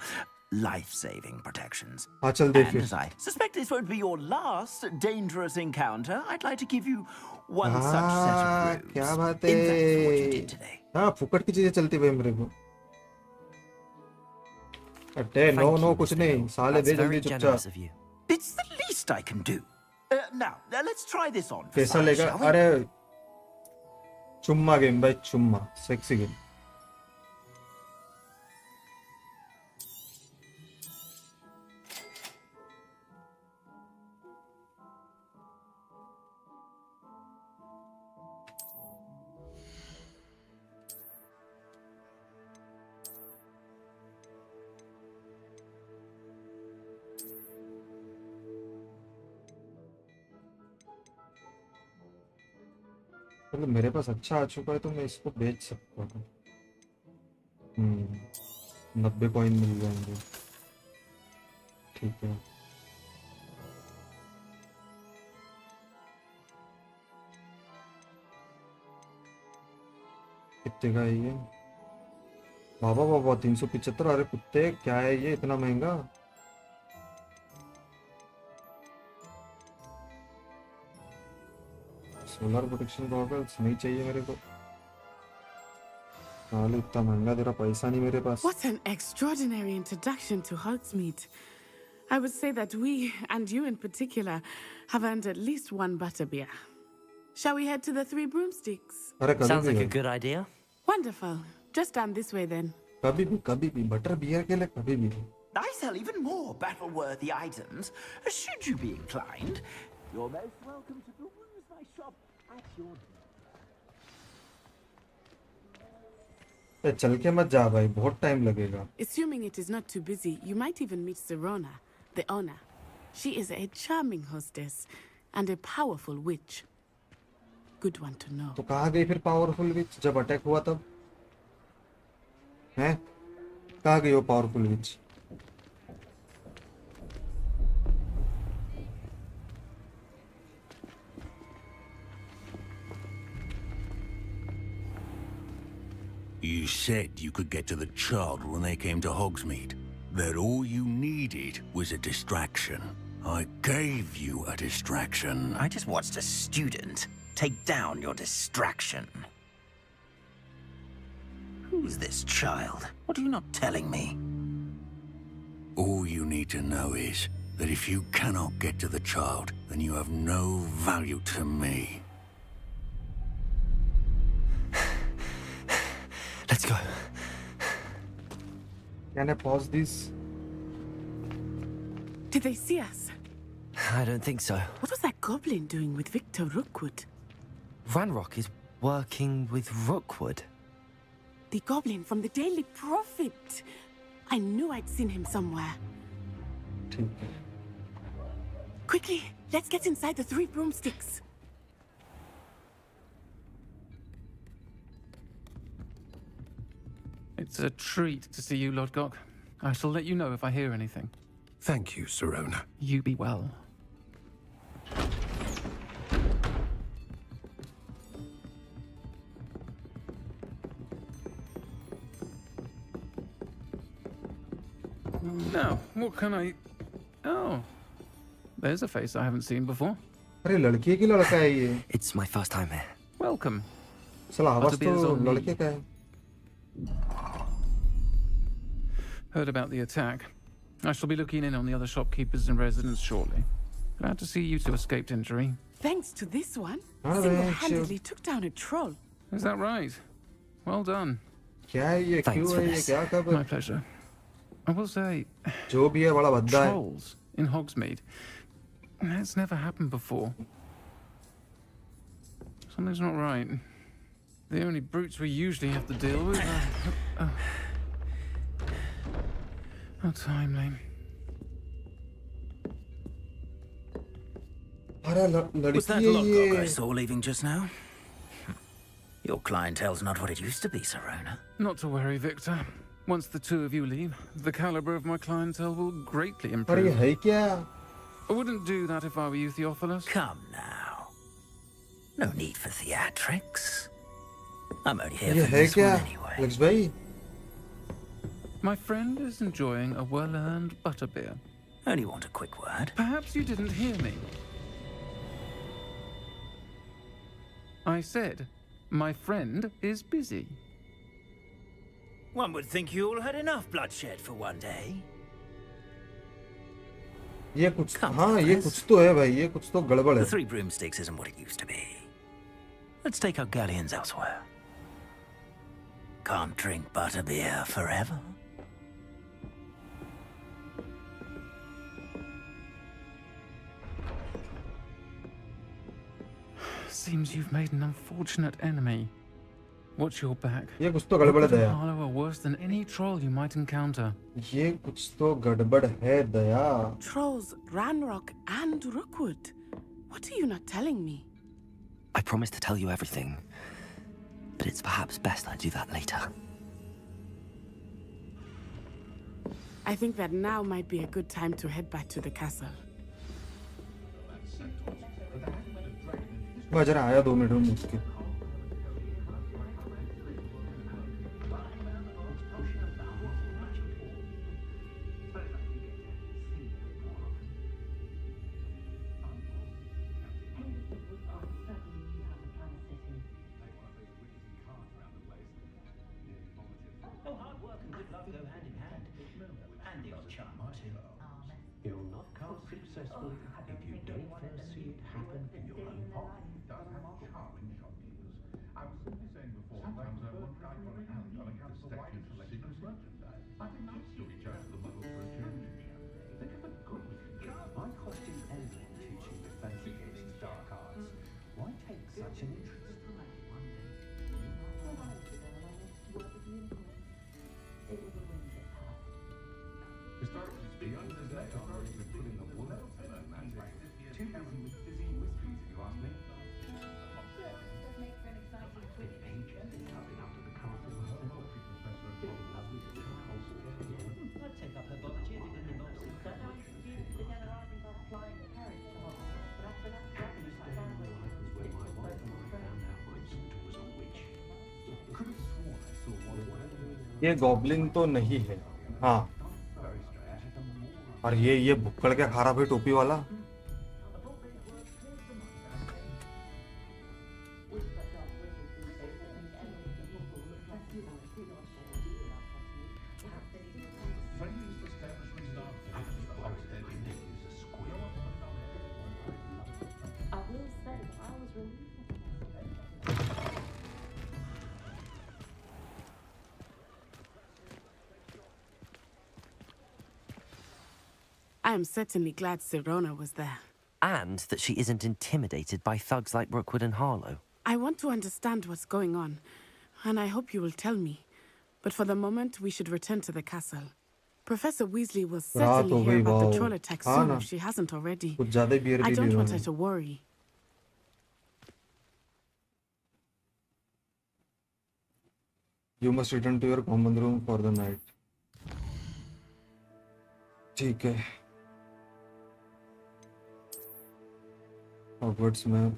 Life-saving protections. And as I suspect this won't be your last dangerous encounter, I'd like to give you one such set of robes. क्या बात In thanks for what you है did today. हाँ फुकट की चीजें चलती भाई मेरे को अटे नो कुछ नहीं साले दे जल्दी चुपचाप It's the least I can do. Now, let's try this on. पैसा लेगा अरे चुम्मा गेम भाई चुम्मा सेक्सी गेम मतलब मेरे पास अच्छा आ चुका है तो मैं इसको बेच सकता हूँ 90 कॉइन मिल जाएंगे ठीक है कितने का है ये बाबा बाबा 375 अरे कुत्ते क्या है ये इतना महंगा सोलर प्रोटेक्शन गॉगल्स नहीं चाहिए मेरे को साले इतना महंगा तेरा पैसा नहीं मेरे पास What an extraordinary introduction to Hogsmeade. I would say that we, and you in particular, have earned at least one butterbeer. Shall we head to the Three Broomsticks? Sounds like a good idea. Wonderful. Just down this way then. कभी भी butter beer के लिए कभी भी I sell even more battle-worthy items. Should you be inclined, you're most welcome to peruse my shop at your चल के मत जा भाई बहुत टाइम लगेगा Assuming it is not too busy, you might even meet Sirona, the owner. She is a charming hostess and a powerful witch. Good one to know. तो कहाँ गई फिर पावरफुल विच जब अटैक हुआ तब हैं कहाँ गई वो powerful which You said you could get to the child when they came to Hogsmeade. That all you needed was a distraction. I gave you a distraction. I just watched a student take down your distraction. Who's this child? What are you not telling me? All you need to know is that if you cannot get to the child, then you have no value to me. Let's go. Can I pause this? Did they see us? I don't think so. What was that goblin doing with Victor Rookwood? Ranrock is working with Rookwood. The goblin from the Daily Prophet. I knew I'd seen him somewhere. Quickly, let's get inside the Three Broomsticks. It's a treat to see you, Lodgok. I shall let you know if I hear anything. Thank you, Sirona. You be well. Now, what can I... Oh, there's a face I haven't seen before. अरे लड़की की लड़का है ये It's my first time here. Welcome. साला आवाज Butterbeer's तो on me. लड़के का है Heard about the attack. I shall be looking in on the other shopkeepers and residents shortly. Glad to see you two escaped injury. Thanks to this one, Alright, single-handedly took down a troll. Is that right? Well done. क्या है ये क्यों है ये क्या खबर My pleasure. I will say, जो भी है बड़ा भद्दा है trolls in Hogsmeade. That's never happened before. Something's not right. The only brutes we usually have to deal with are... How timely. Was that Lodgok I saw leaving just now? Your clientele's not what it used to be, Sirona. Not to worry, Victor. Once the two of you leave, the caliber of my clientele will greatly अरे improve. ये है क्या? I wouldn't do that if I were you, Theophilus. Come now. No need for theatrics. I'm only here ये for है this क्या? one anyway. Lakes भाई My friend is enjoying a well-earned butterbeer. Only want a quick word. Perhaps you didn't hear me. I said, my friend is busy. One would think you all had enough bloodshed for one day. ये कुछ हाँ ये कुछ तो है भाई ये कुछ तो गड़बड़ The है. Three Broomsticks isn't what it used to be. Let's take our galleons elsewhere. Can't drink butterbeer forever. Seems you've made an unfortunate enemy. Watch your back. ये कुछ तो गड़बड़ है Rookwood and Daya. Harlow are worse than any troll you might encounter. ये कुछ तो गड़बड़ है दया. Trolls, Ranrock, and Rookwood. What are you not telling me? I promised to tell you everything, but it's perhaps best I do that later. I think that now might be a good time to head back to the castle. मैं जरा आया 2 minute में मुझके. You'll not come successful if you don't first see it happen in your own pocket. I was simply saying before, sometimes I wonder I've got a hand on a cancel white selection of merchandise. I think you still be chatting to the model for a change. Think of the good we can do. Why question anyone teaching defense against dark arts? Why take such an interest? Historically speaking, there's no authority for putting a woman to that magic. Too busy with fizzy whiskies, if you ask me. I'd take up her volunteer if it didn't involve some damage. ये goblin तो नहीं है. हाँ. और ये भुक्कड़ क्या खा रहा भाई टोपी वाला. I am certainly glad Sirona was there. And that she isn't intimidated by thugs like Rookwood and Harlow. I want to understand what's going on, and I hope you will tell me. But for the moment, we should return to the castle. Professor Weasley will certainly hear about the troll attack soon if she hasn't already. I don't want her to worry. You must return to your common room for the night. ठीक है. Hogwarts में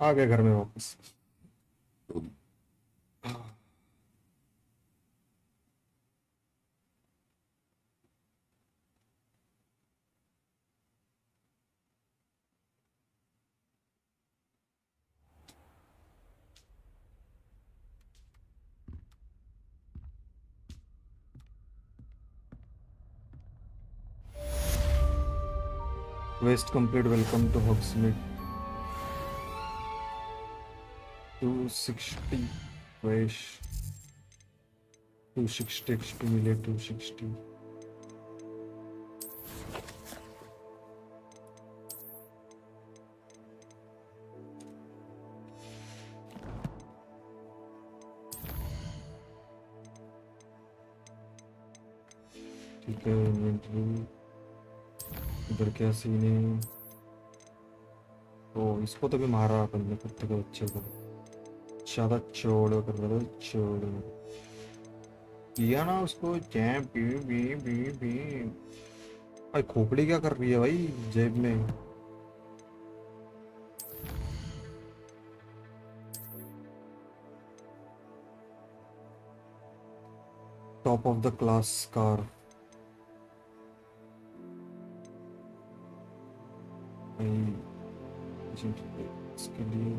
आ गए घर में वापस. Quest complete. Welcome to Hogsmeade. 260 quest. 260 accumulate 260. ठीक है inventory. इधर क्या सीन है. तो इसको तो भी मारा अपन ने कुत्ते के बच्चे को, ज्यादा चौड़ो कर रहा था, चौड़ो किया ना उसको, जैम बी बी बी बी। भाई खोपड़ी क्या कर रही है भाई जेब में? Top of the class car, इसके लिए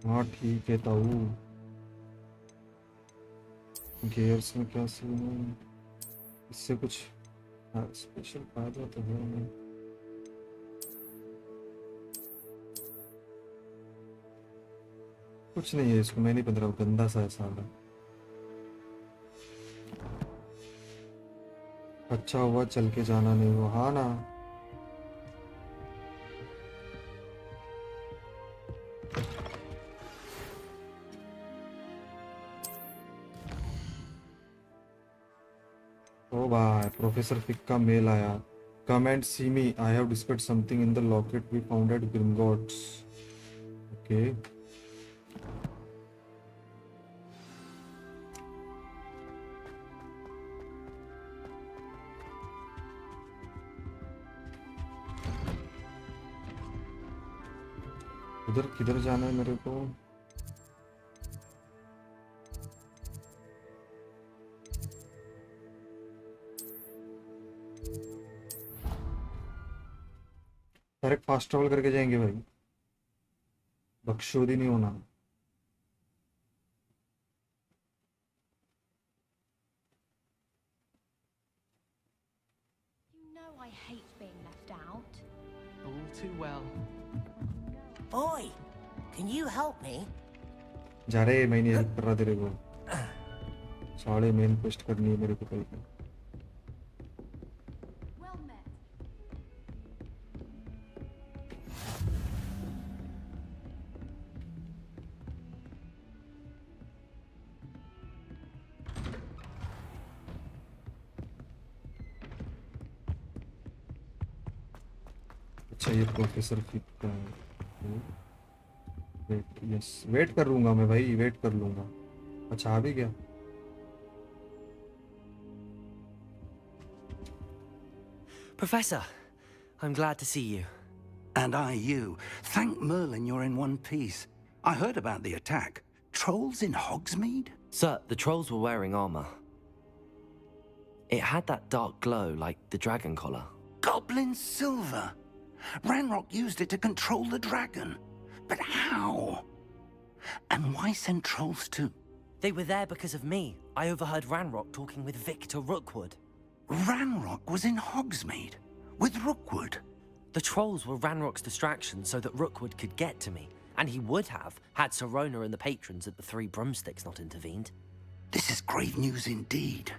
हाँ ठीक है ताऊ। गियर्स में क्या सीन है? इससे कुछ स्पेशल फायदा तो है नहीं। कुछ नहीं है इसको, मैं नहीं बन रहा, गंदा सा है साला। अच्छा हुआ चल के जाना नहीं हुआ। हाँ ना, ओ भाई प्रोफेसर फिक का मेल आया। Come and see me, I have discovered something in the locket we found at Gringotts. Okay, उधर किधर जाना है मेरे को? डायरेक्ट फास्ट ट्रैवल करके जाएंगे भाई, बकचोदी नहीं होना। You know I hate being left out. All too well. Oi, can you help me? जा रहे, मैं नहीं हेल्प कर रहा तेरे को, साढ़े मेन क्वेस्ट करनी है मेरे को कल का। Well met. अच्छा ये प्रोफेसर फिक का है। वेट, यस वेट कर लूंगा मैं भाई, वेट कर लूंगा। अच्छा आ भी गया। Professor, I'm glad to see you. And I you. Thank Merlin you're in one piece. I heard about the attack. Trolls in Hogsmeade? Sir, the trolls were wearing armor. It had that dark glow like the dragon collar. Goblin silver. Ranrock used it to control the dragon. But how? And why send trolls to? They were there because of me. I overheard Ranrock talking with Victor Rookwood. Ranrock was in Hogsmeade with Rookwood. The trolls were Ranrock's distraction so that Rookwood could get to me. And he would have, had Sirona and the patrons at the Three Broomsticks not intervened. This is grave news indeed.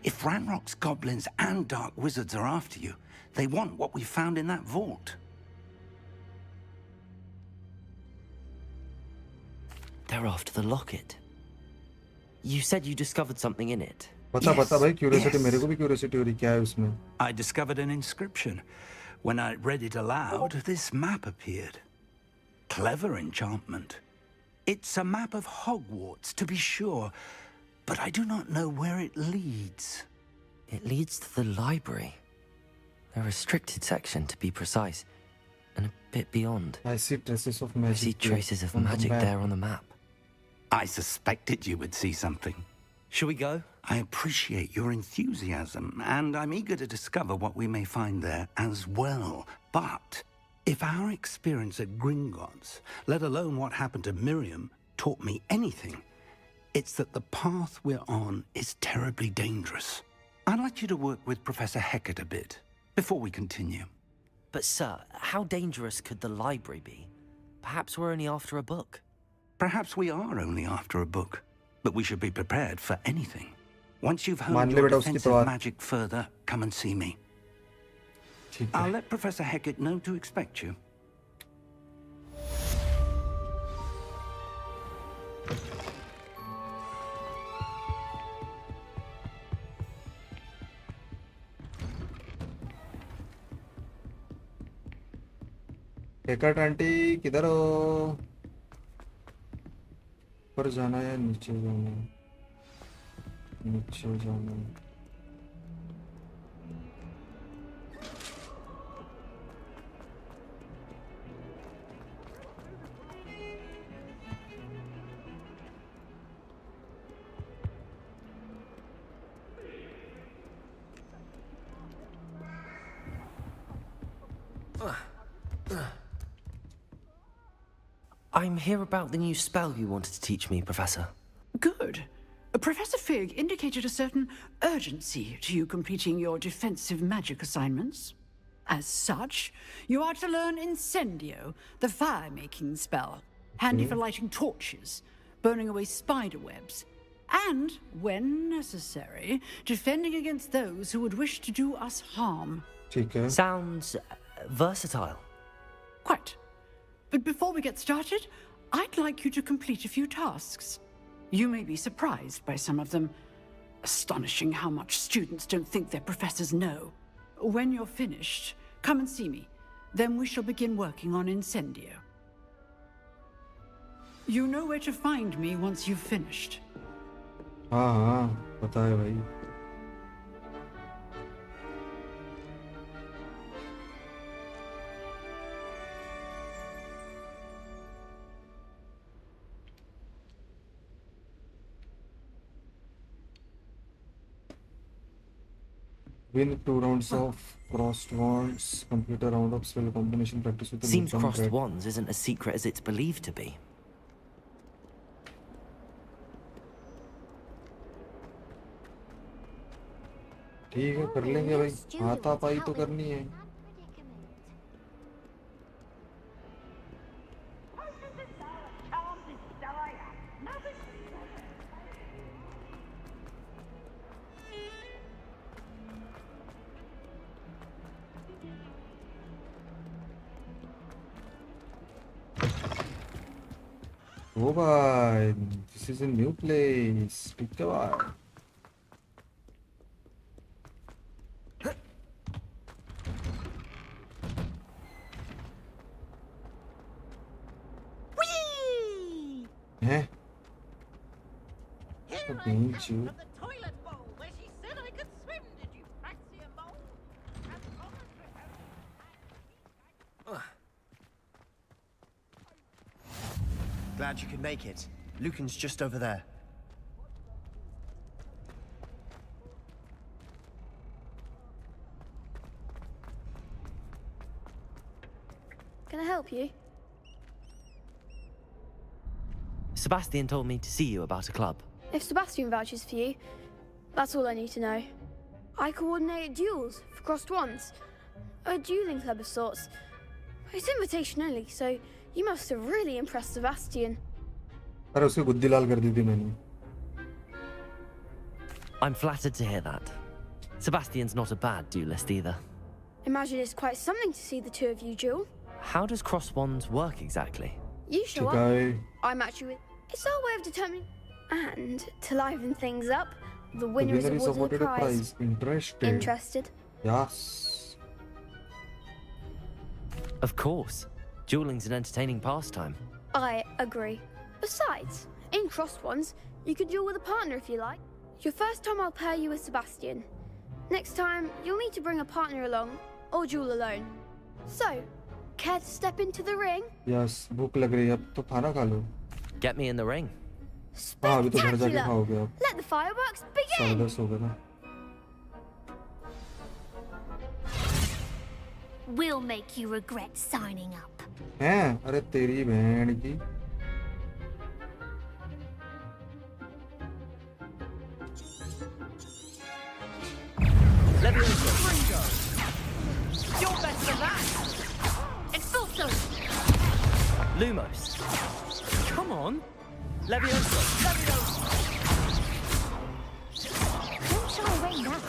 If Ranrock's goblins and dark wizards are after you, they want what we found in that vault. They're after the locket. You said you discovered something in it. बता भाई, curiosity मेरे को भी curiosity हो रही, क्या है उसमें? I discovered an inscription. When I read it aloud, this map appeared. Clever enchantment. It's a map of Hogwarts, to be sure, but I do not know where it leads. It leads to the library. A restricted section, to be precise, and a bit beyond. I see traces of magic. I see traces of magic there on the map. I suspected you would see something. Shall we go? I appreciate your enthusiasm, and I'm eager to discover what we may find there as well. But if our experience at Gringotts, let alone what happened to Miriam, taught me anything, it's that the path we're on is terribly dangerous. I'd like you to work with Professor Hecat a bit before we continue. But sir, how dangerous could the library be? Perhaps we're only after a book. Perhaps we are only after a book, but we should be prepared for anything. Once you've मान honed ले your बेटा उसकी defensive तो बात। magic further, come and see me. I'll let Professor Hecat know to expect you. Hecat aunty किधर हो? ऊपर जाना है या नीचे जाना है? नीचे जाना है। I'm here about the new spell you wanted to teach me, Professor. Good. Professor Fig indicated a certain urgency to you completing your defensive magic assignments. As such, you are to learn Incendio, the fire-making spell, handy for lighting torches, burning away spider webs, and, when necessary, defending against those who would wish to do us harm. Sounds versatile. Quite. But before we get started, I'd like you to complete a few tasks. You may be surprised by some of them. Astonishing how much students don't think their professors know. When you're finished, come and see me. Then we shall begin working on Incendio. You know where to find me once you've finished. हाँ पता है भाई। Win 2 rounds of crossed wands. Complete a round of spell combination practice with the Seems Newton crossed Red. wands isn't as secret as it's believed to be. ठीक है कर लेंगे भाई। हाथापाई तो करनी है। Oh bhai, this is a new place. ठीक है भाई। हैं? तो beach you. Glad you could make it. Lucan's just over there. Can I help you? Sebastian told me to see you about a club. If Sebastian vouches for you, that's all I need to know. I coordinate duels for crossed wands. A dueling club of sorts. It's invitation only, so you must have really impressed Sebastian. अरे उसकी गुद्दी लाल कर दी थी मैंने। I'm flattered to hear that. Sebastian's not a bad duelist either. Imagine it's quite something to see the two of you duel. How does cross wands work exactly? You show up, Chikai. I match you with... It's our way of determining... And, to liven things up, the winner is awarded a prize. Interested. Interested? Yes. Of course. Dueling's an entertaining pastime. I agree. Besides, in crossed ones, you could duel with a partner if you like. Your first time I'll pair you with Sebastian. Next time, you'll need to bring a partner along, or duel alone. So, care to step into the ring? Yes, भूख लग रही है अब तो खाना खा लो। Get me in the ring. हाँ अभी तो घर जाके खाओगे अब। Let the fireworks begin! 10:30 हो गया ना। We'll make you regret signing up. हैं? अरे तेरी बहन की। You're better than that! Expulso! Lumos. Come on. Leviosa. Don't shy away now.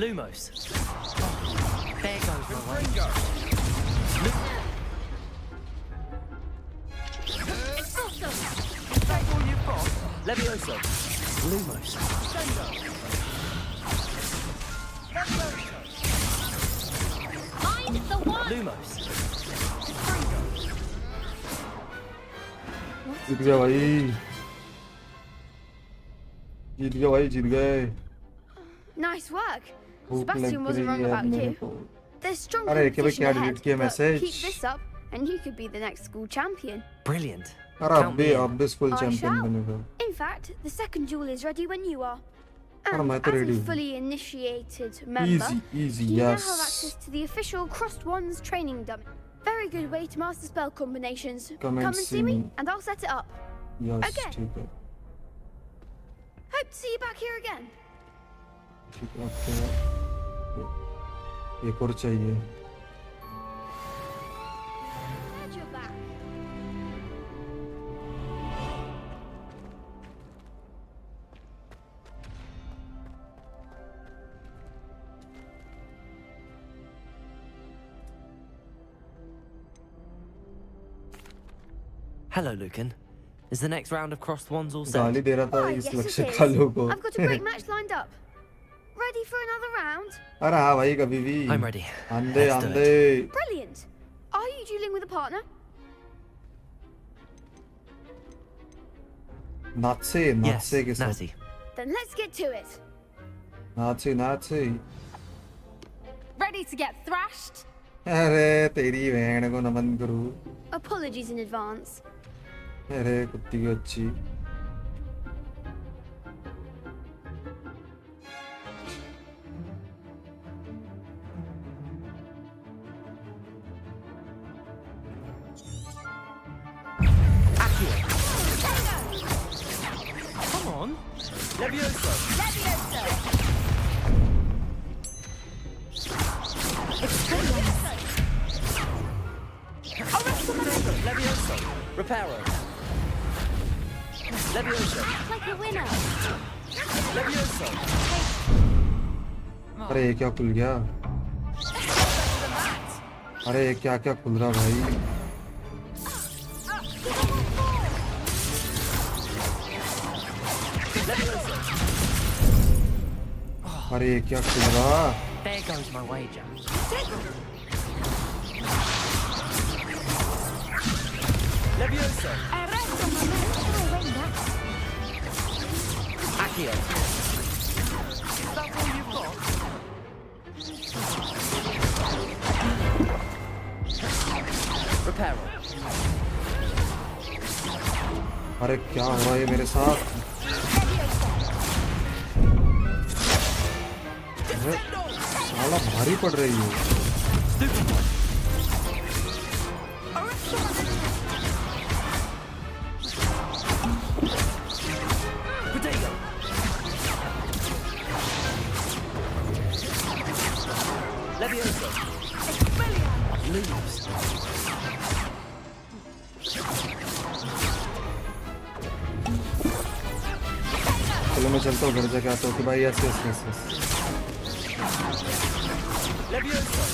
Lumos. There goes my way. Expulso. Leviosa. Lumos. Find the one. Lumos. जीत गया भाई, जीत गया भाई, जीत गए। Nice work. भूख लग Sebastian wasn't wrong रही है about मेरे you. को। There's strong अरे क्या competition क्या ahead, डिलीट किया but message? keep this up and you could be the next school champion. Brilliant. अरे अब भी स्कूल I चैंपियन shall. बनेगा। In fact, the second duel is ready when you are. अरे And मैं तो as ready a हूँ। fully initiated member, Easy, you now yes. have access to the official Crossed Wands training dummy. Very good way to master spell combinations. Come and see me, me. and I'll set it up. Yes Okay. ठीक है, Hope to see you back here again. ठीक है। आपको एक और चाहिए। Glad you're back. Hello, Lucan. Is the next round of Crossed Wands all set? गाली दे रहा था Why, इस yes, लक्ष्य it is. कालू को। I've got a great match lined up. Ready for another round? अरे हाँ भाई, कभी भी। I'm ready. आंदे Let's do आंदे। Brilliant. Are you dueling with a partner? नाचे के साथ। Natty. Then let's get to it. नाचे। Ready to get thrashed? अरे तेरी बहन को नमन करूँ। Apologies in advance. अरे कुत्ती की अच्छी। Come on. Leviosa. Leviosa. Reparo. Leviosa. Like a winner. Leviosa. अरे ये क्या खुल गया? अरे ये क्या क्या खुल रहा भाई? अरे ये क्या खुल रहा? There goes my wager. Leviosa. Accio. Is that all you've got? Reparo. अरे क्या हो रहा है मेरे साथ? अरे साला भारी पड़ रही है। Leviosa. Leaves. चलो मैं चलता हूँ घर जाके आता हूँ कि भाई ऐसे ऐसे। Leviosa.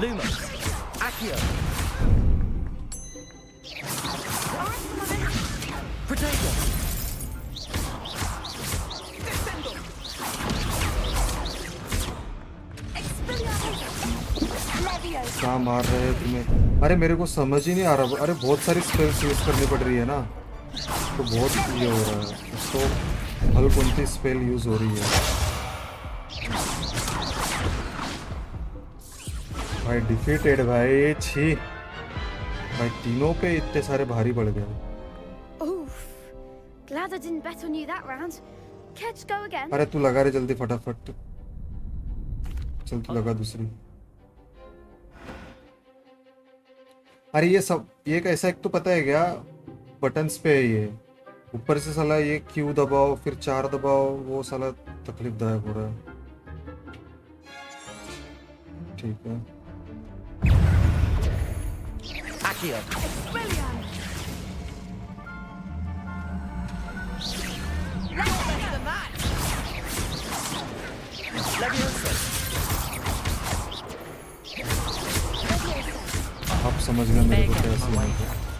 Lumos. Accio. Pitradev. क्या मार रहे हैं तुम्हें? अरे मेरे को समझ ही नहीं आ रहा। अरे बहुत सारी स्पेल्स यूज करनी पड़ रही है ना, तो बहुत ये हो रहा है। तो हल कौन सी स्पेल यूज हो रही है भाई? डिफीटेड भाई। छी भाई, तीनों पे इतने सारे भारी पड़ गए। Oof. Glad I didn't bet on you that round. Care to go again? अरे तू लगा रे जल्दी फटाफट। चल तू लगा दूसरी। अरे ये सब ये कैसा, एक तो पता है क्या, बटन्स पे है ये। ऊपर से साला ये क्यू दबाओ फिर 4 दबाओ, वो साला तकलीफ दायक हो रहा है। ठीक है Accio. आप समझ गए मेरे को कैसे है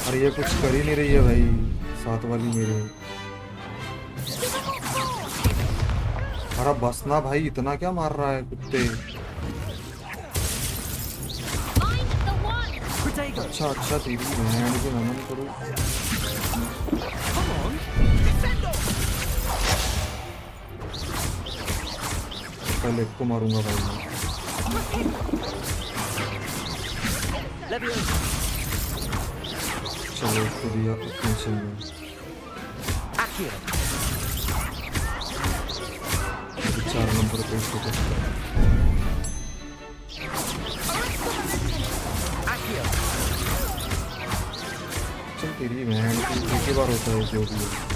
अरे ये कुछ कर ही नहीं रही है भाई साथ वाली मेरे अरे बस ना भाई इतना क्या मार रहा है कुत्ते अच्छा अच्छा तेरी बहन को नमन करूं पहले को मारूंगा भाई मैं चलो इसको दिया टेंशन में 4 नंबर पे इसको चल तेरी बहन की बार होता है जो भी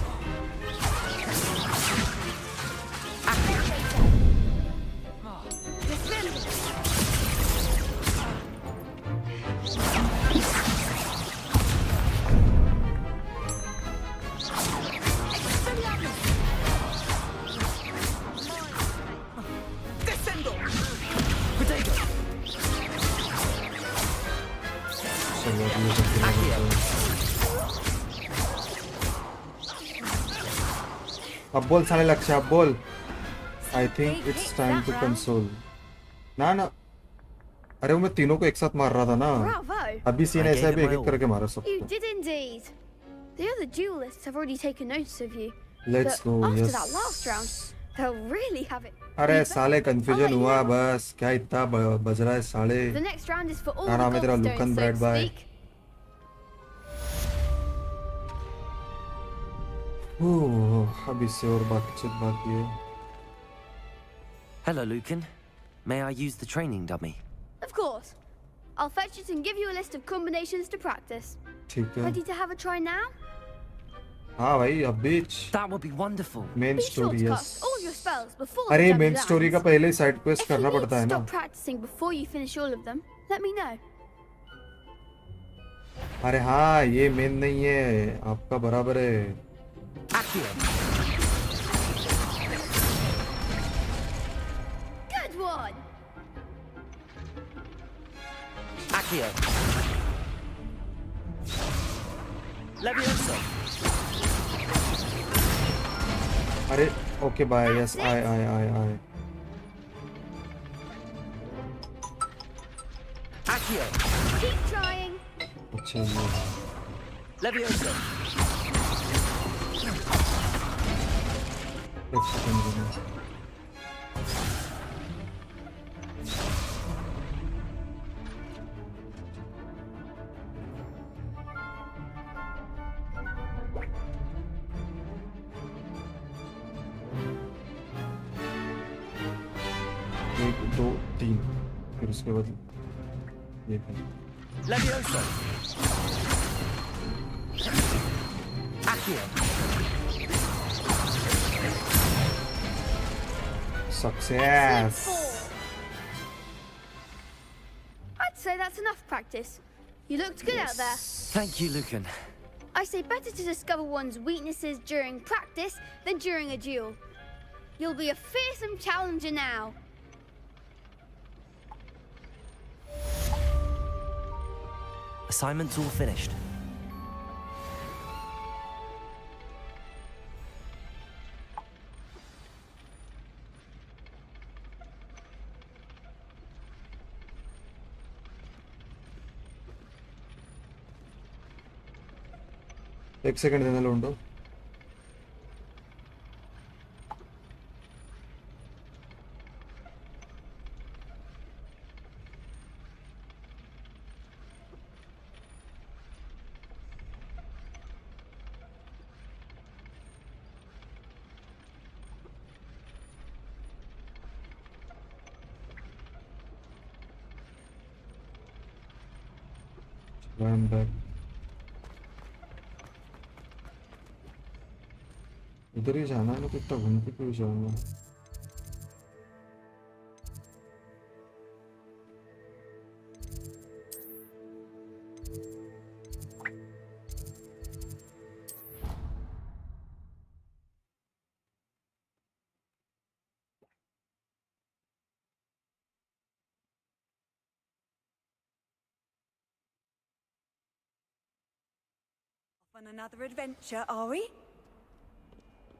अब बोल साले लक्ष्य अब बोल I think it's time to console ना ना अरे वो मैं तीनों को एक साथ मार रहा था ना अभी सीन ऐसा भी एक-एक करके मारा सबको You did indeed. The other duelists have already taken notice of you. Let's But go, after yes. that last round, they'll really have it. अरे साले कंफ्यूजन हुआ बस क्या इतना बज रहा है साले The next round is for all क्या the नाम है तेरा gold लुकन stones, so bright to by speak. अब इससे और बाकी है Hello, Lucan. May I use the training dummy? Of course. I'll fetch it and give you a list of combinations to practice. ठीक है Ready to have a try now? हाँ भाई अब बीच That would be wonderful. Main Be sure story to yes cast all your spells before अरे the dummy main story का lands. पहले ही side quest If you करना need पड़ता है to ना stop practicing before you finish all of them, let me know. अरे हाँ ये मेन नहीं है आपका बराबर है Good one. Accio. Leviosa. अरे okay bye yes I Accio. Keep trying. अच्छा ये Leviosa. एक सेकंड रुको एक दो तीन फिर उसके बाद ये Leviosa. Accio. Success I'd say that's enough practice. You looked good out there. Thank you, Lucan. I say better to discover one's weaknesses during practice than during a duel. You'll be a fearsome challenger now. Assignment's all finished. एक second देना लोंडो I'm back. इधर ही जाना है ना, तो इतना घूम के क्यों जाऊंगा? On another adventure, are we?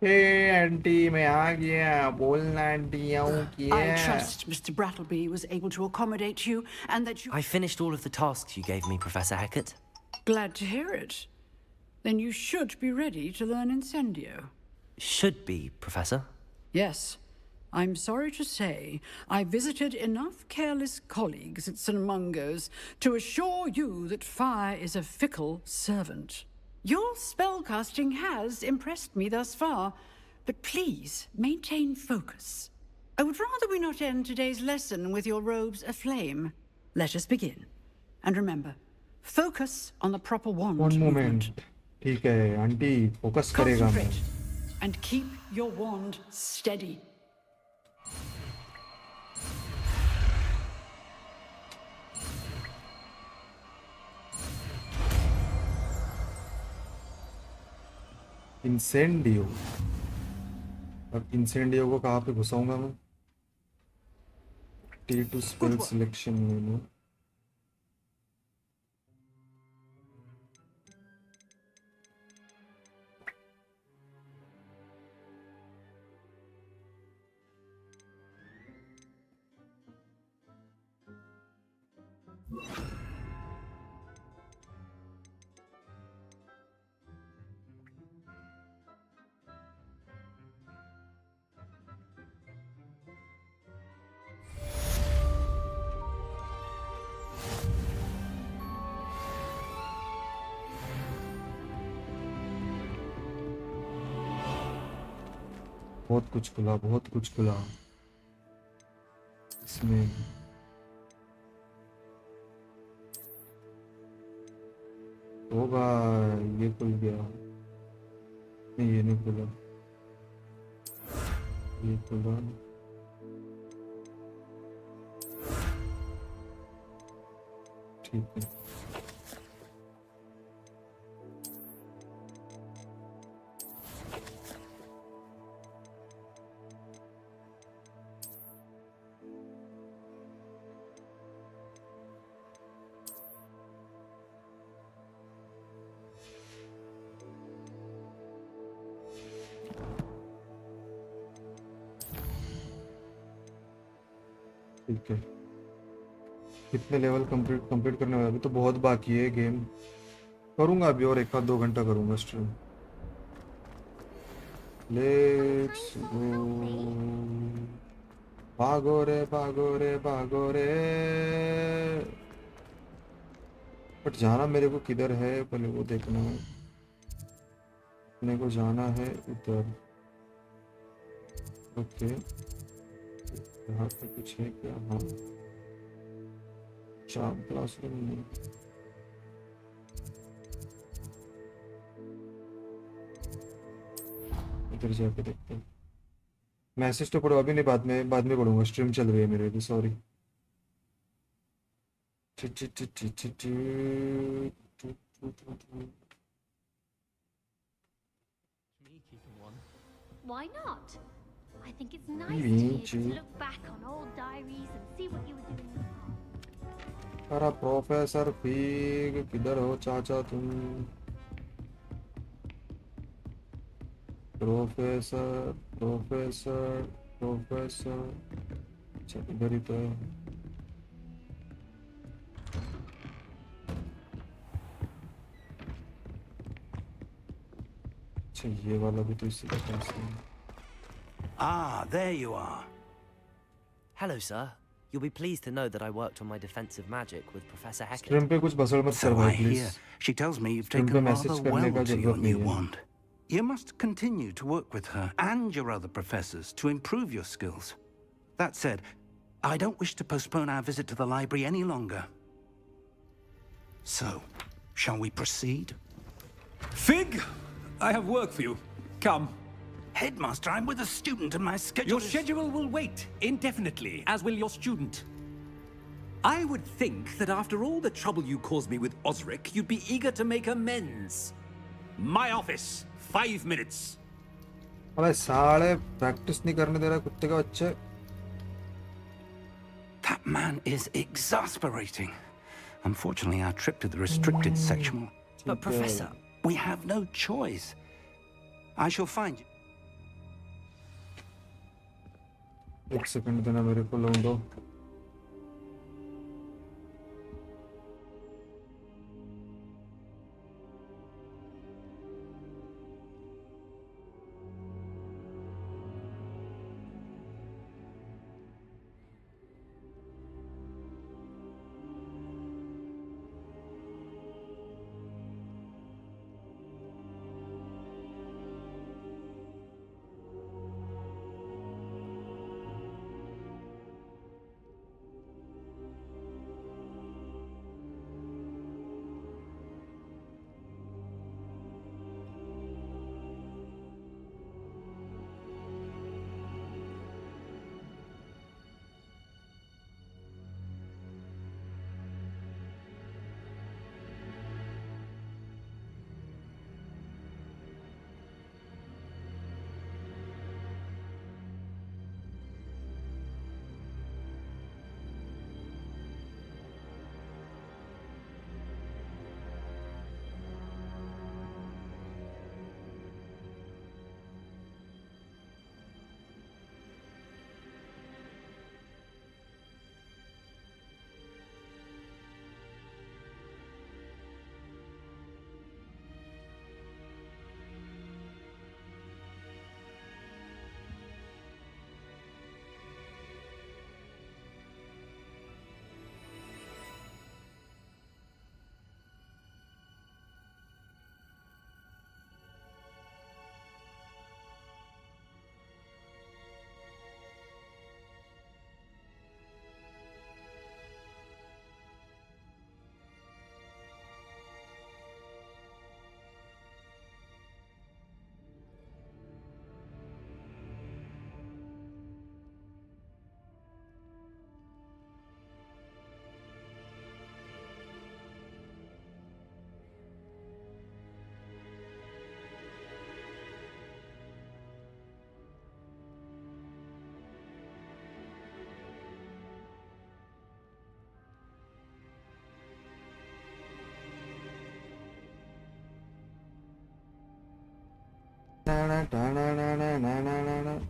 Hey auntie, मैं आ गया. बोलना auntie आऊँ क्या? I trust Mr. Brattleby was able to accommodate you and that you... I finished all of the tasks you gave me, Professor Hecat. Glad to hear it. Then you should be ready to learn Incendio. Should be, Professor. Yes. I'm sorry to say, I visited enough careless colleagues at St. Mungo's to assure you that fire is a fickle servant. Your spellcasting has impressed me thus far, but please maintain focus. I would rather we not end today's lesson with your robes aflame. Let us begin. And remember, focus on the proper wand One movement. moment. ठीक है, aunty focus करेगा मैं. Concentrate and keep your wand steady. इंसेंडियो. अब इंसेंडियो को कहाँ पे घुसाऊंगा मैं? T2 spell selection menu. बहुत कुछ खुला इसमें. होगा ये खुल गया. नहीं ये नहीं खुला. ये खुला. ठीक है. ठीक है. कितने लेवल कंप्लीट करने वाला? अभी तो बहुत बाकी है गेम. करूंगा अभी और 1-2 घंटा करूंगा स्ट्रीम. Let's go. भागो रे भागो रे भागो रे. बट जाना मेरे को किधर है पहले वो देखना है. अपने को जाना है उधर. ओके यहाँ पे कुछ है क्या? हाँ शाम क्लासरूम में. इधर जाके देखते हैं. मैसेज तो पढ़ो अभी नहीं, बाद में पढ़ूंगा. स्ट्रीम चल रही है मेरे भी. Sorry. Why not? I think it's nice to be able to look back on old diaries and see what you were doing in the past. अरे प्रोफेसर फिग किधर हो चाचा तुम? Professor professor professor. अच्छा इधर ही तो है. अच्छा ये वाला भी तो इसी का पास है. Ah, there you are. Hello, sir. You'll be pleased to know that I worked on my defensive magic with Professor Hecat. Stream पे कुछ बसड़ मत कर भाई please. She tells me you've stream taken पे मैसेज rather करने का well to your जरूरत नहीं new है. wand. You must continue to work with her and your other professors to improve your skills. That said, I don't wish to postpone our visit to the library any longer. So, shall we proceed? Fig, I have work for you. Come. Headmaster, I'm with a student and my schedule Your schedule will wait indefinitely, as will your student. I would think that after all the trouble you caused me with Osric, you'd be eager to make amends. My office, 5 minutes. अबे साले practice नहीं करने दे रहा कुत्ते का बच्चे. That man is exasperating. Unfortunately, our trip to the restricted section... But Professor... We have no choice. I shall find you. एक second देना मेरे को लोंडो.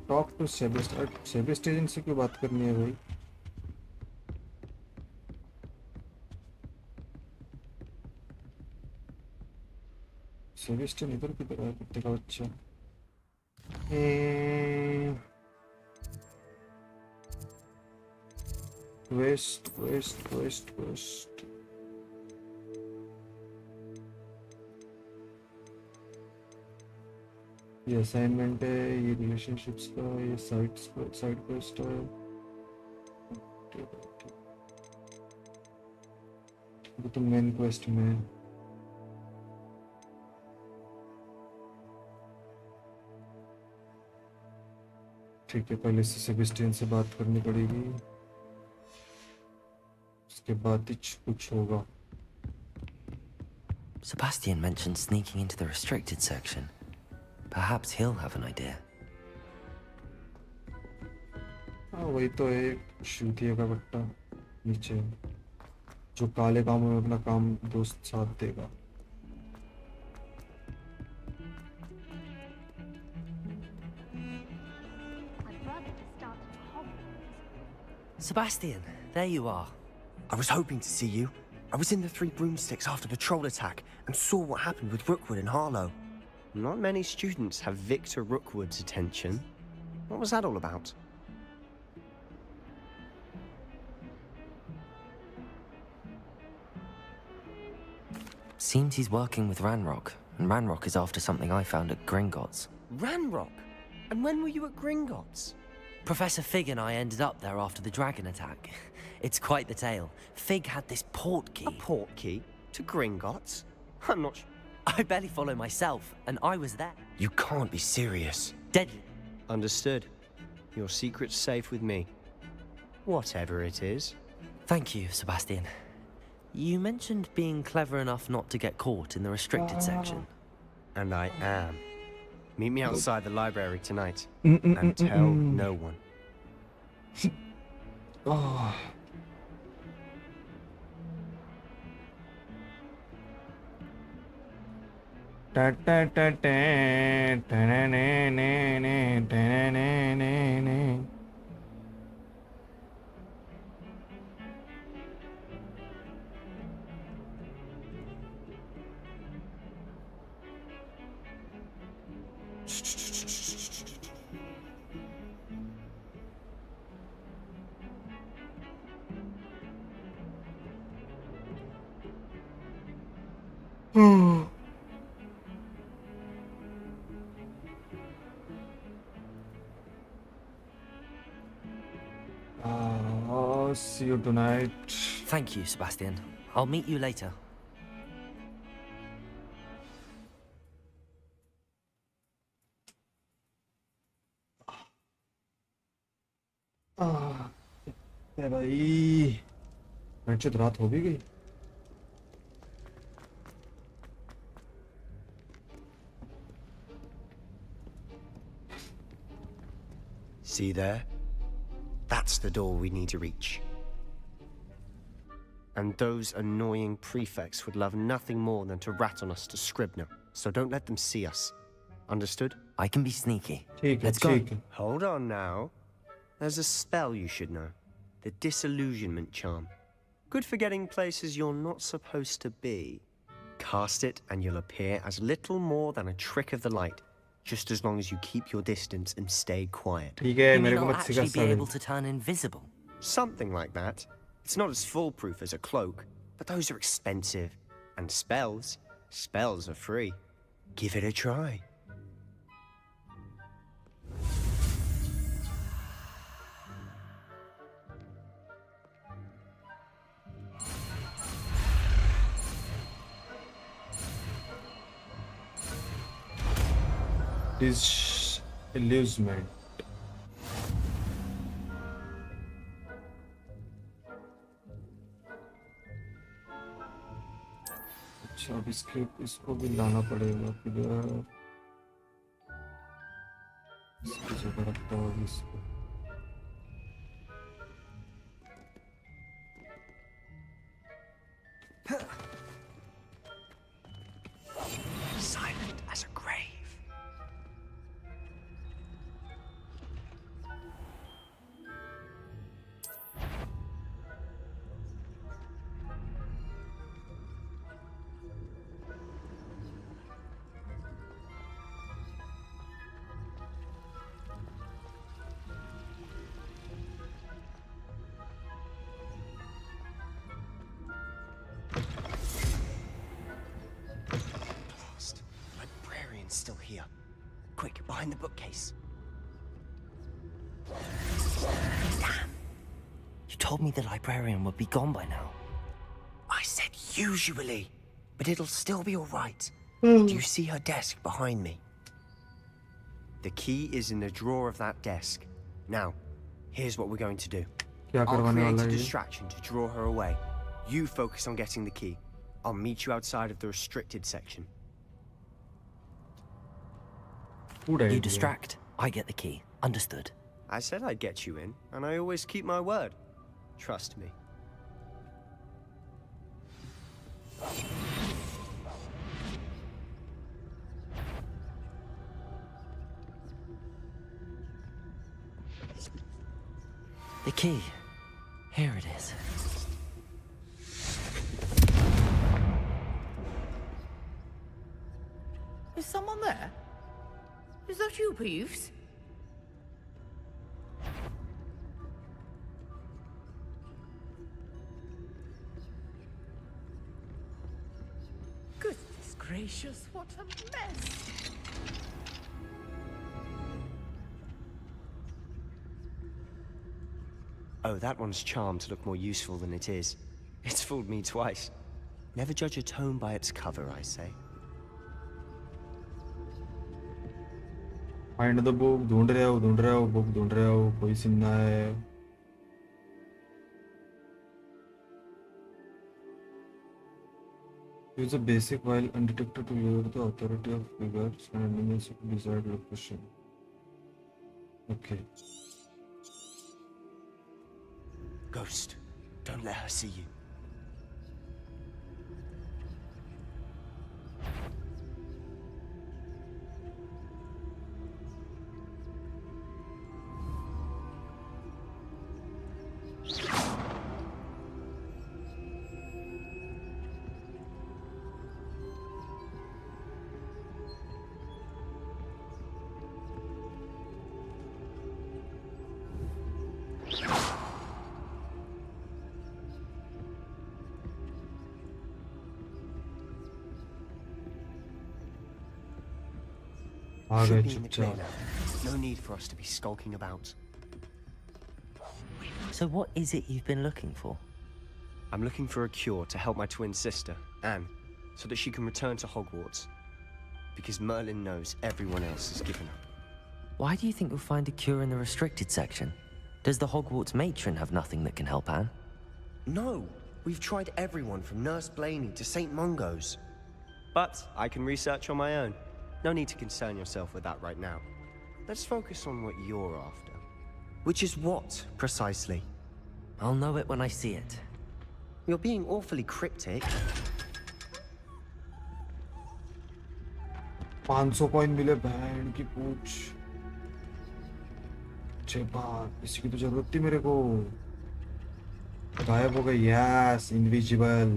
टॉक टू सेबेस्टियन से क्यों बात करनी है भाई? सेबेस्टियन इधर किधर है कुत्ते का बच्चा? Waste waste waste waste. ये असाइनमेंट है, ये रिलेशनशिप्स का, ये साइड क्वेस्ट है. वो तो मेन क्वेस्ट में है. ठीक है, पहले से सेबेस्टियन से बात करनी पड़ेगी, उसके बाद ही कुछ होगा. Sebastian mentioned sneaking into the restricted section. Perhaps he'll have an idea. हाँ, वही तो है शूटिया का बट्टा नीचे, जो काले कामों में अपना काम दोस्त साथ देगा. Sebastian, there you are. I was hoping to see you. I was in the Three Broomsticks after the troll attack and saw what happened with Rookwood and Harlow. Not many students have Victor Rookwood's attention. What was that all about? Seems he's working with Ranrock, and Ranrock is after something I found at Gringotts. Ranrock? And when were you at Gringotts? Professor Fig and I ended up there after the dragon attack. It's quite the tale. Fig had this port key. A port key? To Gringotts? I'm not. I barely follow myself, and I was there. You can't be serious. Deadly. Understood. Your secret's safe with me. Whatever it is. Thank you, Sebastian. You mentioned being clever enough not to get caught in the restricted section. And I am. Meet me outside the library tonight. And tell no one. Oh. Ta ta ta ta ta na na na na ta na na na. See you tonight. Thank you, Sebastian. I'll meet you later. भाई अच्छी रात हो भी गई. See there? That's the door we need to reach. And those annoying prefects would love nothing more than to rat on us to Scribner, so don't let them see us. Understood? I can be sneaky. Let's go. Hold on now. There's a spell you should know. The Disillusionment Charm. Good for getting places you're not supposed to be. Cast it and you'll appear as little more than a trick of the light. Just as long as you keep your distance and stay quiet. You mean I'll actually be able to turn invisible? Something like that. It's not as foolproof as a cloak, but those are expensive. And spells are free. Give it a try. Disillusionment. अच्छा अब इसको भी लाना पड़ेगा फिर इसकी जगह रखता होगा इसको. Silent as a grave. Still here. Quick, behind the bookcase. Damn. You told me the librarian would be gone by now. I said usually, but it'll still be all right. Do you see her desk behind me? The key is in the drawer of that desk. Now, here's what we're going to do. I'll create a distraction to draw her away. You focus on getting the key. I'll meet you outside of the restricted section. You distract, I get the key. Understood. I said I'd get you in, and I always keep my word. Trust me. The key. Here it is. Is someone there? Is that you, Peeves? Goodness gracious, what a mess! Oh, that one's charmed to look more useful than it is. It's fooled me twice. Never judge a tome by its cover, I say. Find the book, ढूंढ रहे हो, book ढूंढ रहे हो, कोई scene ना है. Use a basic while undetected to lure the authority of figures and enemies to desired location. Okay. Ghost, don't let her see you. Should be in the clear now. No need for us to be skulking about. So what is it you've been looking for? I'm looking for a cure to help my twin sister, Anne, so that she can return to Hogwarts. Because Merlin knows everyone else has given up. Why do you think you'll find a cure in the restricted section? Does the Hogwarts matron have nothing that can help Anne? No! We've tried everyone from Nurse Blaney to St. Mungo's. But I can research on my own. No need to concern yourself with that right now. Let's focus on what you're after. Which is what, precisely? I'll know it when I see it. You're being awfully cryptic. 500 coin मिले बहन की पूछ. अच्छे बात, इसकी तो जरूरत थी मेरे को. गायब हो गई. Yes, invisible.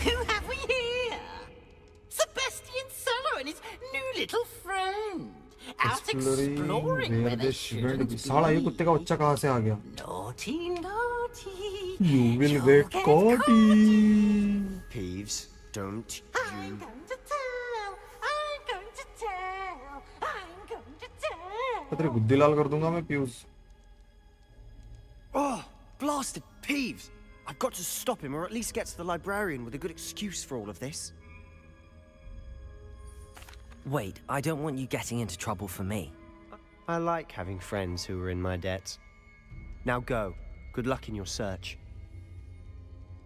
Who have we here? Sebastian Cellar and his new little friend. Out exploring where they shouldn't be. साला ये कुत्ते का बच्चा कहाँ से आ गया? Naughty, naughty. You will get caught. Peeves, don't you? I'm going to tell. I'm going to tell. I'm going to tell. तेरे गुद्दी लाल कर दूंगा मैं Pius. Oh, blasted Peeves! I've got to stop him, or at least get to the librarian with a good excuse for all of this. Wait, I don't want you getting into trouble for me. I like having friends who are in my debt. Now go. Good luck in your search.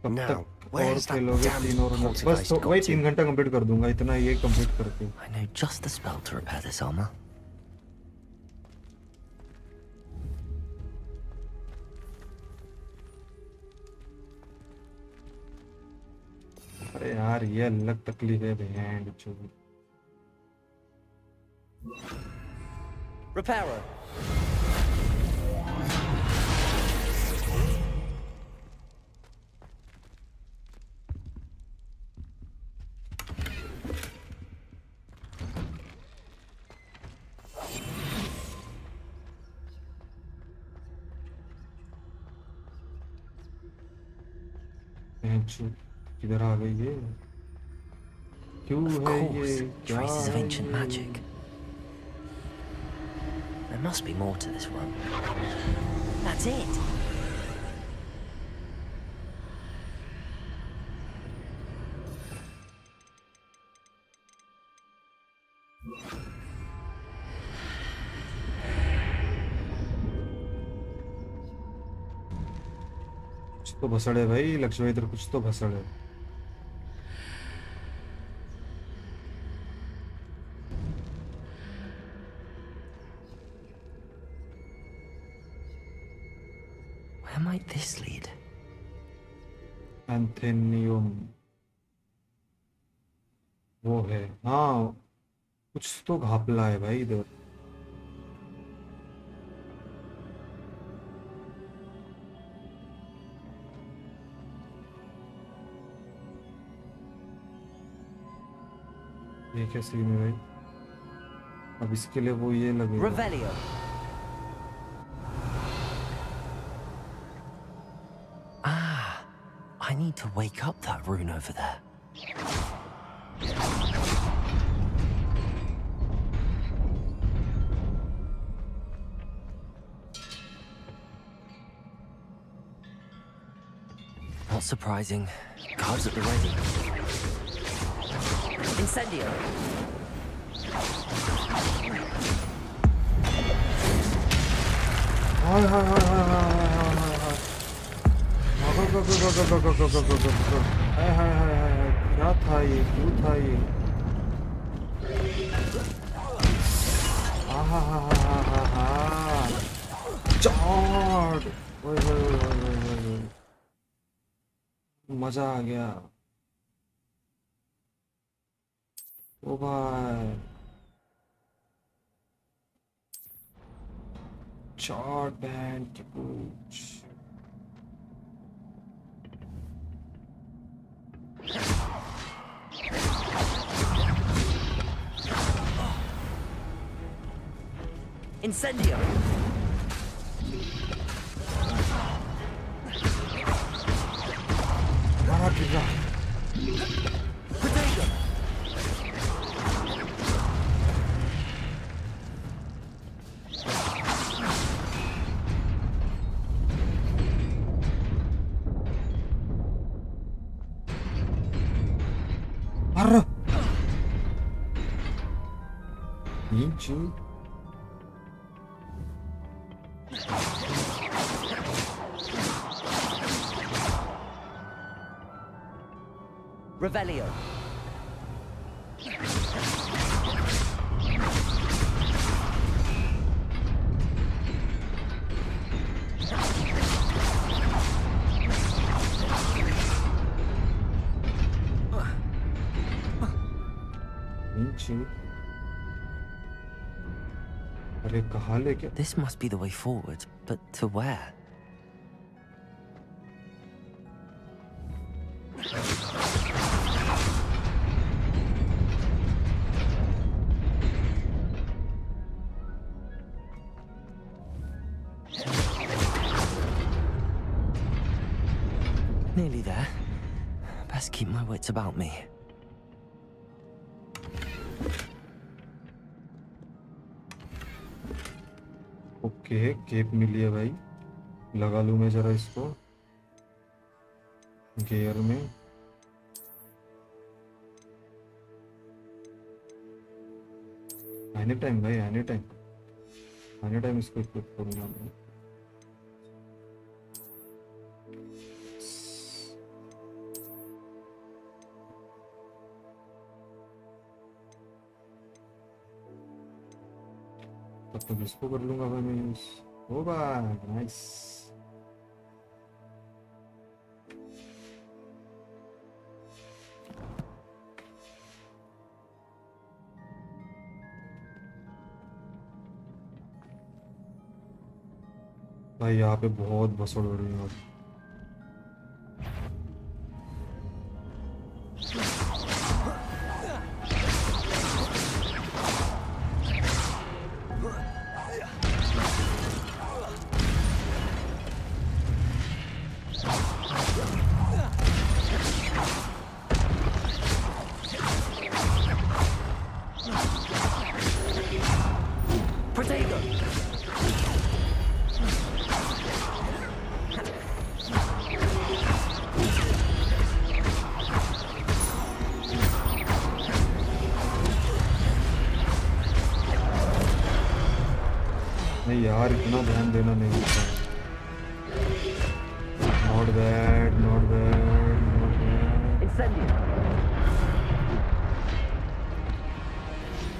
Now, where's that damn बस तो वही 3 घंटा complete कर दूंगा. इतना ये complete करके. I know just the spell to repair this armor. अरे यार ये अलग तकलीफ है बहन जो. Repairer. किधर आ गई ये? क्यों है ये? Traces of ancient magic. There must be more to this one. That's it. कुछ तो भसड़ है भाई. लक्ष्मी इधर कुछ तो भसड़ है. Where might this lead? एंथेनियम वो है. हाँ कुछ तो घापला है भाई इधर. ये क्या सीन है भाई? अब इसके लिए वो ये लगेगा. Revelio. I need to wake up that rune over there. Not surprising. Guards at the ready. Incendio. हाय हाय हाय हाय हाय हाय हाय हाय क्या था ये क्यों था ये आहा हा हा हा हा चार्ड ओए मजा आ गया ओ भाई चार्ड बैंड की पूछ Incendio. मारा गिरा मारा इंचू Revelio. अरे कहाँ लेके This must be the way forward, but to where? Nearly there. Best keep my wits about me. Okay cape मिली है भाई लगा लूं मैं जरा इसको गियर में एनी टाइम भाई एनी टाइम इसको इक्विप करूंगा मैं तब तक इसको कर लूंगा भाई मैं यूज होगा नाइस भाई यहाँ पे बहुत भसड़ हो रही है नहीं यार इतना ध्यान देना नहीं होता नॉट बैड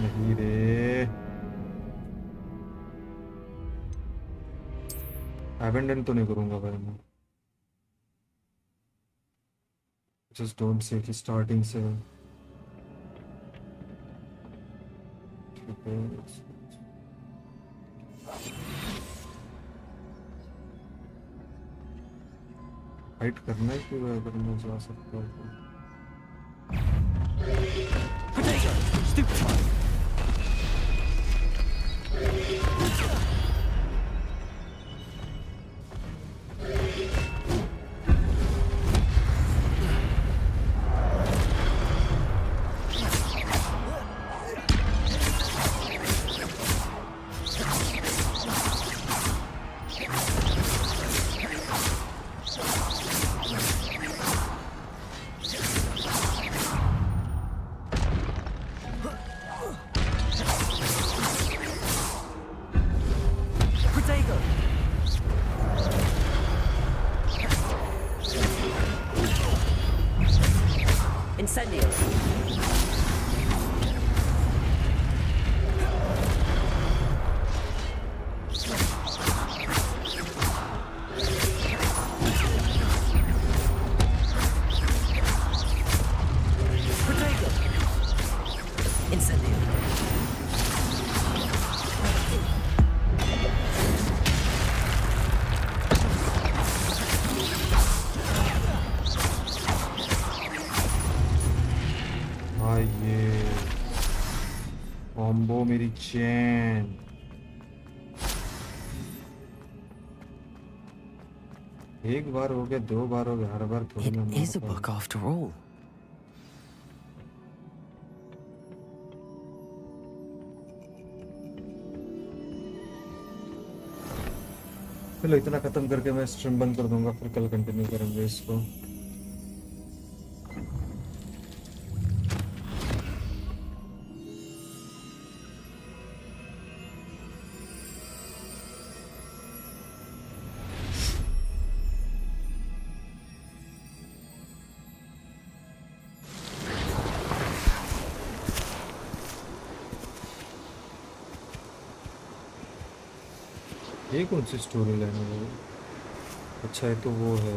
नहीं रे अबेंडन तो नहीं करूंगा भाई मैं जस्ट डोंट से कि स्टार्टिंग से ठीक है फाइट करना है कि अगर मैं जा सकता हूँ Incendio. Pitradev. Incendio. हाँ ये कॉम्बो मेरी चैन एक बार हो गया, दो बार हो गया, हर बार थोड़ी ना It is a book after all. चलो इतना खत्म करके मैं स्ट्रीम बंद कर दूंगा, फिर कल कंटिन्यू करेंगे इसको। ये कौन सी स्टोरी लाइन है वो? अच्छा है तो वो है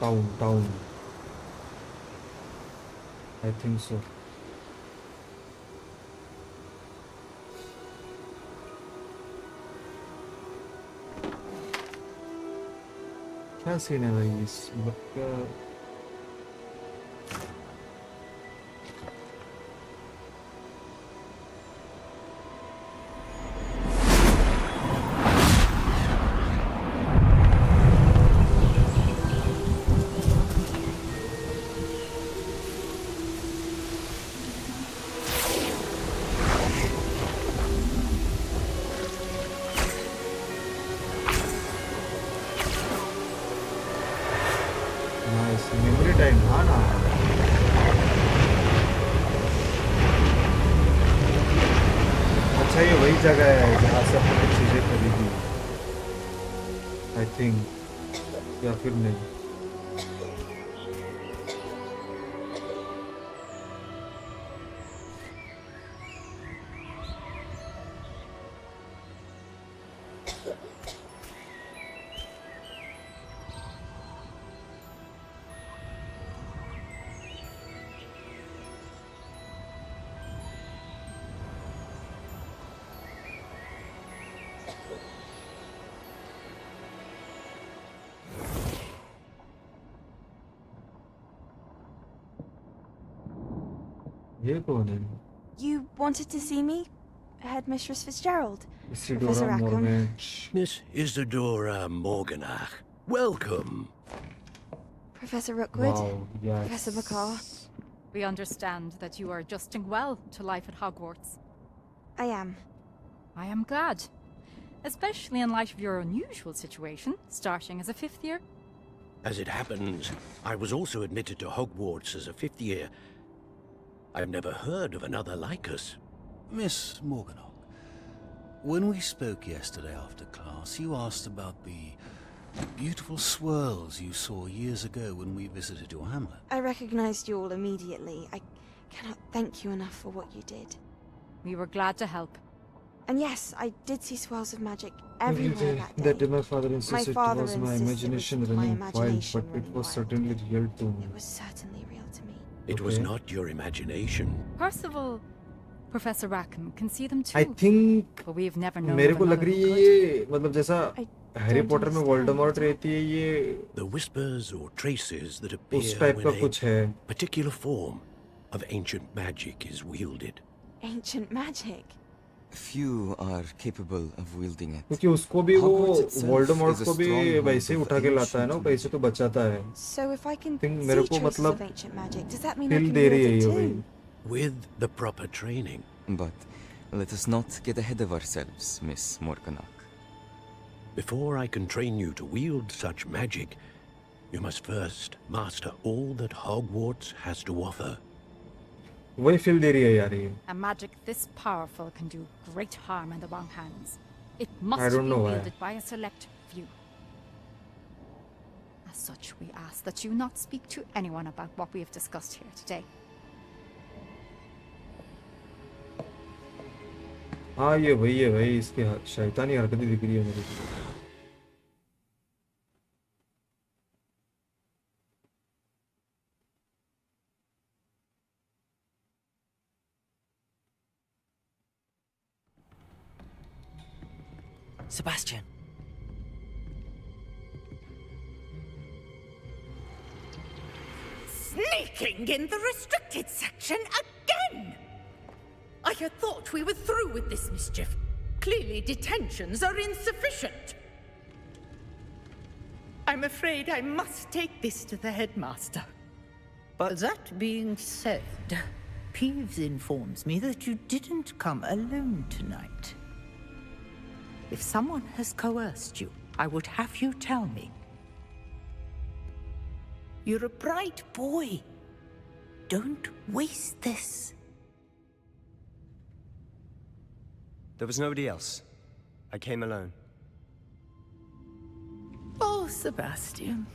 टाउन आई थिंक सो। क्या सीन है भाई इस बुक का? मेमोरी टाइम, हाँ ना। अच्छा ये वही जगह है जहाँ से हमने चीजें खरीदी आई थिंक, या फिर नहीं। ये कौन है? You wanted to see me, Headmistress Fitzgerald? Isidora Professor Rackham. Miss Isadora Morganach, welcome. Professor Rookwood? Wow, yes. Professor McCaw? We understand that you are adjusting well to life at Hogwarts. I am. I am glad. Especially in light of your unusual situation, starting as a 5th year. As it happens, I was also admitted to Hogwarts as a 5th year. I've never heard of another like us. Miss Morganach, when we spoke yesterday after class, you asked about the beautiful swirls you saw years ago when we visited your hamlet. I recognized you all immediately. I cannot thank you enough for what you did. We were glad to help. And yes, I did see swirls of magic everywhere that day. That day my father insisted it father was my insisted imagination it was my running wild, imagination but it running was wild. certainly real too. It was certainly real to me. It was not your imagination. Percival, Professor Rackham can see them too. I think but we've never known मेरे of को लग another रही who है could. ये मतलब जैसा Harry Potter में Voldemort रहती है ये The whispers or traces that उस appear टाइप का when कुछ है। a particular form of ancient magic is wielded. Ancient magic? Few are capable of wielding it. क्योंकि उसको भी वो Hogwarts itself Voldemort is a को भी stronghold वैसे ही of उठा के लाता है ना, ancient वैसे तो बचाता है। So if I can think see मेरे को traces मतलब of ancient magic, does that mean I feel can they wield रही है it ये too? वही। With the proper training. But let us not get ahead of ourselves, Miss Morganach. Before I can train you to wield such magic, you must first master all that Hogwarts has to offer. वही feel दे रही है यार ये। A magic this powerful can do great harm in the wrong hands. It I must don't be know why. wielded by a select few. A As such, we ask that you not speak to anyone about what we have discussed here today. हाँ ये वही है भाई, इसके शैतानी हरकतें दिख रही है मेरे को। Sebastian. Sneaking in the restricted section again! I had thought we were through with this mischief. Clearly detentions are insufficient. I'm afraid I must take this to the headmaster. But that being said, Peeves informs me that you didn't come alone tonight. If someone has coerced you, I would have you tell me. You're a bright boy. Don't waste this. There was nobody else. I came alone. Oh, Sebastian.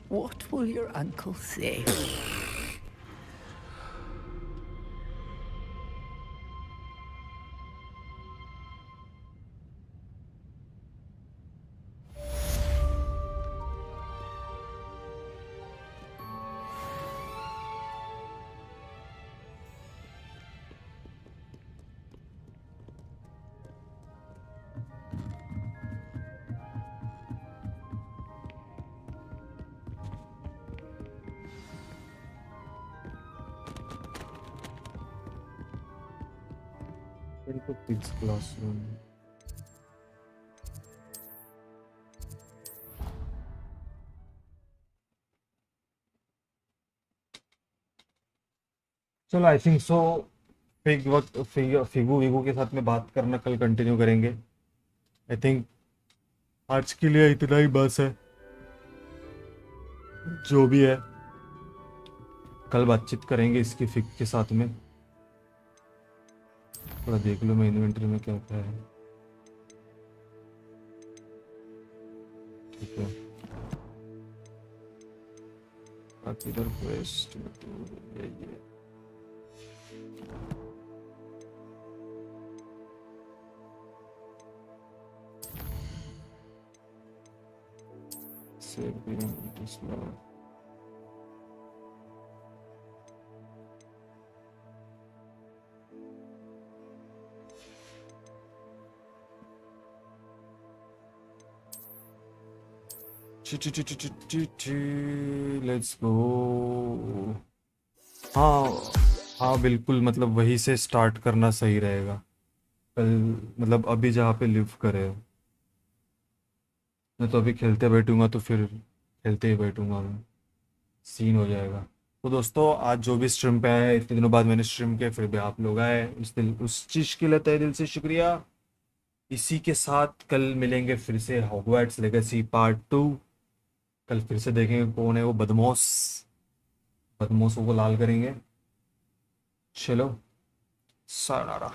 What will your uncle say? into kids classroom. चलो आई think सो फिगू विगू के साथ में बात करना कल continue करेंगे। I think आज के लिए इतना ही बस है, जो भी है कल बातचीत करेंगे इसकी फिग के साथ में। थोड़ा देख लो मैं इन्वेंटरी में क्या क्या है। ठीक है, बाकी इधर क्वेस्ट में तो ये save this now. Let's go. हाँ बिल्कुल, मतलब वहीं से स्टार्ट करना सही रहेगा कल, मतलब अभी जहाँ पे लिव करे। मैं तो अभी खेलते बैठूंगा तो फिर खेलते ही बैठूंगा, सीन हो जाएगा। तो दोस्तों आज जो भी स्ट्रीम पे आए, इतने दिनों बाद मैंने स्ट्रीम किया, फिर भी आप लोग आए, उस चीज़ के लिए तहे दिल से शुक्रिया। इसी के साथ कल मिलेंगे फिर से हॉगवर्ट्स लेगेसी पार्ट 2। कल फिर से देखेंगे कौन है वो बदमाशों को लाल करेंगे। चलो सायोनारा।